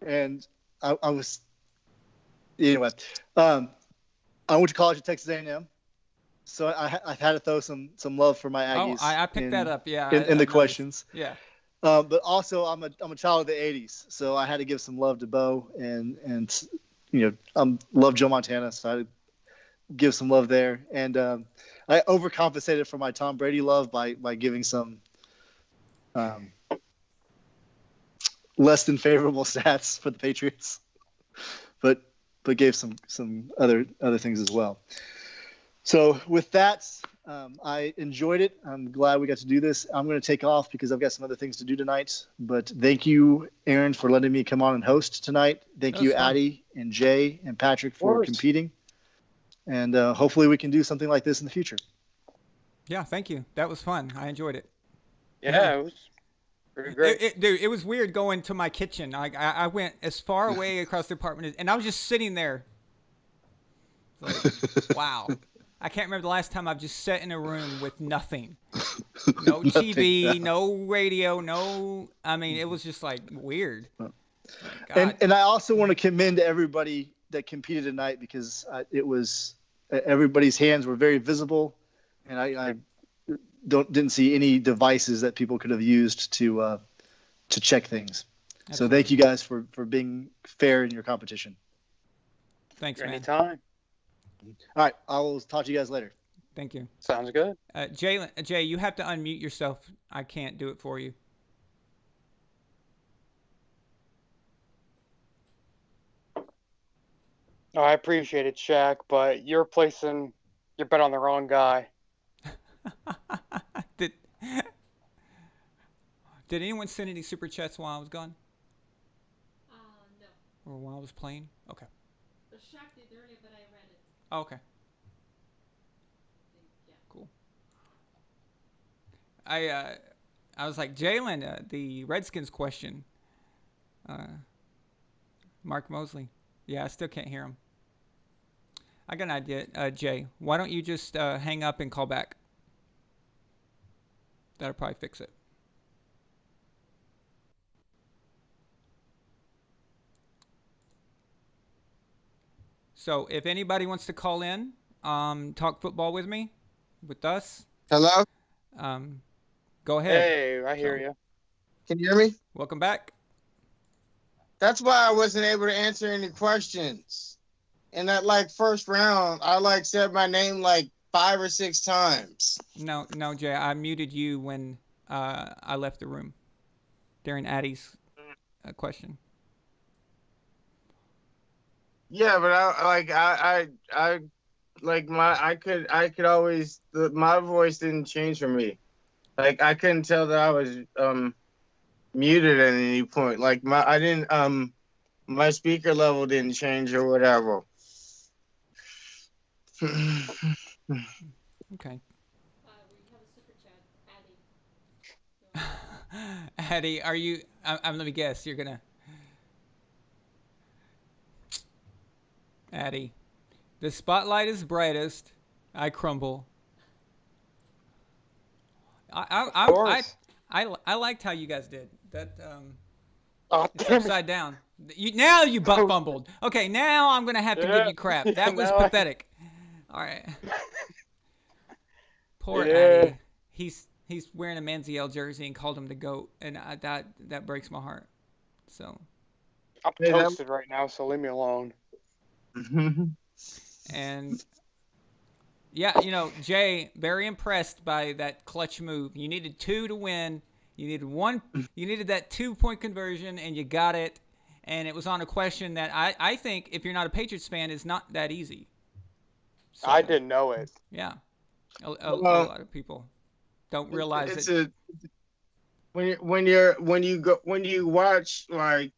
and I was anyway. I went to college at Texas A&M, so I had to throw some love for my Aggies. Oh, I picked that up. Yeah, in the questions. Yeah. But also I'm a child of the '80s, so I had to give some love to Bo, and you know, love Joe Montana, so I had to give some love there, and I overcompensated for my Tom Brady love by giving some less than favorable stats for the Patriots, but gave some other things as well. So with that, I enjoyed it. I'm glad we got to do this. I'm going to take off because I've got some other things to do tonight. But thank you, Aaron, for letting me come on and host tonight. Thank you, Addie and Jay and Patrick for competing. And hopefully we can do something like this in the future. Yeah, thank you. That was fun. I enjoyed it. Yeah, it was pretty great. Dude, it was weird going to my kitchen. I went as far away across the apartment, and I was just sitting there. Like, wow. I can't remember the last time I've just sat in a room with nothing. No TV, no radio, no... I mean, it was just, like, weird. And I also want to commend everybody that competed tonight because it was... everybody's hands were very visible, and I didn't see any devices that people could have used to check things. Absolutely. So thank you guys for being fair in your competition. Thanks, man. Anytime. All right, I will talk to you guys later. Thank you. Sounds good. Jay, you have to unmute yourself. I can't do it for you. Oh, I appreciate it, Shaq, but you're placing your bet on the wrong guy. Did anyone send any super chats while I was gone? No. Or while I was playing? Okay. Shaq did earlier, but I read it. Oh, okay. Yeah. Cool. I was like, Jalen, the Redskins question. Mark Mosley. Yeah, I still can't hear him. I got an idea, Jay. Why don't you just hang up and call back? That'll probably fix it. So if anybody wants to call in, talk football with me, with us. Hello? Go ahead. Hey, I hear you. Can you hear me? Welcome back. That's why I wasn't able to answer any questions. In that first round, I said my name 5 or 6 times. No, Jay. I muted you when I left the room during Addie's question. Yeah, but I could always my voice didn't change for me. I couldn't tell that I was muted at any point. I didn't my speaker level didn't change or whatever. Okay. We have a super chat, Addie. Addie, are you? Let me guess. You're gonna. Addie, the spotlight is brightest. I crumble. I liked how you guys did that. It's upside down. Now you butt fumbled. Okay, now I'm gonna have to give you crap. That was pathetic. All right. Poor Addie. He's wearing a Manziel jersey and called him the GOAT, and that breaks my heart. So. I'm toasted right now, so leave me alone. And yeah, Jay, very impressed by that clutch move. You needed 2 to win. You needed 1. You needed that 2-point conversion, and you got it. And it was on a question that I think, if you're not a Patriots fan, is not that easy. So, I didn't know it. Yeah, a lot of people don't realize it. when you watch like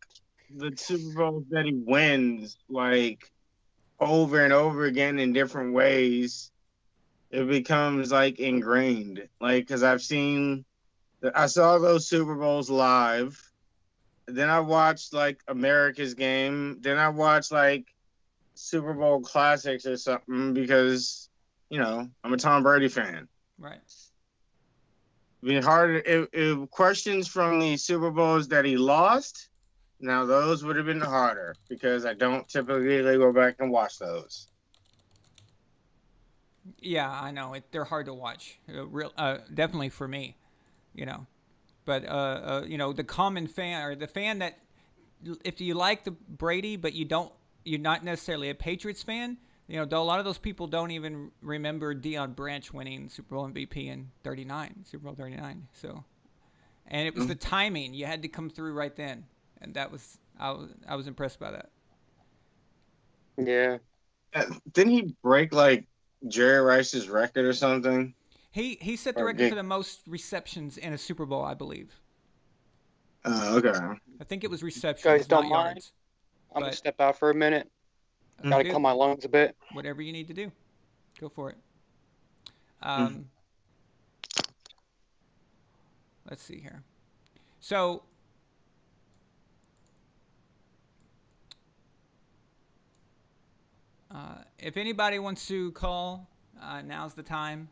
the Super Bowls that he wins like over and over again in different ways, it becomes like ingrained. Like, because I saw those Super Bowls live. Then I watched like America's game. Then I watched like Super Bowl classics or something because, I'm a Tom Brady fan. Right. It'd be harder if questions from the Super Bowls that he lost. Now those would have been harder because I don't typically go back and watch those. Yeah, I know they're hard to watch. Definitely for me, But the common fan or the fan that, if you like the Brady, but you're not necessarily a Patriots fan. A lot of those people don't even remember Deion Branch winning Super Bowl MVP in Super Bowl 39. So, and it was the timing. You had to come through right then, and I was impressed by that. Yeah. Didn't he break like Jerry Rice's record or something? He set the record for the most receptions in a Super Bowl, I believe. Okay. I think it was receptions, Guys, don't not mind. yards. I'm going to step out for a minute. Got to calm my lungs a bit. Whatever you need to do. Go for it. Let's see here. So, if anybody wants to call, now's the time.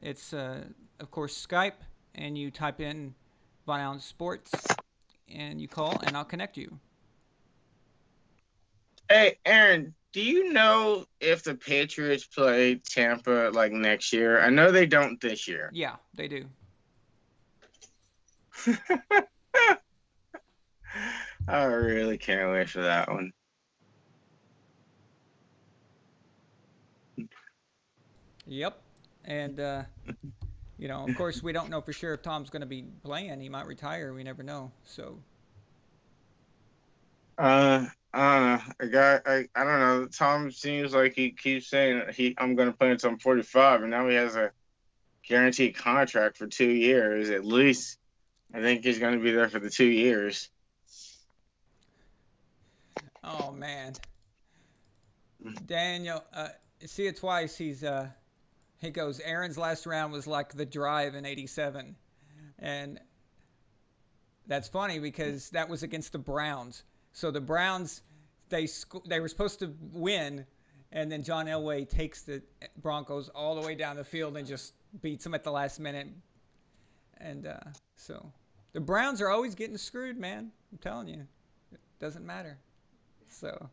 It's, of course, Skype, and you type in Von Allen Sports, and you call, and I'll connect you. Hey, Aaron, do you know if the Patriots play Tampa like next year? I know they don't this year. Yeah, they do. I really can't wait for that one. Yep. And, of course, we don't know for sure if Tom's going to be playing. He might retire. We never know. So. I don't know. I don't know. Tom seems like he keeps saying I'm going to play until I'm 45, and now he has a guaranteed contract for 2 years at least. I think he's going to be there for the 2 years. Oh man, Daniel, see it twice. He goes. Aaron's last round was like the drive in '87, and that's funny because that was against the Browns. So the Browns, they were supposed to win, and then John Elway takes the Broncos all the way down the field and just beats them at the last minute. And so the Browns are always getting screwed, man. I'm telling you, it doesn't matter. So.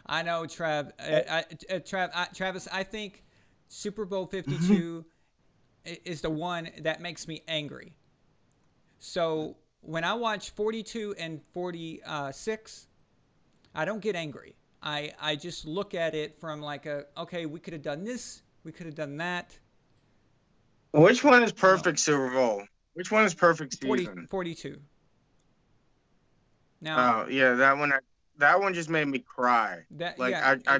I know, Travis. I think Super Bowl 52 is the one that makes me angry. So when I watch 42 and 46, I don't get angry. I just look at it from like okay, we could have done this, we could have done that. Which one is perfect Super Bowl? Which one is perfect season? 42. Now. Oh yeah, that one just made me cry. I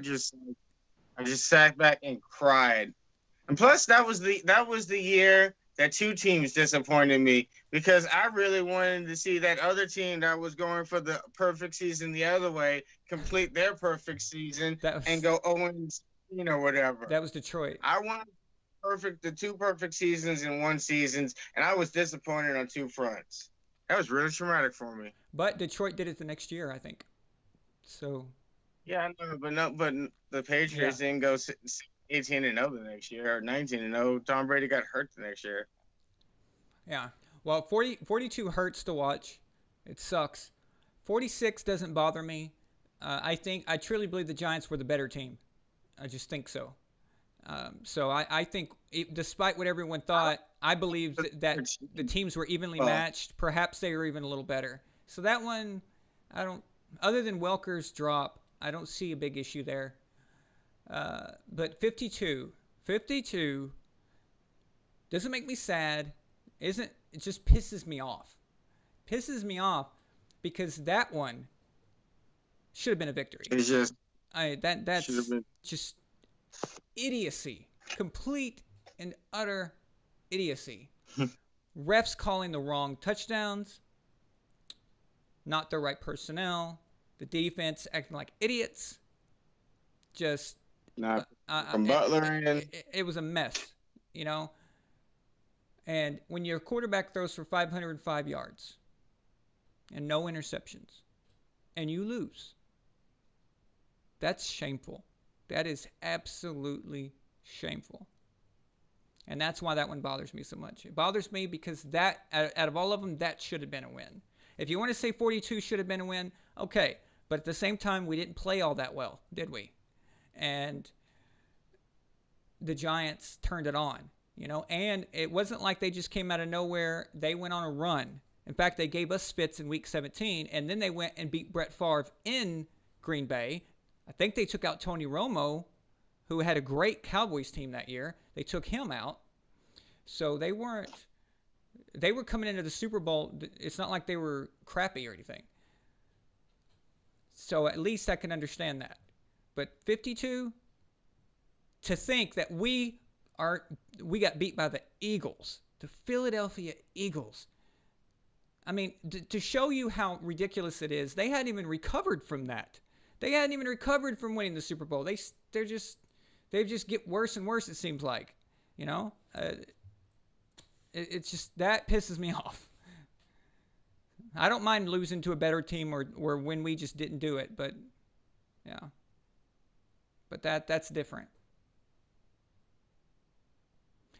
just sat back and cried. And plus, that was the year that two teams disappointed me because I really wanted to see that other team that was going for the perfect season the other way complete their perfect season and go 0-16 or whatever. That was Detroit. I wanted the two perfect seasons in one season, and I was disappointed on two fronts. That was really traumatic for me. But Detroit did it the next year, I think. So. Yeah, I know, but the Patriots didn't go 18-0 the next year or 19-0. Tom Brady got hurt the next year. Yeah. Well, 42 hurts to watch. It sucks. 46 doesn't bother me. I truly believe the Giants were the better team. I just think so. So I think, despite what everyone thought, I believe that the teams were evenly matched. Perhaps they were even a little better. So that one, other than Welker's drop, I don't see a big issue there. But 52 doesn't make me sad. It just pisses me off. Because that one should have been a victory. It's just that's been. just idiocy. Complete and utter idiocy. Refs calling the wrong touchdowns. Not the right personnel. The defense acting like idiots. Just from Butler it was a mess, you know. And when your quarterback throws for 505 yards and no interceptions, and you lose, that's shameful. That is absolutely shameful. And that's why that one bothers me so much. It bothers me because that, out of all of them, that should have been a win. If you want to say 42 should have been a win, okay. But at the same time, we didn't play all that well, did we? And the Giants turned it on, you know. And it wasn't like they just came out of nowhere. They went on a run. In fact, they gave us fits in Week 17, and then they went and beat Brett Favre in Green Bay. I think they took out Tony Romo, who had a great Cowboys team that year. They took him out. So they were coming into the Super Bowl. It's not like they were crappy or anything. So at least I can understand that. But 52, to think that we got beat by the Eagles, the Philadelphia Eagles. I mean, to show you how ridiculous it is, they hadn't even recovered from that. They hadn't even recovered from winning the Super Bowl. They just get worse and worse, it seems like. You know? It's just, that pisses me off. I don't mind losing to a better team or when we just didn't do it, but yeah. But that's different.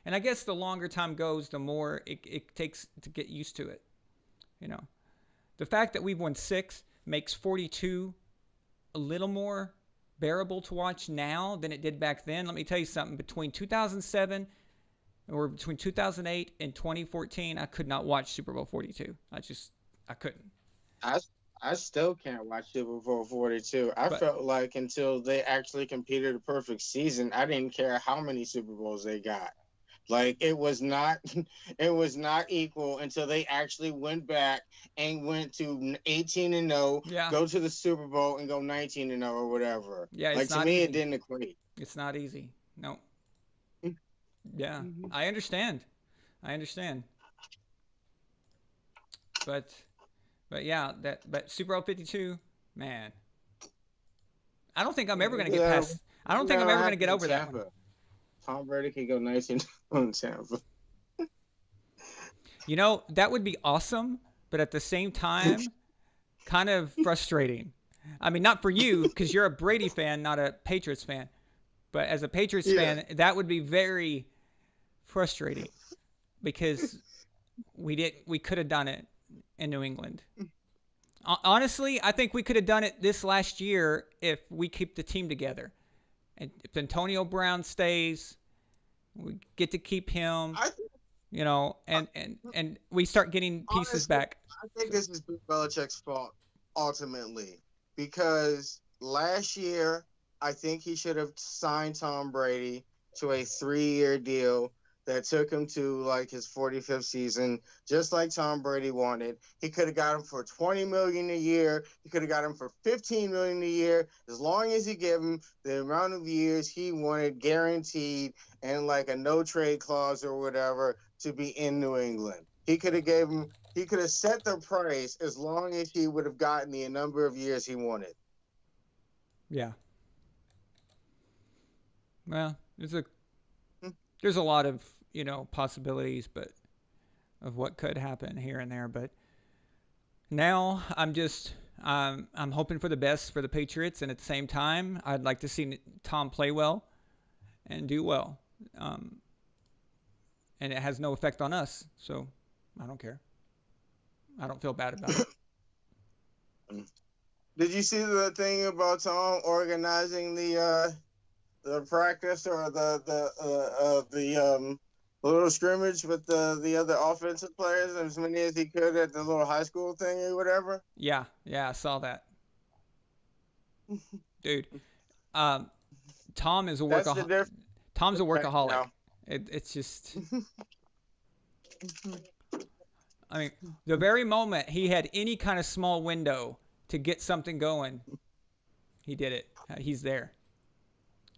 And I guess the longer time goes, the more it takes to get used to it. You know, the fact that we've won 6 makes 42 a little more bearable to watch now than it did back then. Let me tell you something. Between 2007 or between 2008 and 2014, I could not watch Super Bowl 42. I couldn't. I still can't watch Super Bowl 42. I felt like until they actually competed a perfect season, I didn't care how many Super Bowls they got. Like it was not equal until they actually went back and went to 18-0, go to the Super Bowl and go 19-0 or whatever. Yeah, like to me easy. It didn't equate. It's not easy. No. Yeah, I understand. But yeah, but Super Bowl 52, man. I don't think I'm ever going to get past. I don't think I'm ever going to get over that one. Tom Brady could go 19 on Tampa. You know, that would be awesome, but at the same time, kind of frustrating. I mean, not for you, because you're a Brady fan, not a Patriots fan. But as a Patriots fan, that would be very frustrating because we could have done it in New England. Honestly, I think we could have done it this last year if we keep the team together. And if Antonio Brown stays, we get to keep him, you know, and we start getting pieces back. I think this is Belichick's fault ultimately because last year I think he should have signed Tom Brady to a 3-year deal that took him to like his 45th season, just like Tom Brady wanted. He could have got him for $20 million a year. He could have got him for $15 million a year, as long as he gave him the amount of years he wanted guaranteed and like a no trade clause or whatever to be in New England. He could have set the price as long as he would have gotten the number of years he wanted. Yeah. Well, there's a lot of, you know, possibilities, but of what could happen here and there. But now I'm hoping for the best for the Patriots, and at the same time, I'd like to see Tom play well and do well. And it has no effect on us, so I don't care. I don't feel bad about it. Did you see the thing about Tom organizing the practice or the little scrimmage with the other offensive players, as many as he could at the little high school thing or whatever? Yeah, I saw that. Dude, Tom is a workaholic. Tom's a workaholic. No. It's just, I mean, the very moment he had any kind of small window to get something going, he did it. He's there.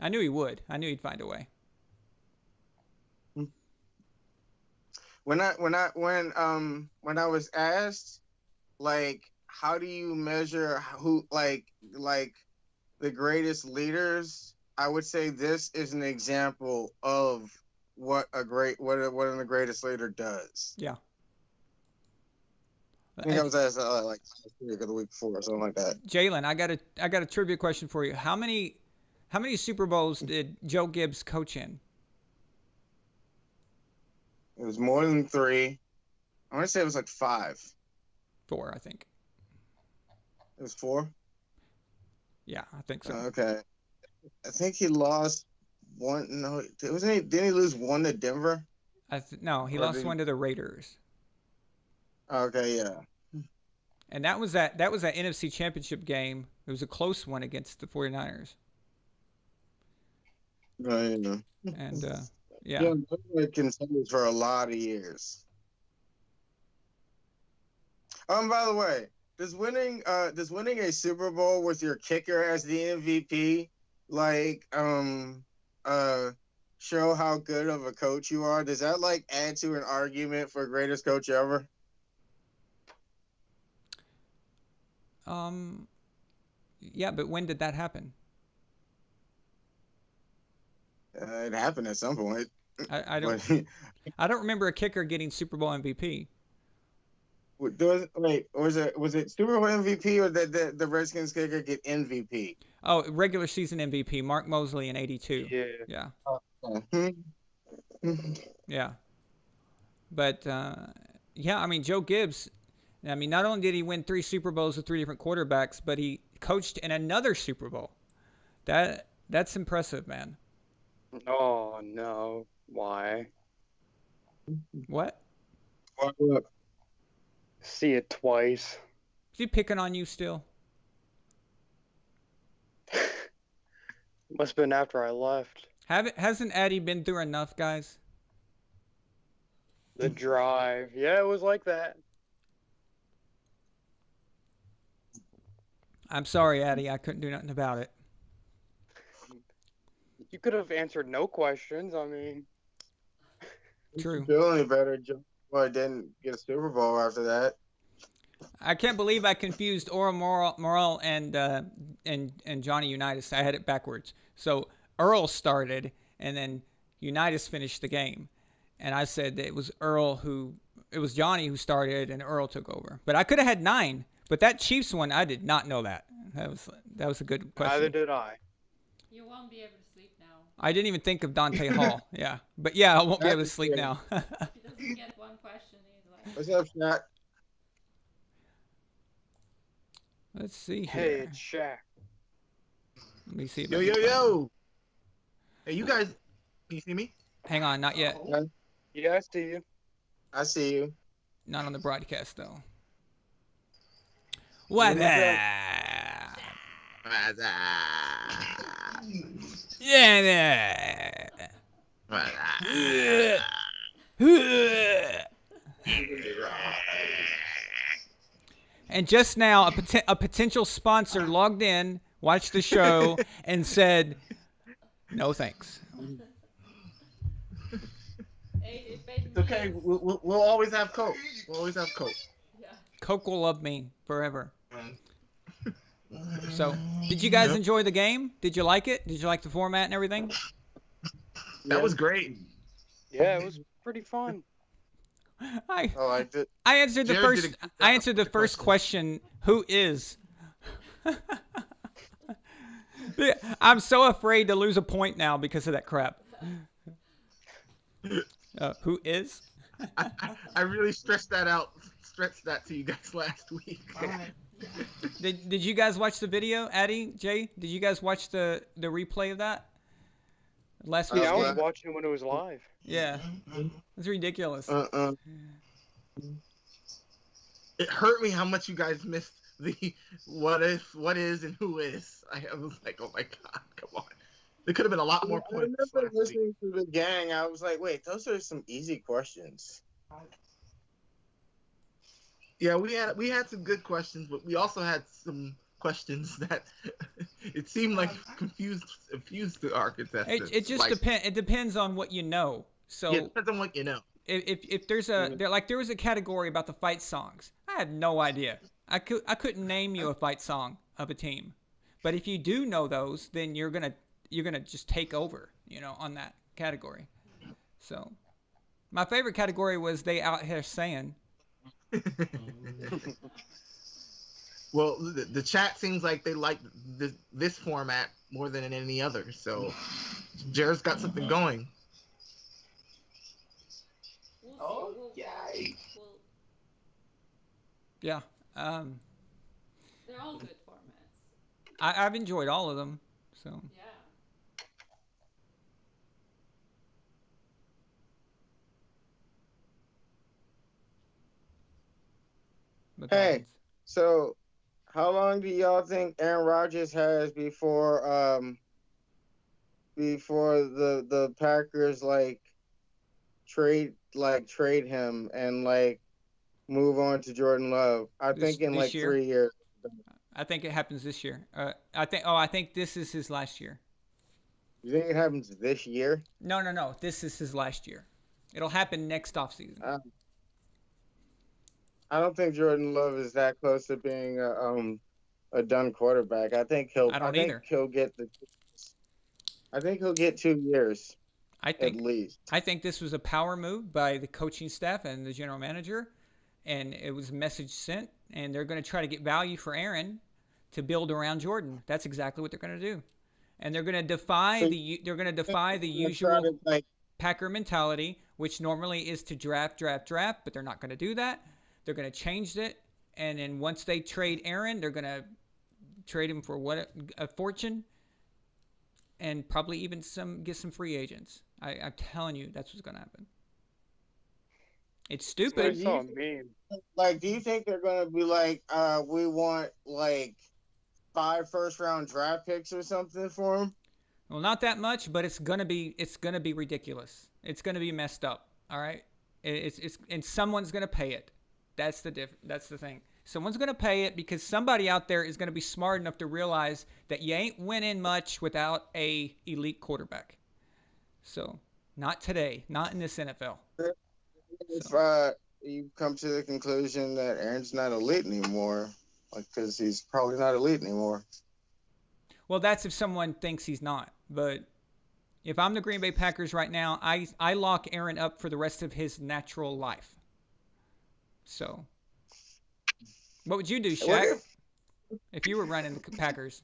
I knew he would. I knew he'd find a way. When I was asked, like, how do you measure who like the greatest leaders? I would say this is an example of what a the greatest leader does. Yeah. I think I was asked like last week or the week before or something like that. Jalen, I got a trivia question for you. How many Super Bowls did Joe Gibbs coach in? It was more than 3. I want to say it was like 5. 4, I think. It was 4? Yeah, I think so. Okay. I think he lost one. No, didn't he lose one to Denver? No, he lost one to the Raiders. Okay, yeah. And that was that NFC Championship game. It was a close one against the 49ers. Right. And yeah. Yeah, contenders for a lot of years. By the way, does winning a Super Bowl with your kicker as the MVP show how good of a coach you are? Does that like add to an argument for greatest coach ever? Yeah, but when did that happen? It happened at some point. I don't remember a kicker getting Super Bowl MVP. Was it Super Bowl MVP or did the Redskins kicker get MVP? Oh, regular season MVP, Mark Mosley in '82. Yeah. Yeah. But yeah, I mean Joe Gibbs. I mean, not only did he win 3 Super Bowls with 3 different quarterbacks, but he coached in another Super Bowl. That's impressive, man. Oh no! Why? What? See it twice. Is he picking on you still? Must have been after I left. Hasn't Addy been through enough, guys? The drive. Yeah, it was like that. I'm sorry, Addy. I couldn't do nothing about it. You could have answered no questions. I mean, True. Feeling better. Well, I didn't get a Super Bowl after that. I can't believe I confused Earl Morrell and Johnny Unitas. I had it backwards. So Earl started, and then Unitas finished the game, and I said that it was Johnny who started, and Earl took over. But I could have had 9. But that Chiefs one, I did not know that. That was a good question. neither did I. You won't be able to sleep now. I didn't even think of Dante Hall. Yeah, but yeah, I won't be able to sleep now. He doesn't get one question. He's like, What's up, Shaq? Let's see here. Hey, it's Shaq. Let me see. If Yo. Hey, you guys, can you see me? Hang on, not yet. Yeah, I see you. I see you. Not on the broadcast though. What? Yeah. And just now, a potential sponsor logged in, watched the show, and said, "No thanks." It's okay. We'll always have Coke. We'll always have Coke. Coke will love me forever. So, did you guys enjoy the game? Did you like it? Did you like the format and everything? That was great. Yeah, it was pretty fun. I liked it. I answered the Jared first. I answered the first question. Who is? I'm so afraid to lose a point now because of that crap. Who is? I really stretched that to you guys last week. Did you guys watch the video, Addy, Jay? Did you guys watch the replay of that last week? Yeah, I was watching it when it was live. Yeah, it's ridiculous. It hurt me how much you guys missed the what is, and who is. I was like, oh my god, come on. There could have been a lot more points. I remember listening to the gang. I was like, wait, those are some easy questions. Yeah, we had some good questions, but we also had some questions that It seemed like confused to our contestants. It just depends. It depends on what you know. So yeah, it depends on what you know. If there's there was a category about the fight songs, I had no idea. I couldn't name you a fight song of a team, but if you do know those, then you're gonna just take over, on that category. So, my favorite category was they out here saying. Well, the chat seems like they like this format more than in any other. So, Jared's got something going. Oh, yay. Yeah. They're all good formats. I've enjoyed all of them. So. Yeah. But Hey, so how long do y'all think Aaron Rodgers has before the Packers trade him and move on to Jordan Love? I think in this year? 3 years. I think it happens this year. I think this is his last year. You think it happens this year? No. This is his last year. It'll happen next offseason. I don't think Jordan Love is that close to being a done quarterback. I think he'll get 2 years. At least. I think this was a power move by the coaching staff and the general manager, and it was a message sent, and they're going to try to get value for Aaron to build around Jordan. That's exactly what they're going to do, and they're going to defy the usual Packer mentality, which normally is to draft, but they're not going to do that. They're going to change it, and then once they trade Aaron, they're going to trade him for a fortune, and probably even get some free agents. I'm telling you, that's what's going to happen. It's stupid. Do you think they're going to be we want 5 first-round draft picks or something for him? Well, not that much, but it's gonna be ridiculous. It's gonna be messed up. All right, and someone's gonna pay it. That's the thing. Someone's gonna pay it because somebody out there is gonna be smart enough to realize that you ain't winning much without a elite quarterback. So, not today, not in this NFL. If you come to the conclusion that Aaron's not elite anymore, because he's probably not elite anymore. Well, that's if someone thinks he's not. But if I'm the Green Bay Packers right now, I lock Aaron up for the rest of his natural life. So, what would you do, Shaq, if you were running the Packers?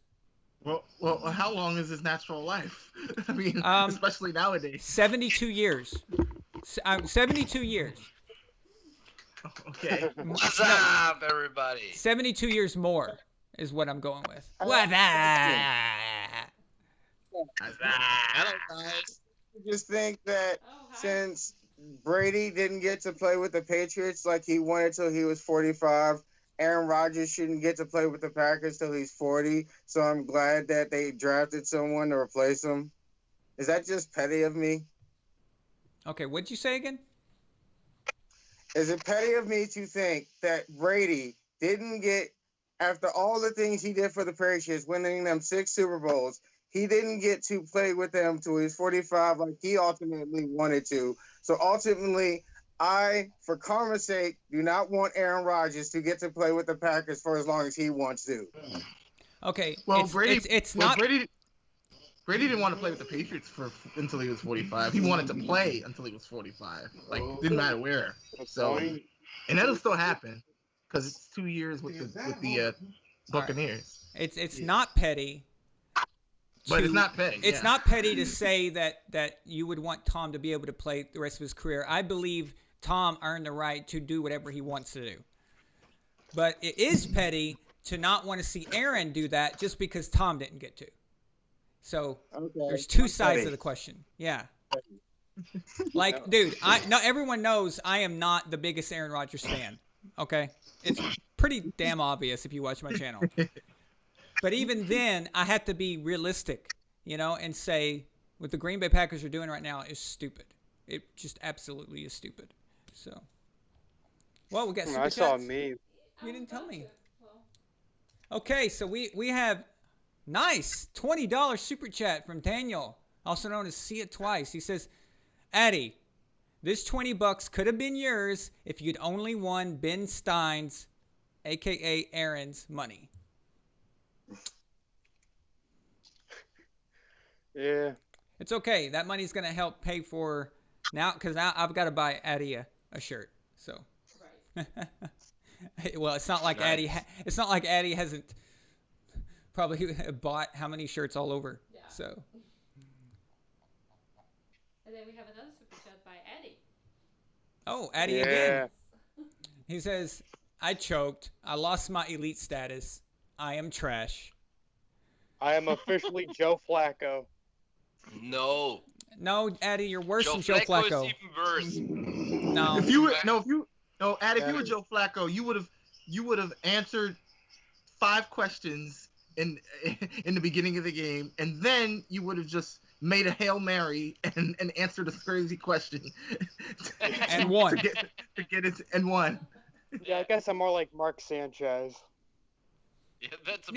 Well, how long is his natural life? I mean, especially nowadays. 72 years. 72 years. Okay. What's up, everybody? 72 years more is what I'm going with. Hello, guys. I just think that since Brady didn't get to play with the Patriots like he wanted till he was 45, Aaron Rodgers shouldn't get to play with the Packers till he's 40. So I'm glad that they drafted someone to replace him. Is that just petty of me? Okay, what'd you say again? Is it petty of me to think that Brady didn't get, after all the things he did for the Patriots, winning them 6 Super Bowls, he didn't get to play with them till he was 45 like he ultimately wanted to. So ultimately, I, for karma's sake, do not want Aaron Rodgers to get to play with the Packers for as long as he wants to. Okay, well, Brady didn't want to play with the Patriots until he was 45. He wanted to play until he was 45. Didn't matter where. So, and that'll still happen because it's 2 years with the Buccaneers. Right. It's not petty. But it's not petty. It's not petty to say that you would want Tom to be able to play the rest of his career. I believe Tom earned the right to do whatever he wants to do. But it is petty to not want to see Aaron do that just because Tom didn't get to. So there's two sides of the question. Yeah. Dude, everyone knows I am not the biggest Aaron Rodgers fan. Okay? It's pretty damn obvious if you watch my channel. But even then, I have to be realistic, and say what the Green Bay Packers are doing right now is stupid. It just absolutely is stupid. So, well, we got super I saw a chats. meme. You didn't tell me. Okay, so we have Nice. $20 super chat from Daniel, also known as See It Twice. He says, Addy, this $20 could have been yours if you'd only won Ben Stein's, a.k.a. Aaron's, money. Yeah. It's okay. That money's going to help pay for now, because now I've got to buy Addy a shirt. So, well, it's not like Addy. It's not like Addy hasn't probably bought how many shirts all over. Yeah. So. And then we have another super chat by Eddie. Oh, Addy again. He says, I choked. I lost my elite status. I am trash. I am officially Joe Flacco. No. No, Addy, you're worse than Joe Flacco. Is even worse. No. Addy, if you were Joe Flacco, you would have answered 5 questions in the beginning of the game, and then you would have just made a Hail Mary and answered a crazy question. And won. to get it and won. Yeah, I guess I'm more like Mark Sanchez. Yeah, that's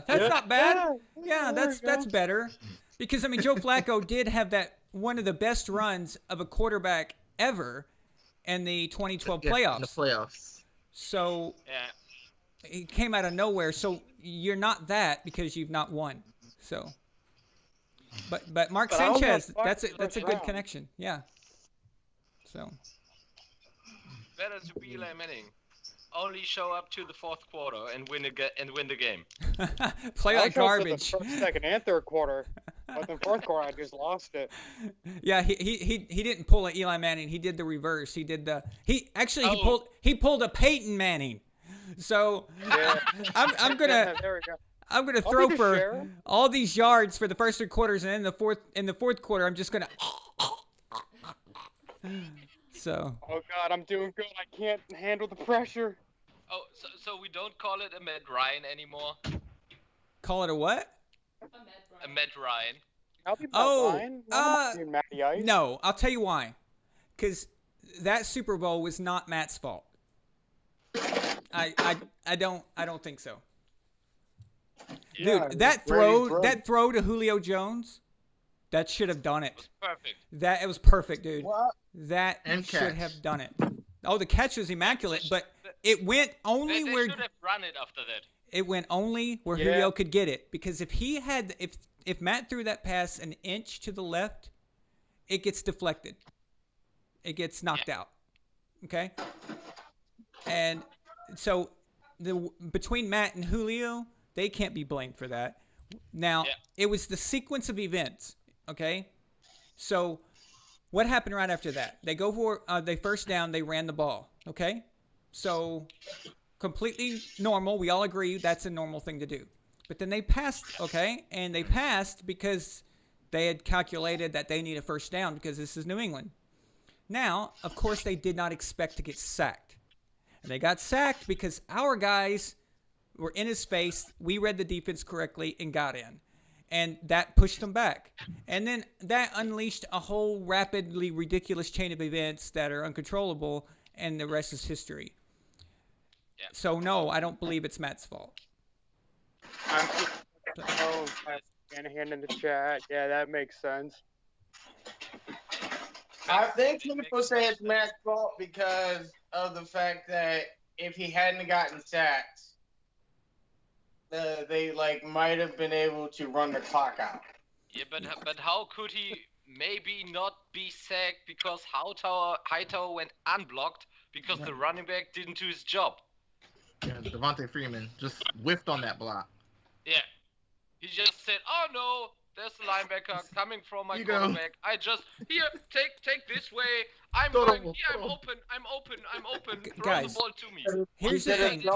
that's not bad. Yeah, that's better. Because, I mean, Joe Flacco did have that one of the best runs of a quarterback ever in the 2012 playoffs. In the playoffs. So he came out of nowhere. So you're not that because you've not won. So, but Mark Sanchez, that's a good connection. Yeah. So. Better to be Eli Manning. Only show up to the fourth quarter and win the game. Play like garbage. The first, second, and third quarter. But in the fourth quarter, I just lost it. Yeah, he didn't pull an Eli Manning. He did the reverse. He pulled a Peyton Manning. So I'm gonna throw for all these yards for the first 3 quarters, and then in the fourth quarter I'm just gonna. So. Oh God, I'm doing good. I can't handle the pressure. Oh, so we don't call it a Matt Ryan anymore? Call it a what? A Matt Ryan. I'll be Ryan. No, I'll tell you why. Because that Super Bowl was not Matt's fault. I don't think so. Yeah, dude, that throw to Julio Jones, that should have done it. Perfect. It was perfect, dude. What? That should have done it. Oh, the catch was immaculate, but it went only they where should have run it after that. It went only where Julio could get it, because if Matt threw that pass an inch to the left, it gets deflected. It gets knocked out. Okay? And so between Matt and Julio, they can't be blamed for that. Now, it was the sequence of events, okay? So what happened right after that? They go for they first down, they ran the ball, okay? So completely normal. We all agree that's a normal thing to do. But then they passed, okay? And they passed because they had calculated that they need a first down because this is New England. Now, of course, they did not expect to get sacked. And they got sacked because our guys were in his space. We read the defense correctly and got in. And that pushed them back. And then that unleashed a whole rapidly ridiculous chain of events that are uncontrollable, and the rest is history. Yeah. So, no, I don't believe it's Matt's fault. Shanahan in the chat. Yeah, that makes sense. I think people say it's Matt's fault because of the fact that if he hadn't gotten sacked, they might have been able to run the clock out. Yeah, but how could he maybe not be sacked because Hightower went unblocked because the running back didn't do his job? Yeah, Devontae Freeman just whiffed on that block. Yeah. He just said, "Oh no, there's the linebacker coming from my quarterback. I just take this way. I'm open. Throw guys, the ball to me." Here's the thing. You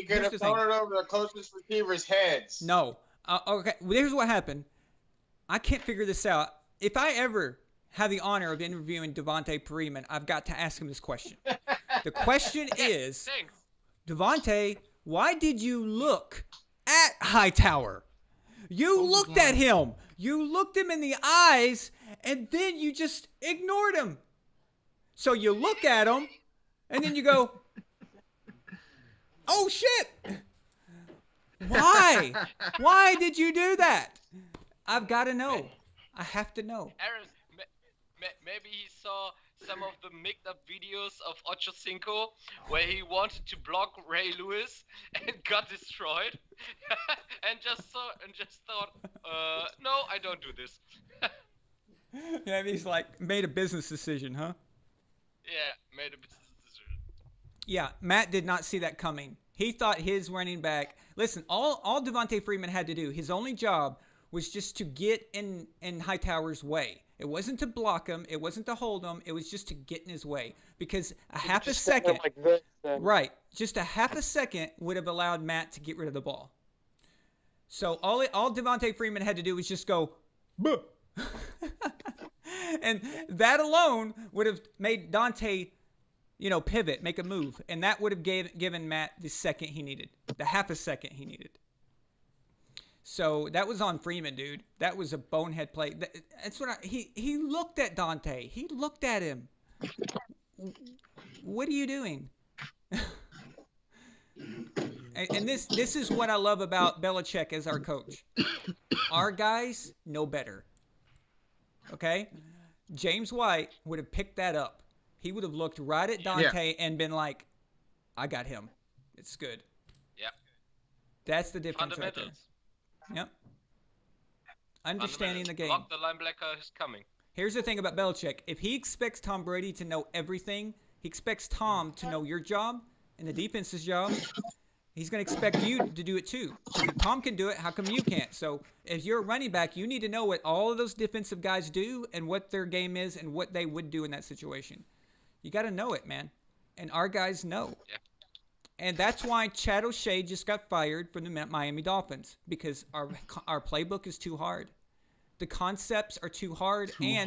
could have thrown it over the closest receiver's heads. No. Okay. Well, here's what happened. I can't figure this out. If I ever have the honor of interviewing Devontae Freeman, I've got to ask him this question. The question is, Devontae, why did you look at Hightower? You looked at him. You looked him in the eyes, and then you just ignored him. So you look at him, and then you go, "Oh shit! Why? Why did you do that? I've got to know. I have to know. Aaron, maybe he saw some of the mixed up videos of Ocho Cinco where he wanted to block Ray Lewis and got destroyed, and just thought, no, I don't do this. Yeah, he's like made a business decision, huh? Yeah, made a business decision. Yeah, Matt did not see that coming. He thought his running back. Listen, all Devontae Freeman had to do, his only job was just to get in Hightower's way. It wasn't to block him. It wasn't to hold him. It was just to get in his way. Because a half a second, like this, right, just a half a second would have allowed Matt to get rid of the ball. So all Devontae Freeman had to do was just go, buh. And that alone would have made Dante, pivot, make a move. And that would have given Matt the second he needed, the half a second he needed. So that was on Freeman, dude. That was a bonehead play. That's what he looked at Dante. He looked at him. What are you doing? And this is what I love about Belichick as our coach. Our guys know better. Okay? James White would have picked that up. He would have looked right at Dante and been like, I got him. It's good. Yep. That's the difference right there. Fundamentals. Yep. Understanding the game. Block the linebacker is coming. Here's the thing about Belichick. If he expects Tom Brady to know everything, he expects Tom to know your job and the defense's job. He's going to expect you to do it too. If Tom can do it, how come you can't? So if you're a running back, you need to know what all of those defensive guys do and what their game is and what they would do in that situation. You got to know it, man. And our guys know. Yeah. And that's why Chad O'Shea just got fired from the Miami Dolphins, because our playbook is too hard. The concepts are too hard, the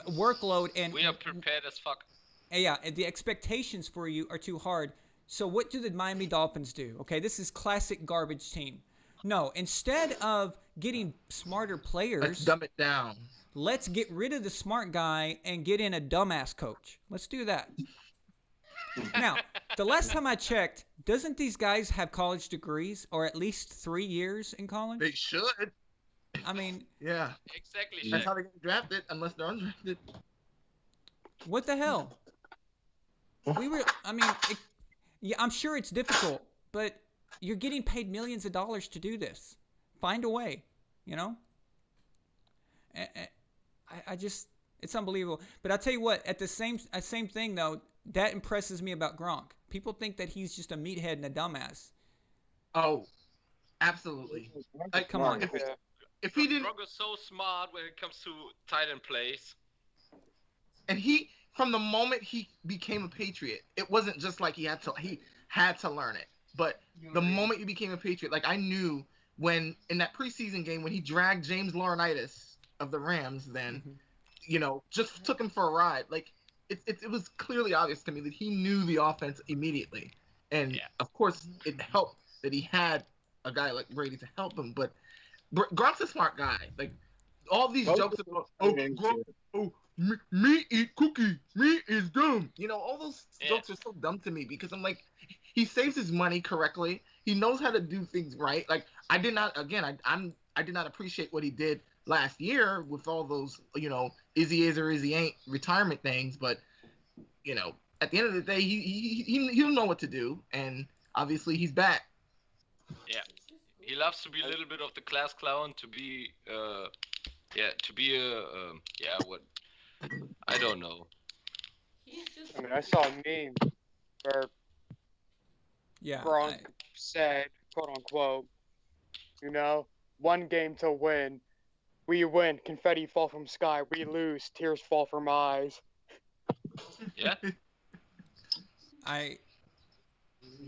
workload and we are prepared as fuck. Yeah, the expectations for you are too hard. So what do the Miami Dolphins do? Okay, this is classic garbage team. No, instead of getting smarter players, let's dumb it down. Let's get rid of the smart guy and get in a dumbass coach. Let's do that. Now, the last time I checked, doesn't these guys have college degrees or at least 3 years in college? They should. I mean, yeah. Exactly. That's how they get drafted, unless they're undrafted. What the hell? I'm sure it's difficult, but you're getting paid millions of dollars to do this. Find a way, it's unbelievable. But I'll tell you what, at the same thing though, that impresses me about Gronk. People think that he's just a meathead and a dumbass. Oh, absolutely. Like, come on. If he didn't, Gronk is so smart when it comes to tight end plays. And from the moment he became a Patriot, it wasn't just like he had to learn it. But the moment he became a Patriot, like I knew when in that preseason game when he dragged James Laurinaitis of the Rams, then just took him for a ride. Like it was clearly obvious to me that he knew the offense immediately, and of course it helped that he had a guy like Brady to help him. But Gronk's a smart guy. Like all these jokes about me eat cookie, me is dumb. All those jokes are so dumb to me because I'm like, he saves his money correctly. He knows how to do things right. Like I did not appreciate what he did last year with all those, is he is or is he ain't retirement things. But, at the end of the day, he'll know what to do. And obviously he's back. Yeah. He loves to be a little bit of the class clown, to be, what? I don't know. I saw a meme where Gronk said, quote unquote, one game to win. We win, confetti fall from sky. We lose, tears fall from eyes. Yeah. I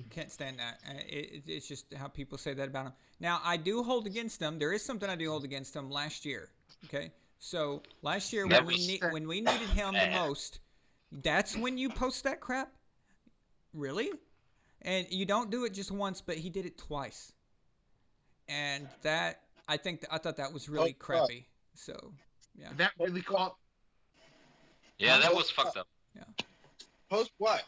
can't stand that. It's just how people say that about him. Now, I do hold against them. There is something I do hold against them last year. Okay? So, last year when we needed him the most, that's when you post that crap? Really? And you don't do it just once, but he did it twice. And that, I thought that was really crappy. So, yeah. That really caught. Yeah, that was fucked up. Yeah. Post what?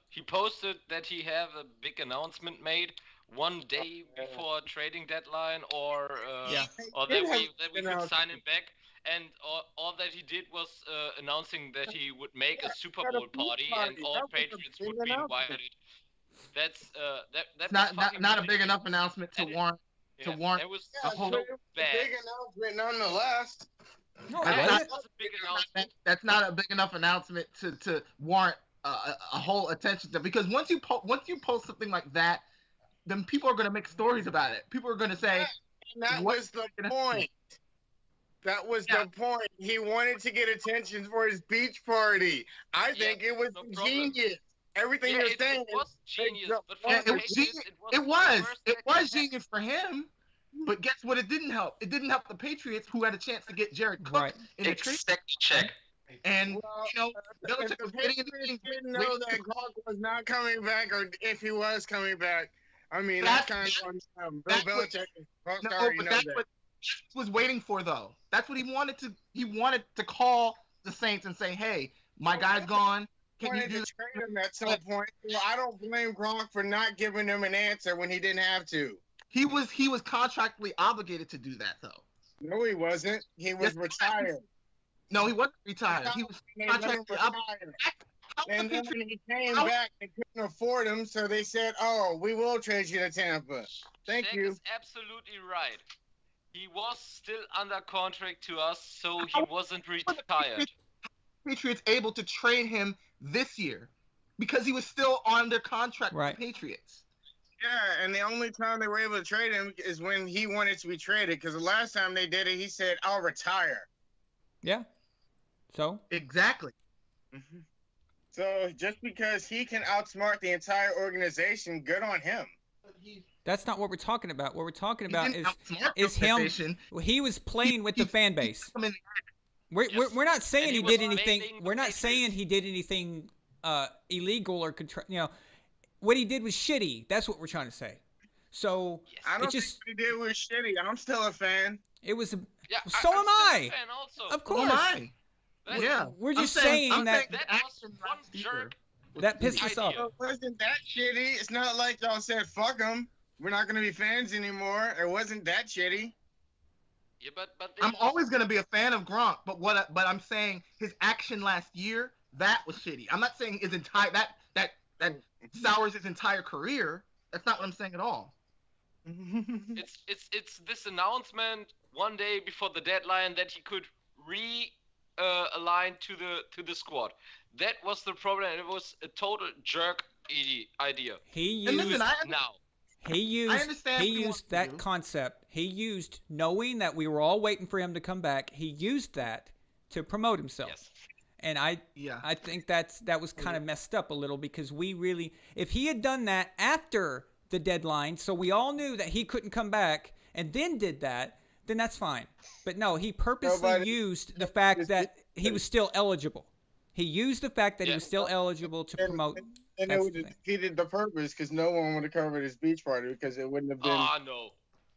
He posted that he have a big announcement made one day before trading deadline, or that we could sign him back. And all that he did was announcing that he would make a Super Bowl party and all Patriots would be invited. That's not a big enough announcement to warrant It was a whole so bad. Big announcement nonetheless. No, Yeah, it it wasn't. was a big announcement. That's not a big enough announcement to warrant a whole attention to, because once you post something like that, then people are going to make stories about it. People are going to say, and that was the point. That was the point. He wanted to get attention for his beach party. I think it was genius. Everything you're saying was genius, but for it the was Patriots, it was genius for him. But guess what? It didn't help. It didn't help the Patriots, who had a chance to get Jared Cook in the trade. check. And Belichick was getting didn't know that Gronk was not coming back, or if he was coming back. I mean, that's kind of on Bill Belichick. But that's what he was waiting for, though. That's what he wanted to. He wanted to call the Saints and say, "Hey, my guy's gone. Can you do?" Trade him at some point. Well, I don't blame Gronk for not giving him an answer when he didn't have to. He was contractually obligated to to do that, though. No, he wasn't. He was retired. No, he wasn't retired. He was contractually obligated. And then when he came back, they couldn't afford him, so they said, "Oh, we will trade you to Tampa." Thank you. Is absolutely right. He was still under contract to us, so he wasn't retired. Patriots able to trade him this year because he was still under contract with the Patriots. Yeah, and the only time they were able to trade him is when he wanted to be traded, because the last time they did it, he said, "I'll retire." Yeah. So? Exactly. Mm-hmm. So just because he can outsmart the entire organization, good on him. That's not what we're talking about. What we're talking about is him. He was playing with the fan base. We're not saying he did anything. We're not saying he did anything illegal or what he did was shitty. That's what we're trying to say. So I don't think what he did was shitty. I'm still a fan. It was. So am I. Of course. So am I. Yeah, we're just saying that was one jerk. That pissed us off. It wasn't that shitty. It's not like y'all said, "Fuck him. We're not gonna be fans anymore." It wasn't that shitty. Yeah, but I'm always gonna be a fan of Gronk, but I'm saying his action last year, that was shitty. I'm not saying his entire that sours his entire career. That's not what I'm saying at all. It's this announcement one day before the deadline that he could align to the squad. That was the problem. It was a total jerk idea. He used that concept. He used knowing that we were all waiting for him to come back. He used that to promote himself. Yes. And I think that was kind of messed up a little, because if he had done that after the deadline, so we all knew that he couldn't come back, and then did that, then that's fine. But no, he purposely used the fact that he was still eligible. He used the fact that he was still eligible to promote. And it would have defeated the purpose, because no one would have covered his beach party, because it wouldn't have been. Oh, no.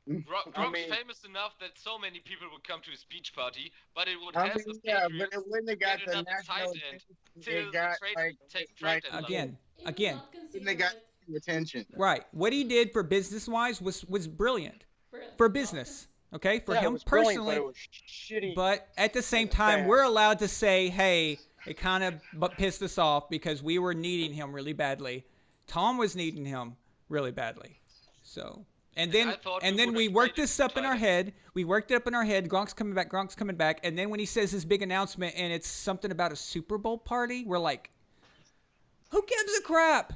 Gronk's famous enough that so many people would come to his beach party, but it would have the Patriots, but it wouldn't have got the national attention. Again. They got attention. Right. What he did for business-wise was brilliant. For business. Okay? For him personally. But at the same time, we're allowed to say, hey, it kind of pissed us off because we were needing him really badly. Tom was needing him really badly. So, and then we worked this up in our head. We worked it up in our head. Gronk's coming back. And then when he says his big announcement and it's something about a Super Bowl party, we're like, who gives a crap?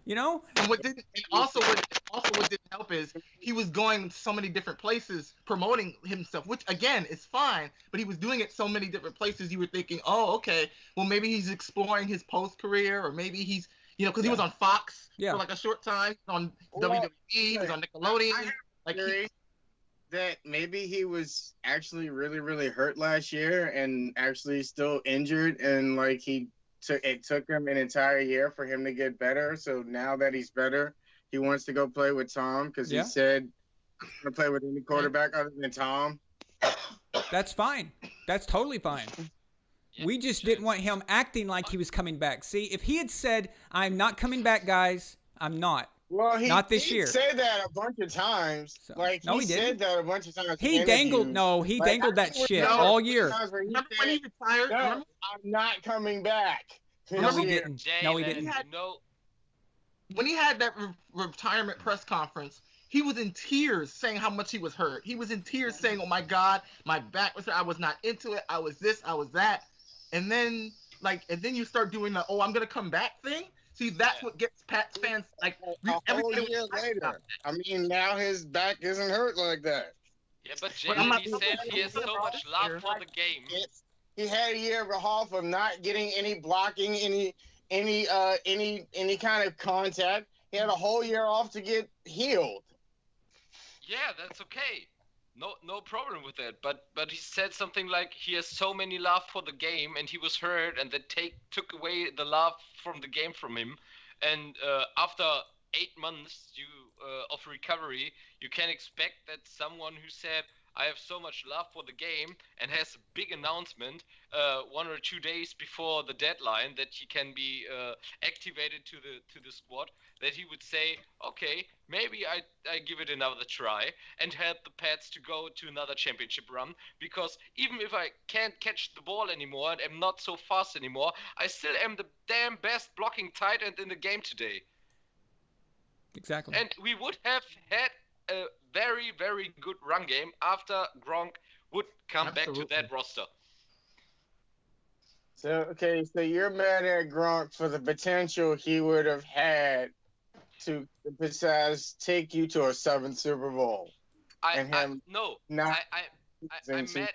You know? And what didn't help is he was going so many different places promoting himself, which again is fine, but he was doing it so many different places. You were thinking, oh, okay, well maybe he's exploring his post career, or maybe he's, because he was on Fox for like a short time, on WWE, he was on Nickelodeon. That maybe he was actually really, really hurt last year and actually still injured, and like it took him an entire year for him to get better. So now that he's better, he wants to go play with Tom, because he said I'm going to play with any quarterback other than Tom. That's fine. That's totally fine. Yeah, We just didn't want him acting like he was coming back. See, if he had said, "I'm not coming back, guys. I'm not." Well, he Not this did year. say that a bunch of times. So, Like no, he he said didn't. that a bunch of times. He in dangled. interviews. No, he Like, dangled I that can shit remember all a few year. times where he Remember when said, he retired? "No, Remember? I'm not coming back." No, this he year. didn't. No, he Jalen, didn't. no, When he had that retirement press conference, he was in tears saying how much he was hurt. He was in tears saying, "Oh my God, my back was hurt. I was not into it. I was this, I was that." And then you start doing the, "Oh, I'm gonna come back" thing. See, that's what gets Pats fans like. A whole everybody year was hyped later. about it. I mean, now his back isn't hurt like that. yeah, but But I'm Jalen, not- he said he has so much love for the game. He had a year and a half of not getting any blocking, any kind of contact. He had a whole year off to get healed. Yeah, that's okay. No problem with that. But he said something like he has so many love for the game and he was hurt and that took away the love from the game from him. And after 8 months of recovery, you can expect that someone who said, "I have so much love for the game," and has a big announcement 1 or 2 days before the deadline that he can be activated to the squad, that he would say, "Okay, maybe I give it another try," and help the Pats to go to another championship run. Because even if I can't catch the ball anymore and am not so fast anymore, I still am the damn best blocking tight end in the game today. Exactly. And we would have had a very, very good run game after Gronk would come back to Absolutely. that roster. So you're mad at Gronk for the potential he would have had to, besides take you to a 7th Super Bowl. I'm not mad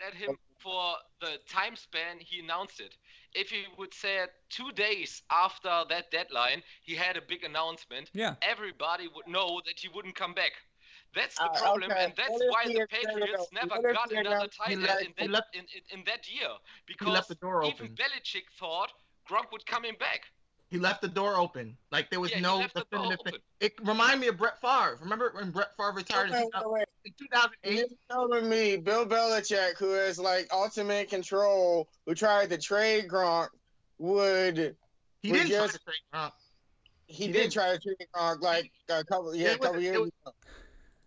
at him for the time span he announced it. If he would say it 2 days after that deadline, he had a big announcement, Yeah. everybody would know that he wouldn't come back. That's the problem, okay. and that's What if why he the had said Patriots it- never what if got he another announced- tight he end left- in that year. left Because the door even open. Belichick thought Gronk would come in back. He left the door open. Like there was Yeah, he no left the door definitive thing. open. It reminded me of Brett Favre. Remember when Brett Favre retired Wait. in 2008? You're telling me Bill Belichick, who has like ultimate control, who tried to trade Gronk, He would didn't try just to trade Gronk. he He did didn't. try to trade Gronk like a couple years it was- ago.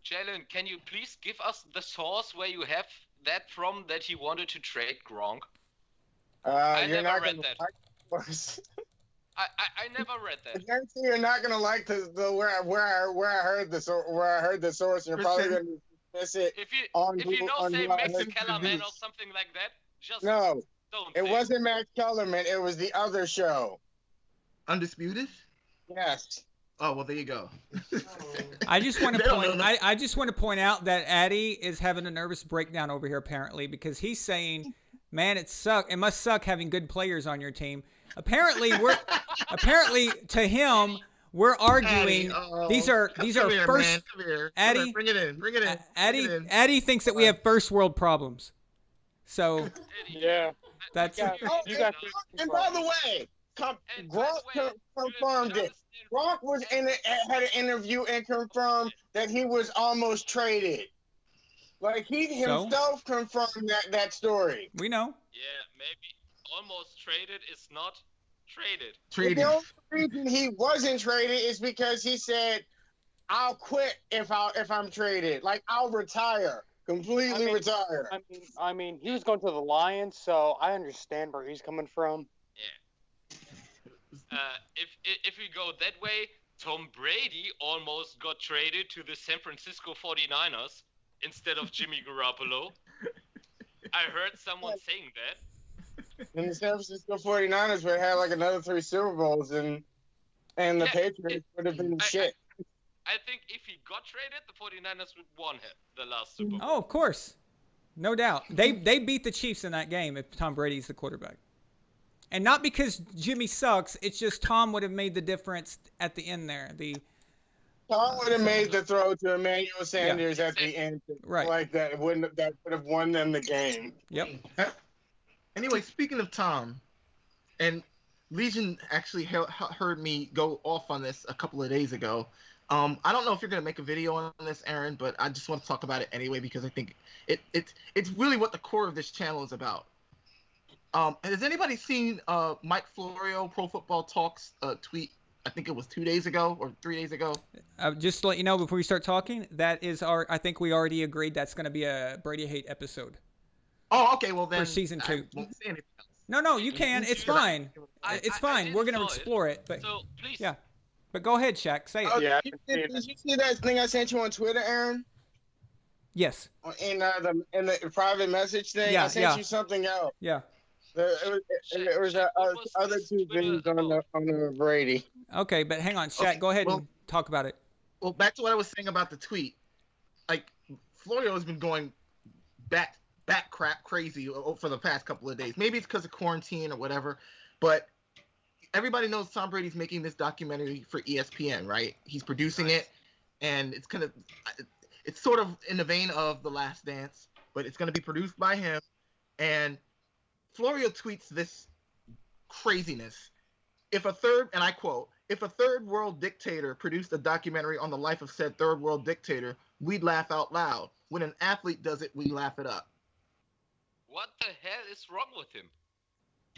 Jalen, can you please give us the source where you have that from, that he wanted to trade Gronk? I You're never not read gonna that. like this. I never read I that. guarantee you're not gonna like the where I heard the source. You're probably Kristen, gonna miss it. If you On know, Google- say on Max Google Kellerman or News. something like that, just No, don't. it say wasn't Max Kellerman. It was the other show. Undisputed? Yes. Oh well, there you go. I just want to They don't point. know I just want to point out that Addy is having a nervous breakdown over here apparently because he's saying, "Man, it must suck having good players on your team." Apparently to him we're arguing. Addy, These are come here, first. man. Come here. Addy- Come here. Bring it in. Bring it in. Addy Bring it in. Addy thinks that we have first world problems. So Yeah. that's Yeah. Oh, You got and by the way, And by Gronk the way, confirmed you it. Gronk was had an interview and confirmed that he was almost traded. Like he himself confirmed that story. we know. Yeah, maybe almost traded is not traded. Traded. The only reason he wasn't traded is because he said, "I'll quit if I'm traded. Like I'll retire, completely retire." I mean, he was going to the Lions, so I understand where he's coming from. If we go that way, Tom Brady almost got traded to the San Francisco 49ers instead of Jimmy Garoppolo. I heard someone saying that. And the San Francisco 49ers would have had like another 3 Super Bowls, and the Patriots would have been shit. I think if he got traded, the 49ers would won the last Super Bowl. Oh, of course. No doubt. They beat the Chiefs in that game if Tom Brady's the quarterback. And not because Jimmy sucks, it's just Tom would have made the difference at the end there. Tom would have made the throw to Emmanuel Sanders at the end, Right. like that. That would have won them the game. Yep. Anyway, speaking of Tom, and Legion actually heard me go off on this a couple of days ago. I don't know if you're gonna make a video on this, Aaron, but I just want to talk about it anyway because I think it's really what the core of this channel is about. Has anybody seen Mike Florio, Pro Football Talks tweet? I think it was 2 days ago or 3 days ago. Just to let you know before you start talking, that is I think we already agreed that's going to be a Brady hate episode. Oh, okay. Well, then for season 2. I won't say anything else. No, you can. It's fine. It's fine. We're going to explore it. But So please. yeah. But go ahead, Shaq. Say it. Yeah. Did you see that thing I sent you on Twitter, Aaron? Yes. In the private message thing, Yeah, I sent you something else. Yeah. There was other 2 things on the Brady. Okay, but hang on, Shaq. Go ahead and talk about it. Well, back to what I was saying about the tweet. Like, Florio has been going back crap crazy for the past couple of days. Maybe it's because of quarantine or whatever, but everybody knows Tom Brady's making this documentary for ESPN, right? He's producing it, and it's sort of in the vein of The Last Dance, but it's going to be produced by him. And Florio tweets this craziness. And I quote, if a third world dictator produced a documentary on the life of said third world dictator, we'd laugh out loud. When an athlete does it, we laugh it up. What the hell is wrong with him?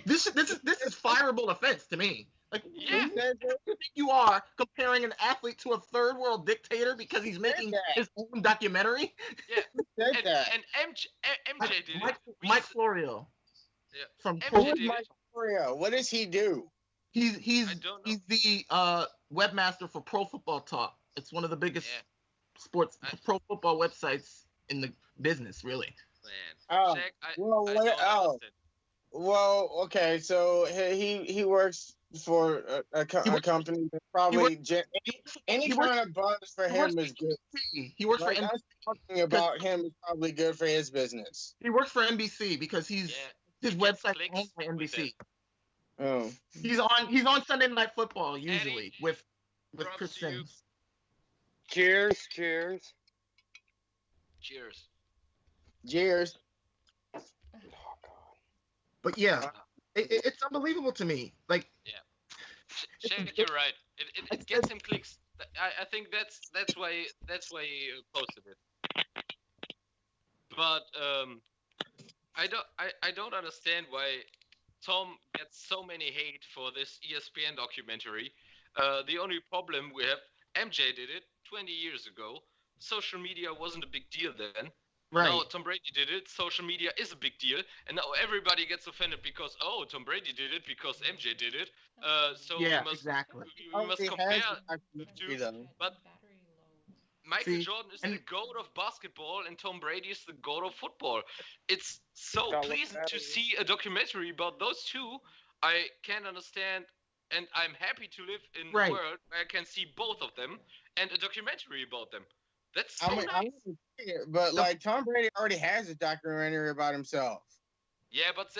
This is fireable offense to me. Like, Yeah. who you think you are comparing an athlete to a third world dictator because he's making his own documentary? Yeah. And MJ did it. Mike Florio. Yeah. From MJ did it. Mike Florio? What does he do? He's I don't know. he's the webmaster for Pro Football Talk. It's one of the biggest sports pro football websites in the business, really. Man. Oh, Shaq, I well, don't understand. Well, okay, so he works for a company that probably any kind of buzz for him is good. He works for us talking about him is probably good for his business. He works for NBC because his website is owned by with NBC. Oh, He's on Sunday Night Football usually Eddie, with props Chris to you. Sims. Cheers. Cheers. cheers. But yeah, it's unbelievable to me. Like, Shaq, you're right. It gets him clicks. I think that's why he posted it. But I don't understand why Tom gets so many hate for this ESPN documentary. The only problem we have, MJ did it 20 years ago. Social media wasn't a big deal then. right. Now Tom Brady did it. Social media is a big deal, and now everybody gets offended because Tom Brady did it because MJ did it. So Yeah, we must exactly. we must compare the two. But Michael Jordan is the GOAT of basketball, and Tom Brady is the GOAT of football. It's so pleasant to see a documentary about those two. I can understand, and I'm happy to live in a world where I can see both of them and a documentary about them. That's so nice. But like Tom Brady already has a documentary about himself. Yeah, but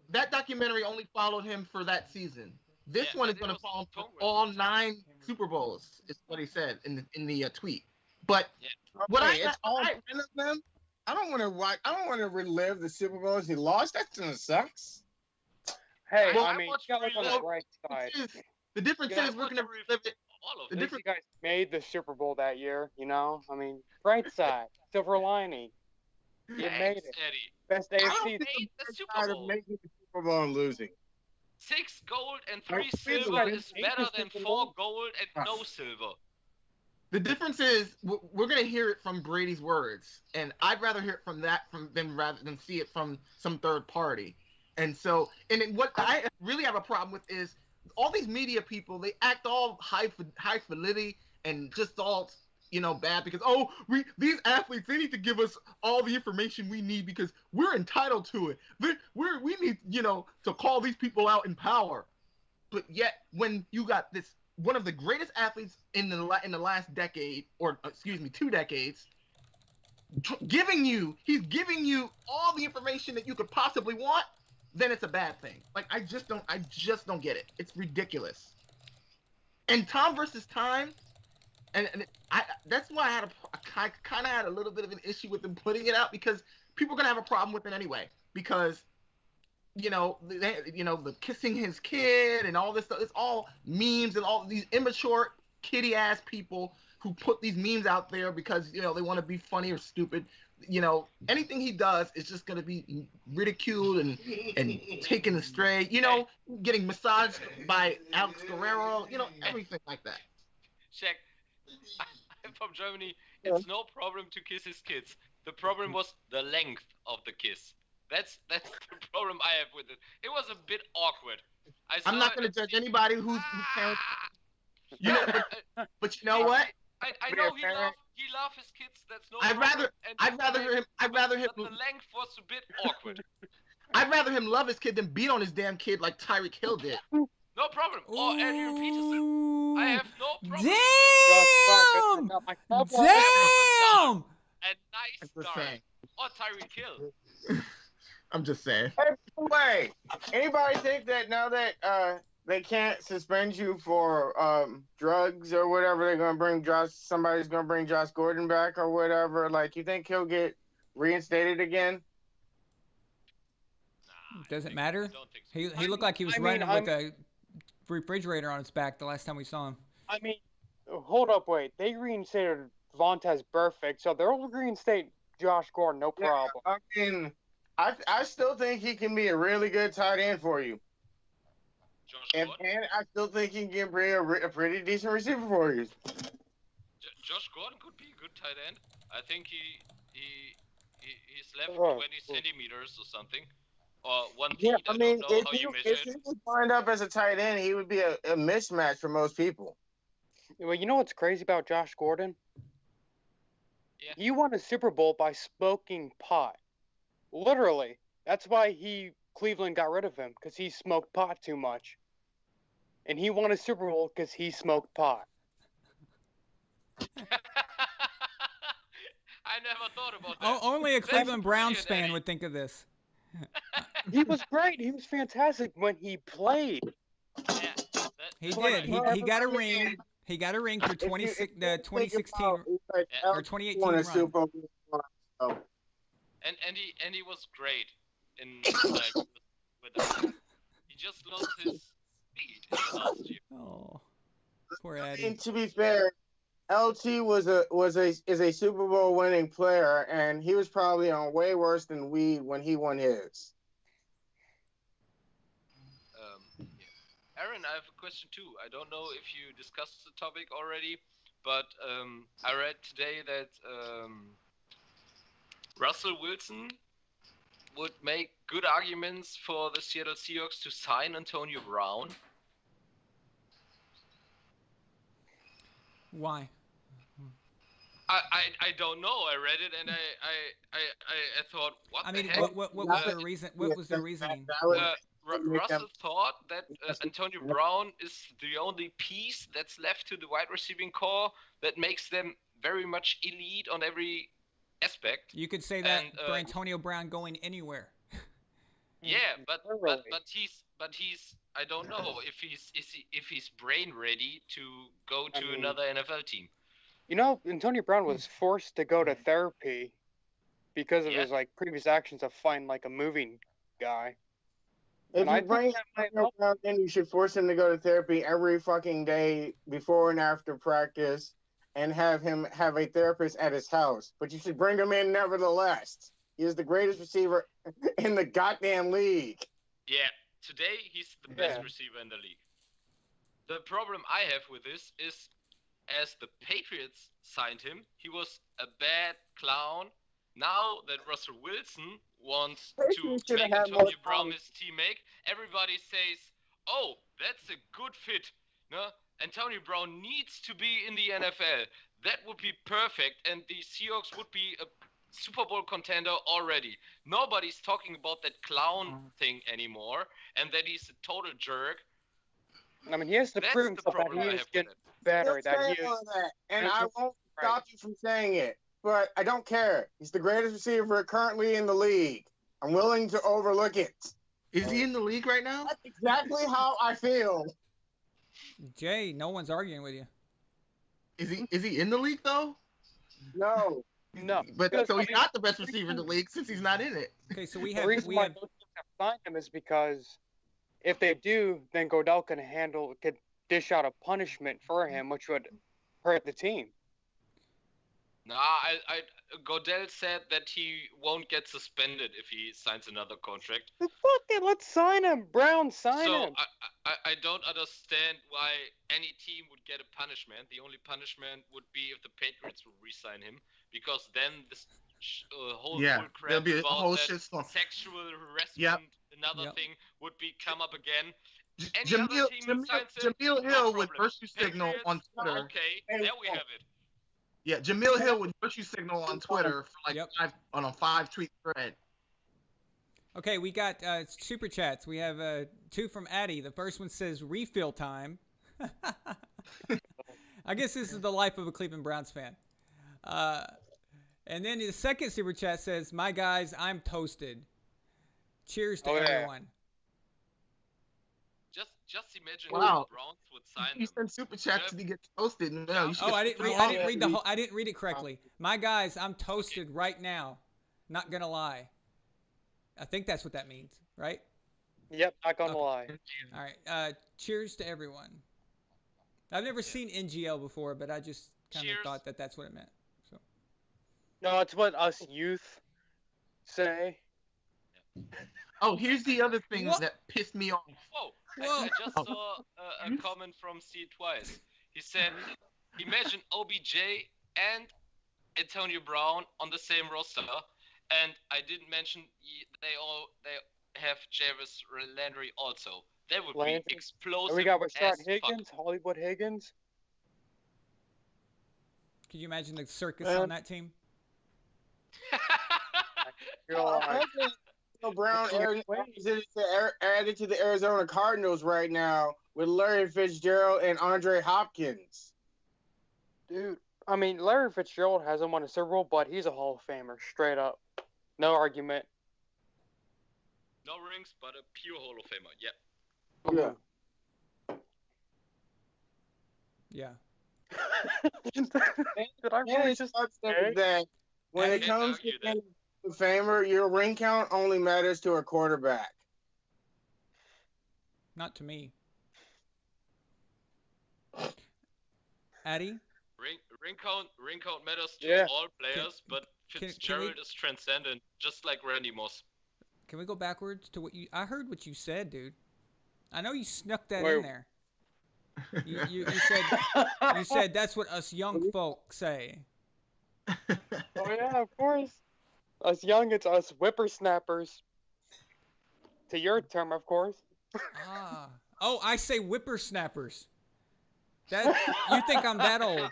that documentary only followed him for that season. This one is going to follow for all 9 Super Bowls, is what he said in the tweet. But it's all 10 of them. I don't want to relive the Super Bowls he lost. That sucks. Hey, Well, I mean, you gotta look on the bright side. The difference is we're going to relive it. all of At it. least you guys made the Super Bowl that year, you know? I mean, bright side, silver lining. You made it. Eddie. Best I don't AFC. think Made the the Super side of Bowl. making the Super Bowl and losing. 6 gold and 3 I feel silver like is eight better is than Super 4 Bowl. gold and no silver. The difference is we're going to hear it from Brady's words, and I'd rather hear it from that rather than see it from some third party. And so, and then what I really have a problem with is all these media people. They act all high fidelity and just all bad because these athletes, they need to give us all the information we need because we're entitled to it. We need to call these people out in power. But yet when you got this one of the greatest athletes in the last decade, or excuse me, 2 decades, he's giving you all the information that you could possibly want, then it's a bad thing. Like I just don't get it. It's ridiculous. And Tom versus Time, and that's why I kind of had a little bit of an issue with them putting it out because people are gonna have a problem with it anyway because. The kissing his kid and all this stuff. It's all memes and all these immature kitty ass people who put these memes out there because they want to be funny or stupid. anything he does is just gonna be ridiculed and taken astray. Getting massaged by Alex Guerrero. Everything like that. Shaq, I'm from Germany. It's no problem to kiss his kids. The problem was the length of the kiss. That's the problem I have with it. It was a bit awkward. I'm not going to judge anybody who's parents. But you know what? I know he love his kids. That's no I'd problem. rather him. But the length was a bit awkward. I'd rather him love his kid than beat on his damn kid like Tyreek Hill did. No problem. Or Adrian Peterson. I have no problem. Damn! A nice start. Or Tyreek Hill. I'm just saying. Hey, wait. Anybody think that now that they can't suspend you for drugs or whatever, they're gonna bring somebody's gonna bring Josh Gordon back or whatever? Like, you think he'll get reinstated again? Doesn't matter. I don't think so. He looked like he was running with a refrigerator on his back the last time we saw him. I mean, hold up, wait. They reinstated Vontaze Burfict, so they'll reinstate Josh Gordon, no problem. Yeah, I mean, I still think he can be a really good tight end for you. And I still think he can be a pretty decent receiver for you. Josh Gordon could be a good tight end. I think he's left 20 centimeters or something. Or 1 feet. Yeah, I mean, if he it. was lined up as a tight end, he would be a mismatch for most people. Well, you know what's crazy about Josh Gordon? Yeah. He won a Super Bowl by smoking pot. Literally. That's why Cleveland got rid of him, because he smoked pot too much. And he won a Super Bowl because he smoked pot. I never thought about that. Only a Cleveland Browns fan would think of this. He was great. He was fantastic when he played. Yeah, he did. He got a ring. He got a ring for the 2016 or 2018 run. And he was great in time with them. He just lost his speed in the last year. Oh, poor Eddie. I mean, to be fair, LT is a Super Bowl winning player, and he was probably on way worse than we when he won his. Yeah. Aaron, I have a question too. I don't know if you discussed the topic already, but I read today that Russell Wilson would make good arguments for the Seattle Seahawks to sign Antonio Brown. Why? I don't know. I read it and I thought, what I the mean, heck? what was the reason? What was the reasoning? Russell thought that Antonio Brown is the only piece that's left to the wide receiving core that makes them very much elite on every aspect. You could say that for Antonio Brown going anywhere. Yeah, but he's I don't know if he's brain ready to go to another NFL team. You know, Antonio Brown was forced to go to therapy because of his previous actions of fighting like a moving guy. If you bring Antonio Brown in, you should force him to go to therapy every fucking day before and after practice, and have him have a therapist at his house. But you should bring him in nevertheless. He is the greatest receiver in the goddamn league. Yeah, today he's the best receiver in the league. The problem I have with this is, as the Patriots signed him, he was a bad clown. Now that Russell Wilson wants to make Antonio Brown his teammate, everybody says, oh, that's a good fit. No? Antonio Brown needs to be in the NFL. That would be perfect, and the Seahawks would be a Super Bowl contender already. Nobody's talking about that clown thing anymore, and that he's a total jerk. I mean, he has to prove himself that he is getting better. And I won't stop you from saying it, but I don't care. He's the greatest receiver currently in the league. I'm willing to overlook it. Is he in the league right now? That's exactly how I feel. Jay, no one's arguing with you. Is he in the league though? No. But so he's not the best receiver in the league since he's not in it. Okay, so the reason why those teams have signed him is because if they do, then Godell could dish out a punishment for him, which would hurt the team. Godell said that he won't get suspended if he signs another contract. Fuck it, let's sign him. Brown, sign him. I don't understand why any team would get a punishment. The only punishment would be if the Patriots would re-sign him, because then this whole there'll crap be a about whole that shitstorm. sexual harassment, another thing, would be come up again. Any other Jamil, team that signs him, Jamil no Hill would problem. virtue signal on Patriots, Twitter. Okay, there we have it. Yeah, Jamil Hill would virtue signal on Twitter for like a 5-tweet thread. Okay, we got super chats. We have 2 from Addy. The first one says refill time. I guess this is the life of a Cleveland Browns fan. And then the second super chat says, "My guys, I'm toasted. Cheers to everyone." Just imagine Wow. if the Browns would sign You him. send super chats and he gets toasted. No, you should Oh, get I didn't read the whole. I didn't read it Oh. correctly. My guys, I'm toasted right now. Not gonna lie. I think that's what that means, right? Yep, not gonna lie. All right. Cheers to everyone. I've never seen NGL before, but I just kind of thought that that's what it meant. So. No, it's what us youth say. Oh, here's the other thing that pissed me off. Whoa! I just saw a comment from C Twice. He said, "Imagine OBJ and Antonio Brown on the same roster," and I didn't mention they have Jarvis Landry also. That would be explosive. And we got Rashard as Higgins, Hollywood Higgins. Could you imagine the circus on that team? Brown added to the Arizona Cardinals right now with Larry Fitzgerald and Andre Hopkins. Dude, I mean, Larry Fitzgerald hasn't won a Super Bowl, but he's a Hall of Famer, straight up. No argument. No rings, but a pure Hall of Famer. Yeah. Yeah. Did I really just say that when it comes to Hall of Famer, your ring count only matters to a quarterback. Not to me. Addy? Ring count matters to all players, but can Fitzgerald is transcendent, just like Randy Moss. Can we go backwards to what you? I heard what you said, dude. I know you snuck that in there. You said that's what us young folk say. Oh yeah, of course. Us young, it's us whippersnappers. To your term, of course. Oh, I say whippersnappers. That you think I'm that old?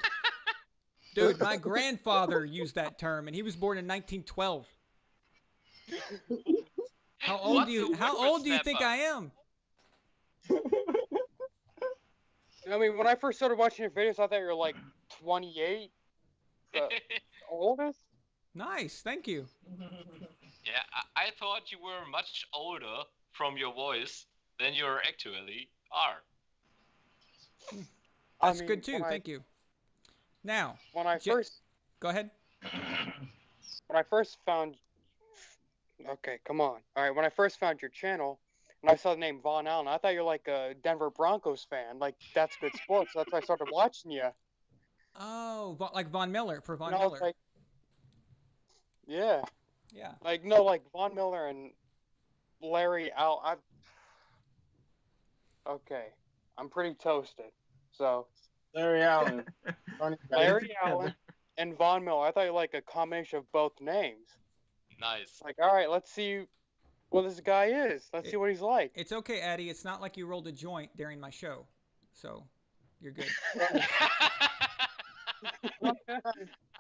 Dude, my grandfather used that term, and he was born in 1912. How old do you think I am? I mean, when I first started watching your videos, I thought you were like 28. The oldest? Nice, thank you. Yeah, I thought you were much older from your voice than you actually are. That's good too, thank you. Now, when I first... Go ahead. When I first found... Okay, come on. All right, when I first found your channel, and I saw the name Von Allen, I thought you were like a Denver Broncos fan. Like, that's good sports. So that's why I started watching you. Oh, like Von Miller, for Von and Miller. Like, yeah. Yeah. Like, no, like Von Miller and Larry Allen. Okay. I'm pretty toasted. So... Larry Allen. Larry Allen and Von Miller. I thought you were like a combination of both names. Nice. Like, all right, let's see what this guy is. Let's see what he's like. It's okay, Addy. It's not like you rolled a joint during my show. So, you're good. I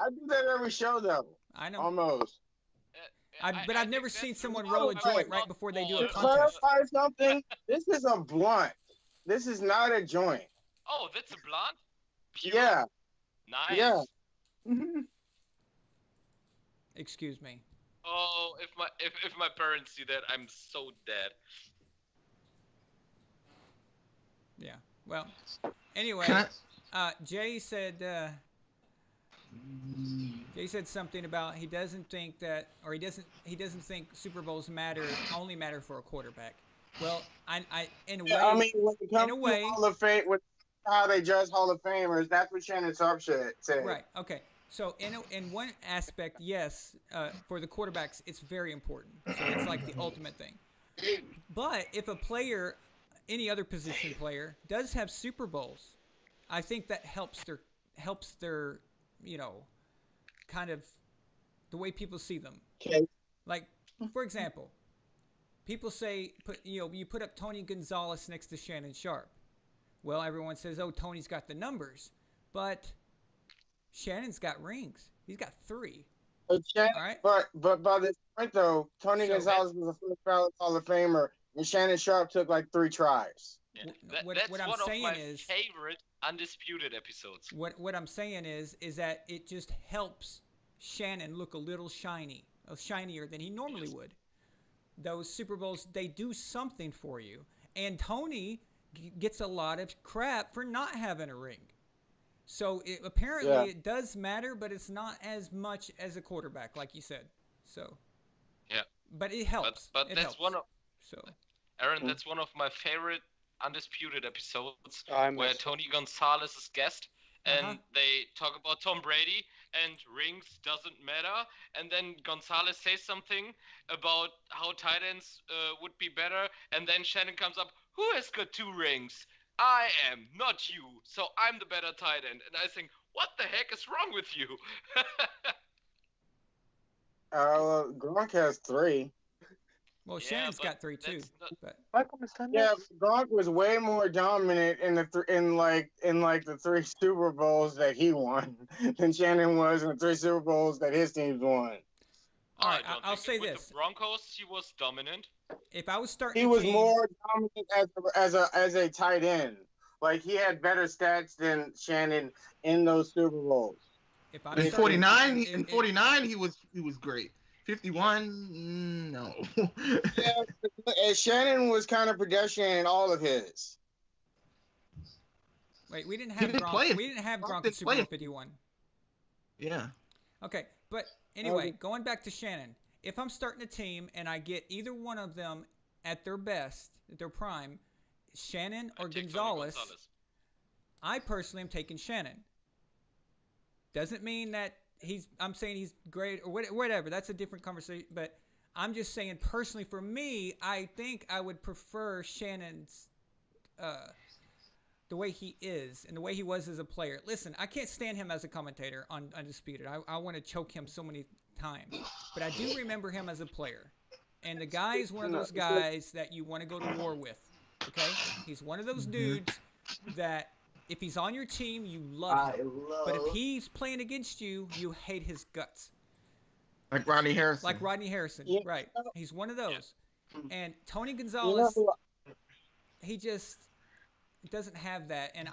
do that every show, though. I know. Almost. But I've never seen someone roll a joint right before they do a To contest. clarify something, this is a blunt. This is not a joint. Oh, that's a blunt? Pure? Yeah. Nice. Yeah. Excuse me. Oh, if my parents see that, I'm so dead. Yeah. Well, anyway, Jay said something about he doesn't think that, or he doesn't think Super Bowls only matter for a quarterback. Well, in a way, I mean, when it comes to Hall of Fame, with how they judge Hall of Famers, that's what Shannon Sharp said. Right. Okay. So in one aspect, yes, for the quarterbacks, it's very important. So it's like the ultimate thing. But if a player, any other position player, does have Super Bowls, I think that helps their, kind of the way people see them. Okay. Like, for example, people say you put up Tony Gonzalez next to Shannon Sharp. Well, everyone says, oh, Tony's got the numbers, but Shannon's got rings. He's got 3. But Shannon, All right. But by this point though, Tony Gonzalez was a first ballot Hall of Famer, and Shannon Sharp took like 3 tries. Yeah. What That's I'm one of saying my is favorite undisputed episodes. what I'm saying is that it just helps Shannon look a little shinier than he normally would. Those Super Bowls, they do something for you, and Tony gets a lot of crap for not having a ring. So apparently it does matter, but it's not as much as a quarterback, like you said. So yeah, but it helps. But it that's helps. one of So Aaron. That's one of my favorite undisputed episodes I where miss Tony Gonzalez is guest. And Uh-huh. they talk about Tom Brady and rings doesn't matter. And then Gonzalez says something about how tight ends would be better. And then Shannon comes up, who has got 2 rings? I am, not you. So I'm the better tight end. And I think, what the heck is wrong with you? Gronk has 3. well, Yeah, Shannon's but got 3 too. that's not- But Yeah, Gronk was way more dominant in the 3 Super Bowls that he won than Shannon was in the 3 Super Bowls that his teams won. all right, I don't I'll think say with this: the Broncos, he was dominant. if I was starting He a was team, more dominant as a tight end. Like he had better stats than Shannon in those Super Bowls. if I In was starting, 49, if- in if- 49 he was great. 51, no. Yeah, and Shannon was kind of pedestrian in all of his. Wait, we didn't He have didn't Gronk. play it. We didn't have Gronk Gronk in didn't Super play Bowl it. 51. Yeah. Okay, but anyway, Okay. going back to Shannon, if I'm starting a team and I get either one of them at their best, at their prime, Shannon I or take Tony Gonzalez, Gonzalez. I personally am taking Shannon. Doesn't mean that I'm saying he's great or whatever. That's a different conversation. But I'm just saying personally, for me, I think I would prefer Shannon's the way he is and the way he was as a player. Listen, I can't stand him as a commentator on Undisputed. I want to choke him so many times. But I do remember him as a player. And the guy is one of those guys that you want to go to war with. Okay? He's one of those dudes that if he's on your team, you love him. But if he's playing against you, you hate his guts. Like Rodney Harrison. Like Rodney Harrison, Yeah. right. He's one of those. And Tony You know Gonzalez, who- he just doesn't have that. And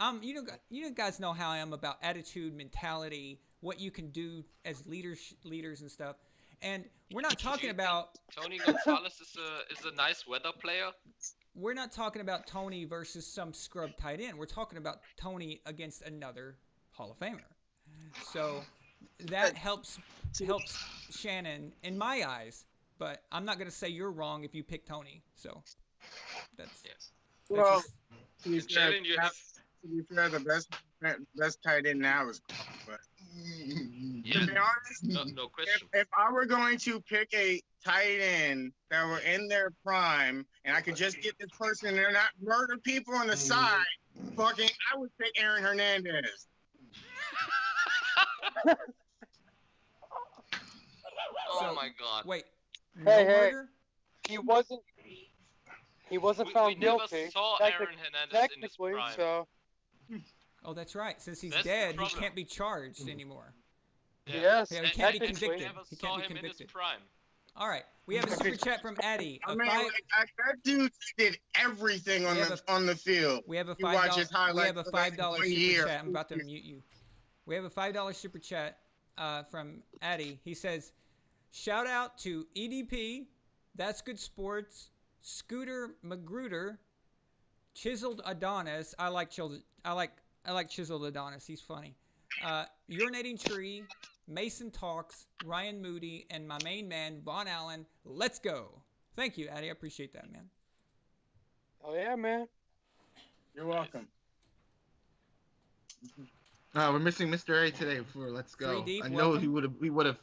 you guys know how I am about attitude, mentality, what you can do as leaders and stuff. And we're not talking about Tony Gonzalez is a nice weather player. we're not talking about Tony versus some scrub tight end. We're talking about Tony against another Hall of Famer. So that helps Shannon in my eyes. But I'm not going to say you're wrong if you pick Tony. So that's Yes. Well, just, to be And fair, Shannon, you have the best tight end now is Gronk, but to be yeah, honest, no question. if I were going to pick a tight end that were in their prime and I could just get this person and they're not murder people on the side, I would pick Aaron Hernandez. Oh So, my God. wait. No Hey, hey. murder? He wasn't We found never guilty. saw Aaron Hernandez in his Technically, prime. so Oh, that's right. Since he's That's the dead, he problem. can't be charged anymore. yes, Yeah, he And- can't be and convicted. We never He saw can't be him in his convicted. prime. All right. We have a super chat from Addy. I mean, that dude did everything on We have on the field. We have a You watch his $5. We have a highlights for like $5 1 super year. chat. I'm about to mute you. We have a $5 super chat from Addy. He says, "Shout out to EDP, That's Good Sports, Scooter Magruder, Chiseled Adonis. I like Chiseled Adonis. He's funny. Urinating Tree, Mason Talks, Ryan Moody, and my main man Von Allen. Let's go." Thank you, Addy. I appreciate that, man. oh yeah, man. You're welcome. We're missing Mr. A today for Let's Go. 3 deep, I know welcome. we would have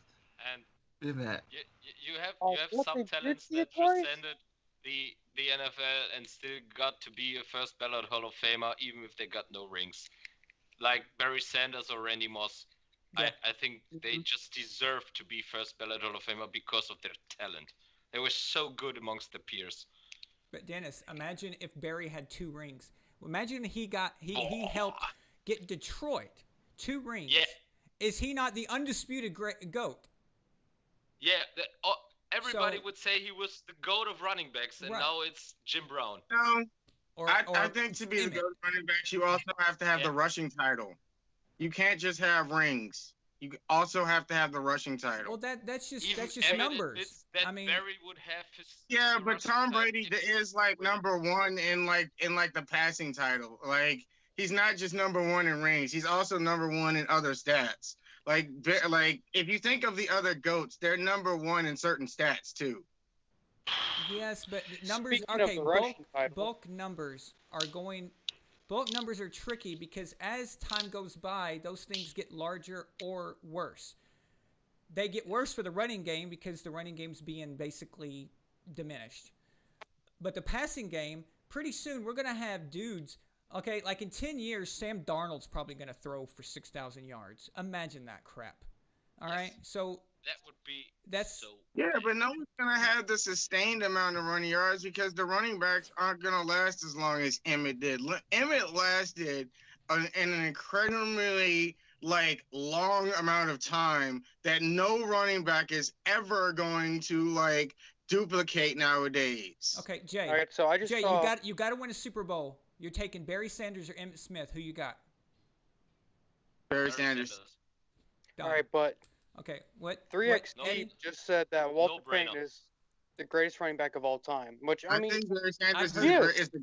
And did that. you have What, some they did talents see it that twice? transcended the NFL and still got to be a first ballot Hall of Famer, even if they got no rings. Like Barry Sanders or Randy Moss. Yeah. I think they just deserve to be first ballot Hall of Famer because of their talent. They were so good amongst their peers. But Dennis, imagine if Barry had 2 rings. Imagine he helped get Detroit 2 rings. Yeah. Is he not the undisputed GOAT? Yeah, everybody So- would say he was the GOAT of running backs, and Right. now it's Jim Brown. No, Or I think to be the Emmett. GOAT running backs, you also have to have the rushing title. You can't just have rings. You also have to have the rushing title. Well, that's just Even numbers. That I mean, Barry would have his. Yeah, the but rushing Tom title Brady if- is like number one in the passing title. Like he's not just number one in rings; he's also number one in other stats. Like if you think of the other GOATs, they're number one in certain stats too. yes, but numbers. Speaking of Okay, the rushing title. bulk numbers are going. Bulk numbers are tricky because as time goes by, those things get larger or worse. They get worse for the running game because the running game's being basically diminished. But the passing game, pretty soon we're going to have dudes, okay, like in 10 years, Sam Darnold's probably going to throw for 6,000 yards. Imagine that crap. All right? So That would be That's- so. Yeah, but no one's gonna have the sustained amount of running yards because the running backs aren't gonna last as long as Emmett did. Emmett lasted in an incredibly long amount of time that no running back is ever going to duplicate nowadays. Okay, Jay. All right, so I just Jay, saw. you got to win a Super Bowl. You're taking Barry Sanders or Emmitt Smith. Who you got? Barry Sanders. Done. All right, but Okay, what? 3XT No, just said that Walter no-brainer. Payton is the greatest running back of all time. Which I mean, think Barry Sanders I've heard- is the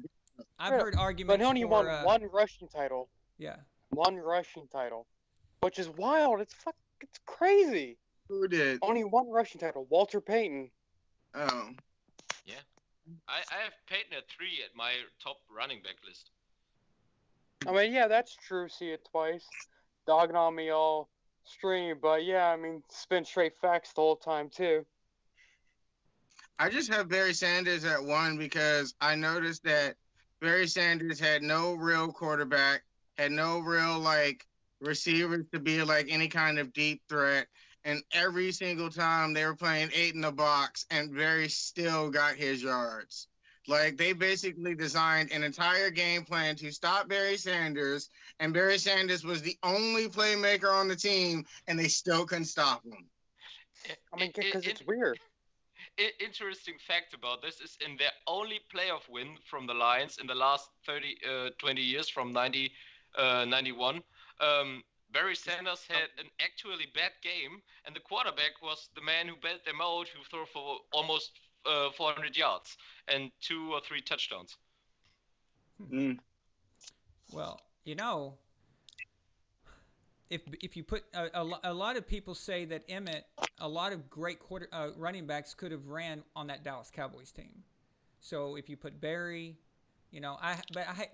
I've Yeah, heard but arguments he only for, won one rushing title. Yeah. One rushing title, which is wild. It's crazy. who did. Only one rushing title. Walter Payton. Oh. I have Peyton at 3 at my top running back list. I mean, yeah, that's true. See it twice. Dogging on me all stream, but yeah, I mean, spin straight facts the whole time too. I just have Barry Sanders at 1 because I noticed that Barry Sanders had no real quarterback, had no real receivers to be any kind of deep threat, and every single time they were playing 8 in the box, and Barry still got his yards. They basically designed an entire game plan to stop Barry Sanders, and Barry Sanders was the only playmaker on the team, and they still couldn't stop him. I mean, because it's weird. Interesting fact about this is in their only playoff win from the Lions in the last 20 years from 91, Barry Sanders had an actually bad game, and the quarterback was the man who bailed them out, who threw for almost 400 yards and 2 or 3 touchdowns. Well, if you put a lot of people say that Emmett, a lot of great running backs could have ran on that Dallas Cowboys team. So if you put Barry,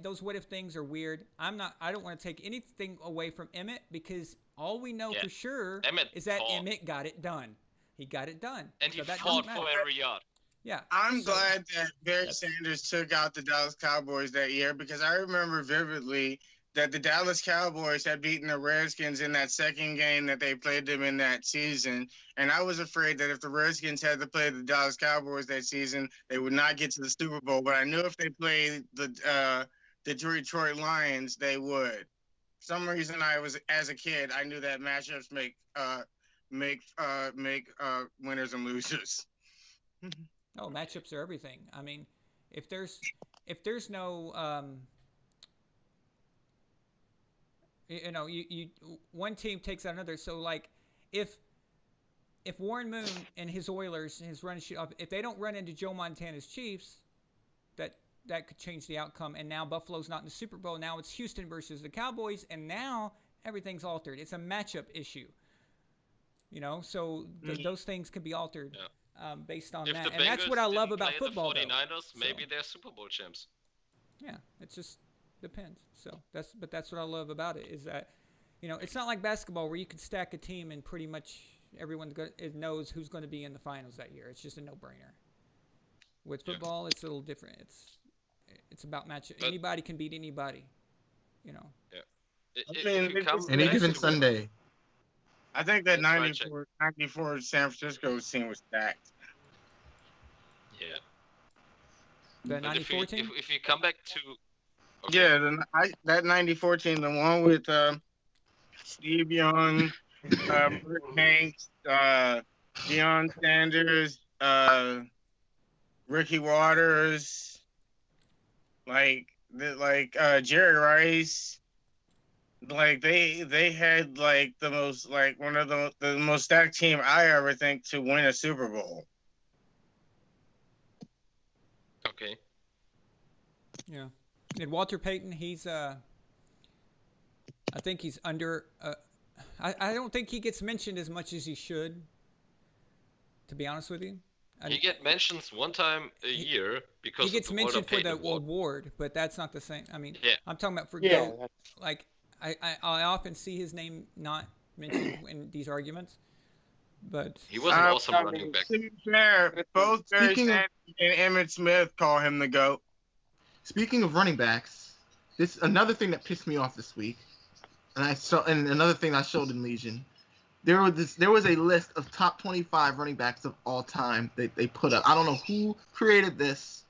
those what if things are weird. I don't want to take anything away from Emmett because all we know for sure is that Emmett got it done. He got it done, and so he fought for every yard. Yeah, I'm glad that Barry Sanders took out the Dallas Cowboys that year because I remember vividly that the Dallas Cowboys had beaten the Redskins in that second game that they played them in that season. And I was afraid that if the Redskins had to play the Dallas Cowboys that season, they would not get to the Super Bowl. But I knew if they played the Detroit Lions, they would. For some reason, as a kid, I knew that matchups make winners and losers. Oh, matchups are everything. I mean, if there's no one team takes out another. So if Warren Moon and his Oilers, his run shoot up, if they don't run into Joe Montana's Chiefs, that could change the outcome. And now Buffalo's not in the Super Bowl. Now it's Houston versus the Cowboys, and now everything's altered. It's a matchup issue. So those things can be altered based on that. And that's what I love about football. The 49ers, maybe they're Super Bowl champs. Yeah, it just depends. So that's what I love about it is that it's not like basketball where you can stack a team and pretty much everyone knows who's going to be in the finals that year. It's just a no-brainer. With football, it's a little different. It's about match. Anybody can beat anybody. Yeah. Any given Sunday. I think that 94 San Francisco team was stacked. Yeah. The 94 team? If you come back to... Okay. Yeah, that 94 team, the one with Steve Young, Burt Hanks, Deion Sanders, Ricky Waters, Jerry Rice, they had the most one of the most stacked team I ever think to win a Super Bowl. Okay. Yeah. And Walter Payton, he's I think he's under I don't think he gets mentioned as much as he should, to be honest with you. He gets mentions one time a year because he gets of the mentioned for the Award. award, but that's not the same. I mean, Yeah. I'm talking about for Yeah. like I often see his name not mentioned in these arguments, but He was an awesome running back. To be fair, both Barry Sanders and Emmitt Smith call him the GOAT. Speaking of running backs, this another thing that pissed me off this week, and another thing I showed in Legion. There was a list of top 25 running backs of all time that they put up. I don't know who created this,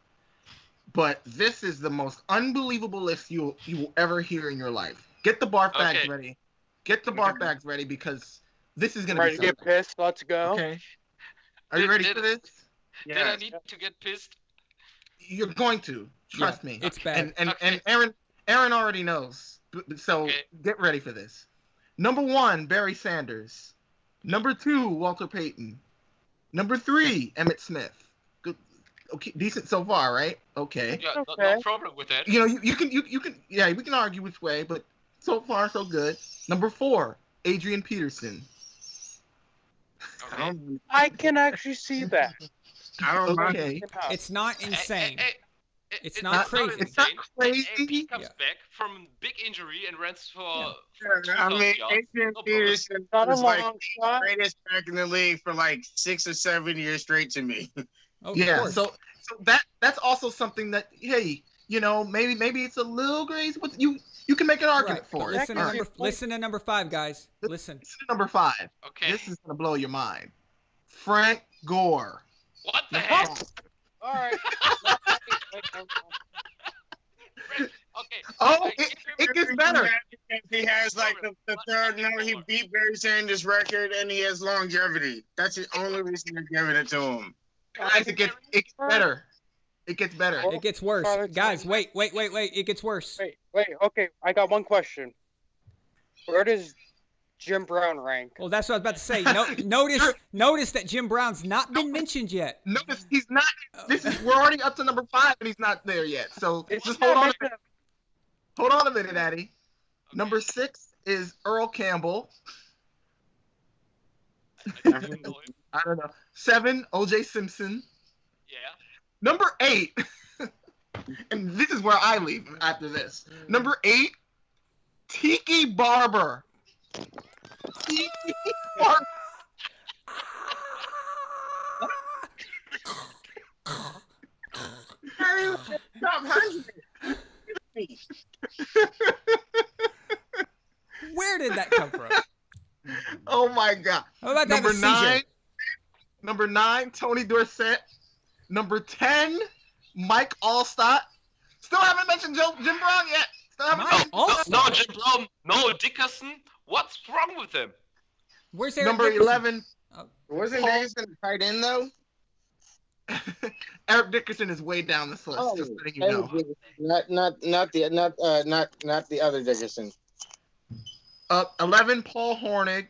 but this is the most unbelievable list you will ever hear in your life. Get the barf bags ready. Get the barf bags ready because this is gonna be Ready to get pissed? Let's go. Okay. Are you ready for this? Did I need to get pissed? You're going to. Trust me. It's bad. And Aaron already knows. So get ready for this. Number 1, Barry Sanders. Number 2, Walter Payton. Number 3, Emmitt Smith. Good, okay, decent so far, right? Okay. Yeah, no problem with that. You can yeah, we can argue which way, but so far so good. Number 4, Adrian Peterson. Okay. I can actually see that. I don't know. Okay. it's not insane. It's not Not crazy. It's not insane. crazy. He comes back from big injury and runs for. I mean, Adrian Peterson Not a was long the shot. greatest back in the league for 6 or 7 years straight to me. Oh, Yeah, of course. so that's also something that maybe it's a little crazy, but you can make an argument Right, for but it. listen to number 5, guys. Listen. Listen to number 5. Okay. This is gonna blow your mind. Frank Gore. What the heck? All right. Okay. Oh, I it gets better. He has the third number. He beat Barry Sanders' record, and he has longevity. That's the only reason they're giving it to him. Guys, it gets better. It gets better. It gets worse. Guys, wait. It gets worse. Wait. Okay, I got one question. Where does Jim Brown rank? Well, that's what I was about to say. Notice that Jim Brown's not been mentioned yet. Notice he's not. We're already up to number 5, and he's not there yet. So just hold on. Hold on a minute, Addy. Number 6 is Earl Campbell. I don't know him. I don't know. 7, O.J. Simpson. Yeah. Number 8, and this is where I leave after this. Number 8, Tiki Barber. Tiki Barber. Stop hungry. Where did that come from? Oh my God. How about that Number with CJ? 9. Number 9, Tony Dorsett. Number 10, Mike Allstott. Still haven't mentioned Jim Brown yet. Still haven't Mike mentioned Allstott? No, Jim Brown. No, Dickerson. What's wrong with him? Where's Eric Number Dickerson? 11, Wasn't Paul- Dickerson tight end though? Eric Dickerson is way down this list. Oh, just letting you know. not the other Dickerson. 11, Paul Hornig.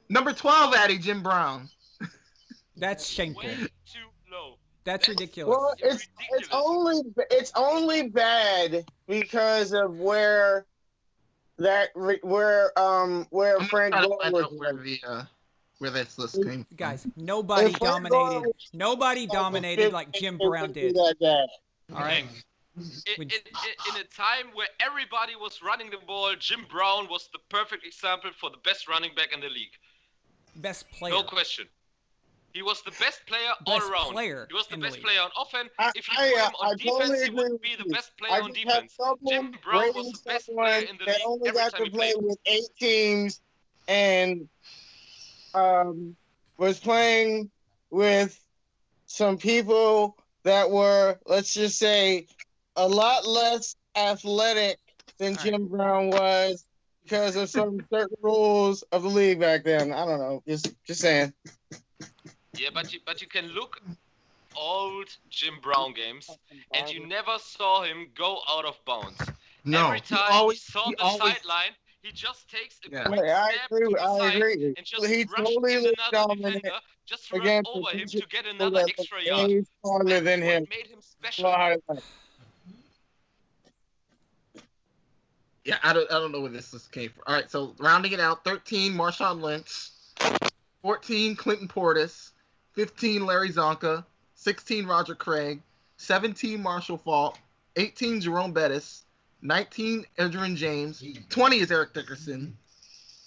Number 12, Addy, Jim Brown. That's shameful. Way too low. That's ridiculous. Well, it's ridiculous. only bad because of where Frank I'm Gore trying to find was. out where this list came from. Guys, nobody If Frank Gore dominated. Nobody dominated like Jim Brown did. All right. In a time where everybody was running the ball, Jim Brown was the perfect example for the best running back in the league. Best player. No question. He was the best player all around. He was the best player on offense. If you put him on defense, he would be the best player on defense. Jim Brown was the best player in the league only every got time to he play played. with 8 teams and was playing with some people that were, let's just say, a lot less athletic than Jim Brown was because of some certain rules of the league back then. I don't know. Just saying. Yeah, but you can look old Jim Brown games, and you never saw him go out of bounds. No, Every time he saw the always- sideline, he just takes a Yeah. quick I step agree. to the I side agree. and just He rush totally in looked another dominant defender, just run against over the him to get people another that extra were yard. way smaller than him. What made him special? Yeah, I don't know where this came from. All right, so rounding it out, 13, Marshawn Lynch, 14, Clinton Portis, 15, Larry Zonka, 16, Roger Craig, 17, Marshall Faulk, 18, Jerome Bettis, 19, Edgerrin James, 20 is Eric Dickerson,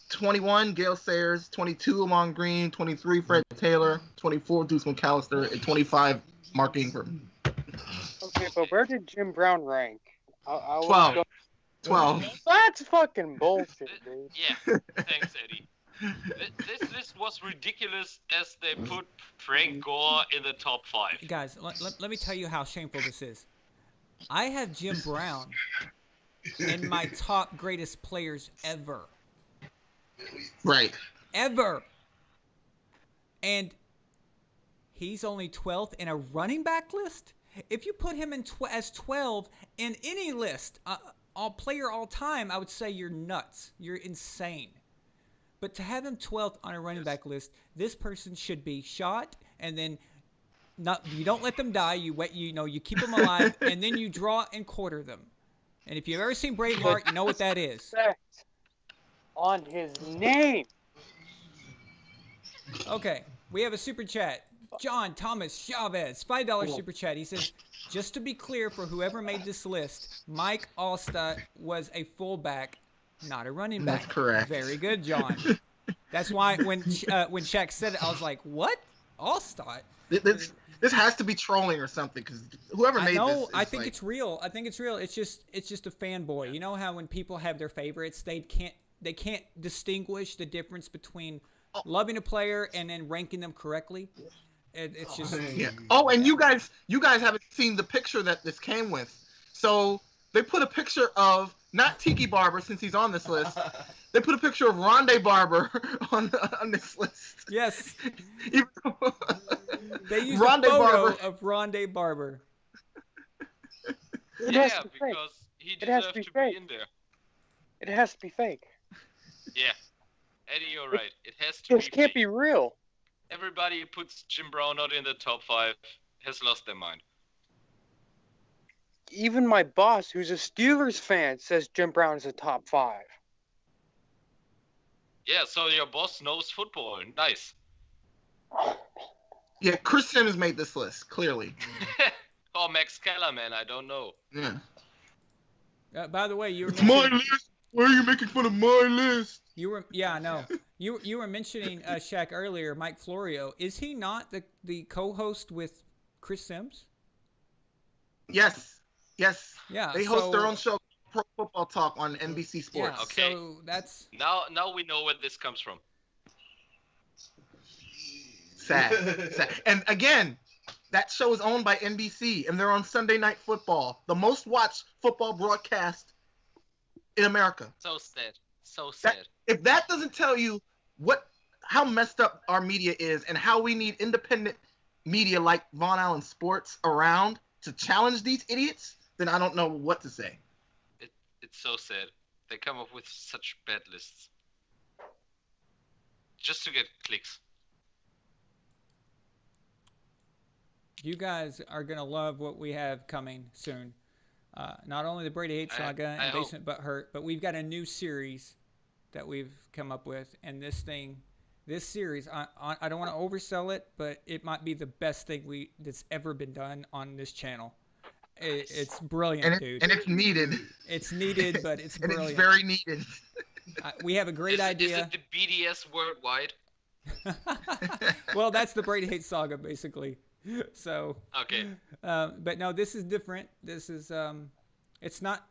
21, Gale Sayers, 22, Amon Green, 23, Fred Taylor, 24, Deuce McAllister, and 25, Mark Ingram. Okay, but where did Jim Brown rank? I 12. 12. That's fucking bullshit, dude. Yeah, thanks, Eddie. This list was ridiculous as they put Frank Gore in the top 5. Guys, let me tell you how shameful this is. I have Jim Brown in my top greatest players ever. Right. Ever. And he's only 12th in a running back list? If you put him in as 12 in any list, all player all time, I would say you're nuts. You're insane. But to have him 12th on a running back list, this person should be shot, and then you don't let them die. You keep them alive, and then you draw and quarter them. And if you've ever seen Braveheart, you know what that is. On his name. Okay, we have a super chat. John Thomas Chavez, $5 super chat. He says, just to be clear for whoever made this list, Mike Allstott was a fullback, not a running back. That's correct. Very good, John. That's why when Shaq said it, I was like, what? Allstott? This has to be trolling or something, because whoever made this. I think it's real. I think it's real. It's just a fanboy. You know how when people have their favorites, they can't distinguish the difference between loving a player and then ranking them correctly. It's just yeah. Oh, and you guys haven't seen the picture that this came with. So they put a picture of not Tiki Barber, since he's on this list. They put a picture of Rondé Barber on this list. Yes. They used Rondé a photo Barber. of Rondé Barber. Yeah, because he deserved to be in there. It has to be fake. Yeah. Eddie, you're right. It has to be This can't fake. be real. Everybody who puts Jim Brown not in the top 5 has lost their mind. Even my boss, who's a Steelers fan, says Jim Brown is a top 5. Yeah, so your boss knows football. Nice. Yeah, Chris Sims made this list, clearly. Or Max Kellerman, I don't know. Yeah. By the way, you were It's my list. Why are you making fun of my list? I know. You were mentioning Shaq earlier, Mike Florio. Is he not the co-host with Chris Sims? Yes. Yeah. They host their own show, Pro Football Talk, on NBC Sports. Yeah, Okay. So that's Now we know where this comes from. Sad. And again, that show is owned by NBC, and they're on Sunday Night Football, the most watched football broadcast in America. So sad. If that doesn't tell you how messed up our media is and how we need independent media like Von Allen Sports around to challenge these idiots, then I don't know what to say. It's so sad. They come up with such bad lists. Just to get clicks. you guys are gonna love what we have coming soon. Not only the Brady Hate Saga and Basement But Hurt, but we've got a new series that we've come up with, and this series, I don't want to oversell it, but it might be the best thing that's ever been done on this channel. It's brilliant, dude. And it's needed. It's needed, but it's And brilliant. it's very needed. We have a great idea. Is it the BDS worldwide? Well, that's the Brady hate saga, basically. So. Okay. But no, this is different. This is it's not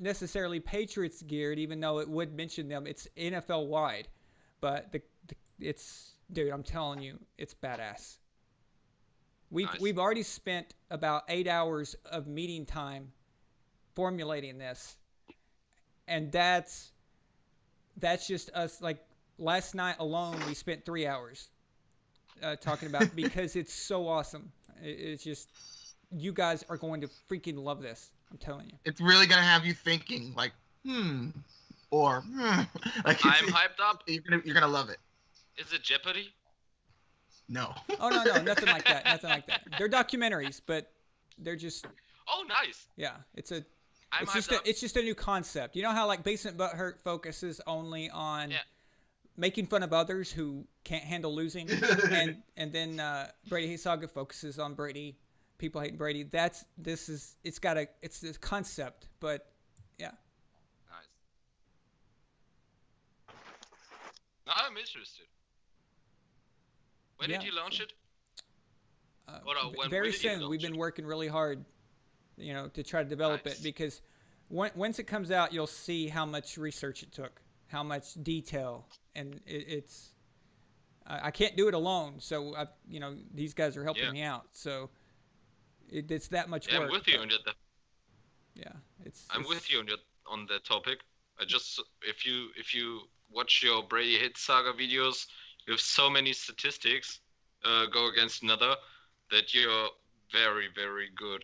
necessarily Patriots geared, even though it would mention them. It's NFL wide, but it's, dude, I'm telling you, it's badass. We've already spent about 8 hours of meeting time formulating this, and that's just us. Like last night alone, we spent 3 hours talking about because it's so awesome. It's just, you guys are going to freaking love this. I'm telling you. It's really gonna have you thinking like, or like. I'm hyped up. You're gonna love it. Is it Jeopardy? No. Oh no, nothing like that. Nothing like that. They're documentaries, but they're just. Oh, nice. Yeah, it's hyped up. It's just a new concept. You know how like Basement Butthurt focuses only on making fun of others who can't handle losing, and then Brady Hate Saga focuses on Brady. People hating Brady. It's this concept, but yeah. Nice. Now I'm interested. When did you launch it? Very soon. We've been working really hard, to try to develop it, because once it comes out, you'll see how much research it took, how much detail, and it's. I can't do it alone, so these guys are helping me out. So it's that much work. I'm with you on that. Yeah, I'm with you on that topic. If you watch your Brady Hit Saga videos, you have so many statistics go against another that you're very, very good.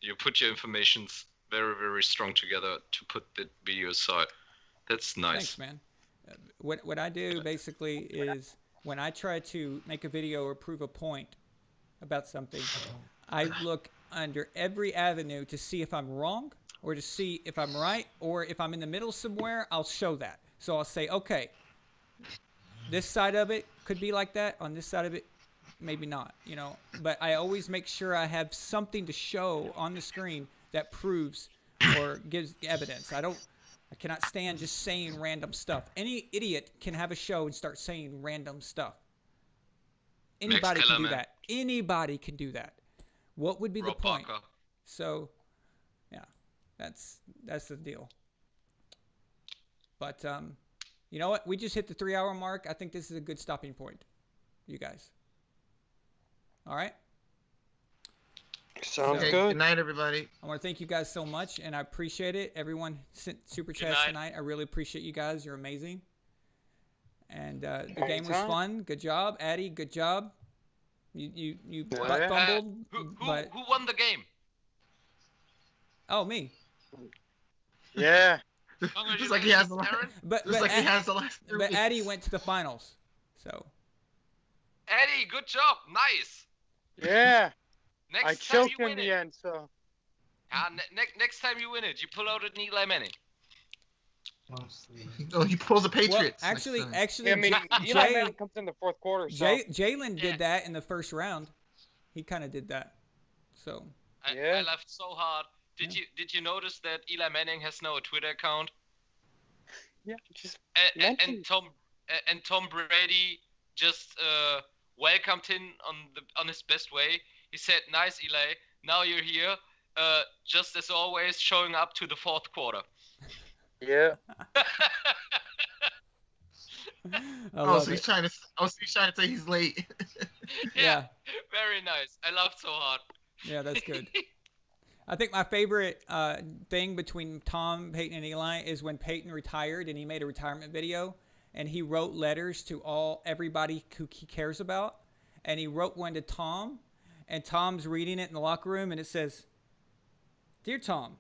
You put your informations very, very strong together to put the video aside. That's nice. Thanks, man. What I do basically is when I try to make a video or prove a point about something, I look under every avenue to see if I'm wrong or to see if I'm right, or if I'm in the middle somewhere, I'll show that. So I'll say, okay, this side of it could be like that. On this side of it, maybe not, But I always make sure I have something to show on the screen that proves or gives evidence. I cannot stand just saying random stuff. Any idiot can have a show and start saying random stuff. Anybody can do that. Anybody can do that. What would be the point? So, yeah, that's the deal. But you know what? We just hit the 3-hour mark. I think this is a good stopping point, you guys. All right? Sounds good. Good night, everybody. I want to thank you guys so much, and I appreciate it. Everyone sent super chats tonight. I really appreciate you guys. You're amazing. And the game was fun. Good job, Addy. Good job. You butt fumbled. Who won the game? Oh, me. Yeah. Just like he has the last. But Addy went to the finals. So. Eddie, good job. Nice. Yeah. I choked in the end, so. Next time you win it, you pull out an Eli Manning. Oh, he pulls the Patriots. Well, actually, I mean, Eli Manning comes in the fourth quarter. So. Jalen did that in the first round. He kind of did that. So. I laughed so hard. Did you notice that Eli Manning has now a Twitter account? Yeah, just and Tom Brady just welcomed him on his best way. He said, "Nice, Eli. Now you're here. Just as always, showing up to the fourth quarter." Yeah. He's trying to say he's late. Yeah. Very nice. I laughed so hard. Yeah, that's good. I think my favorite thing between Tom, Peyton, and Eli is when Peyton retired and he made a retirement video and he wrote letters to everybody who he cares about. And he wrote one to Tom, and Tom's reading it in the locker room, and it says, "Dear Tom,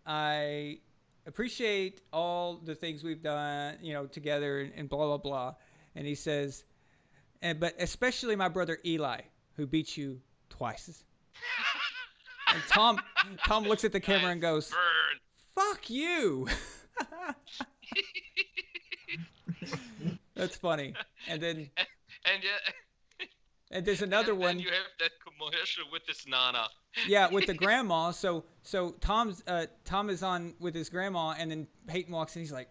I appreciate all the things we've done, together and blah, blah, blah." And he says, but especially my brother Eli, who beat you twice. And Tom looks at the camera and goes, "Fuck you." That's funny. And then And there's another and one. then you have that commercial with this Nana. Yeah, with the grandma. So Tom is on with his grandma, and then Peyton walks in. He's like,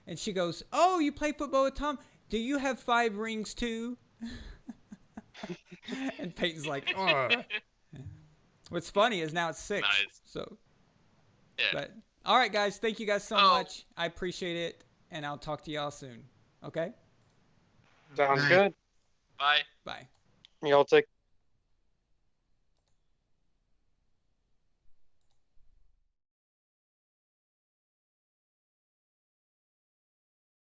and she goes, "Oh, you play football with Tom? Do you have 5 rings too?" And Peyton's like, "Ugh." What's funny is now it's 6. Nice. So, Yeah. but all right, guys, thank you guys so much. I appreciate it, and I'll talk to y'all soon. Okay. Sounds Nice. good. Bye. Bye. Y'all take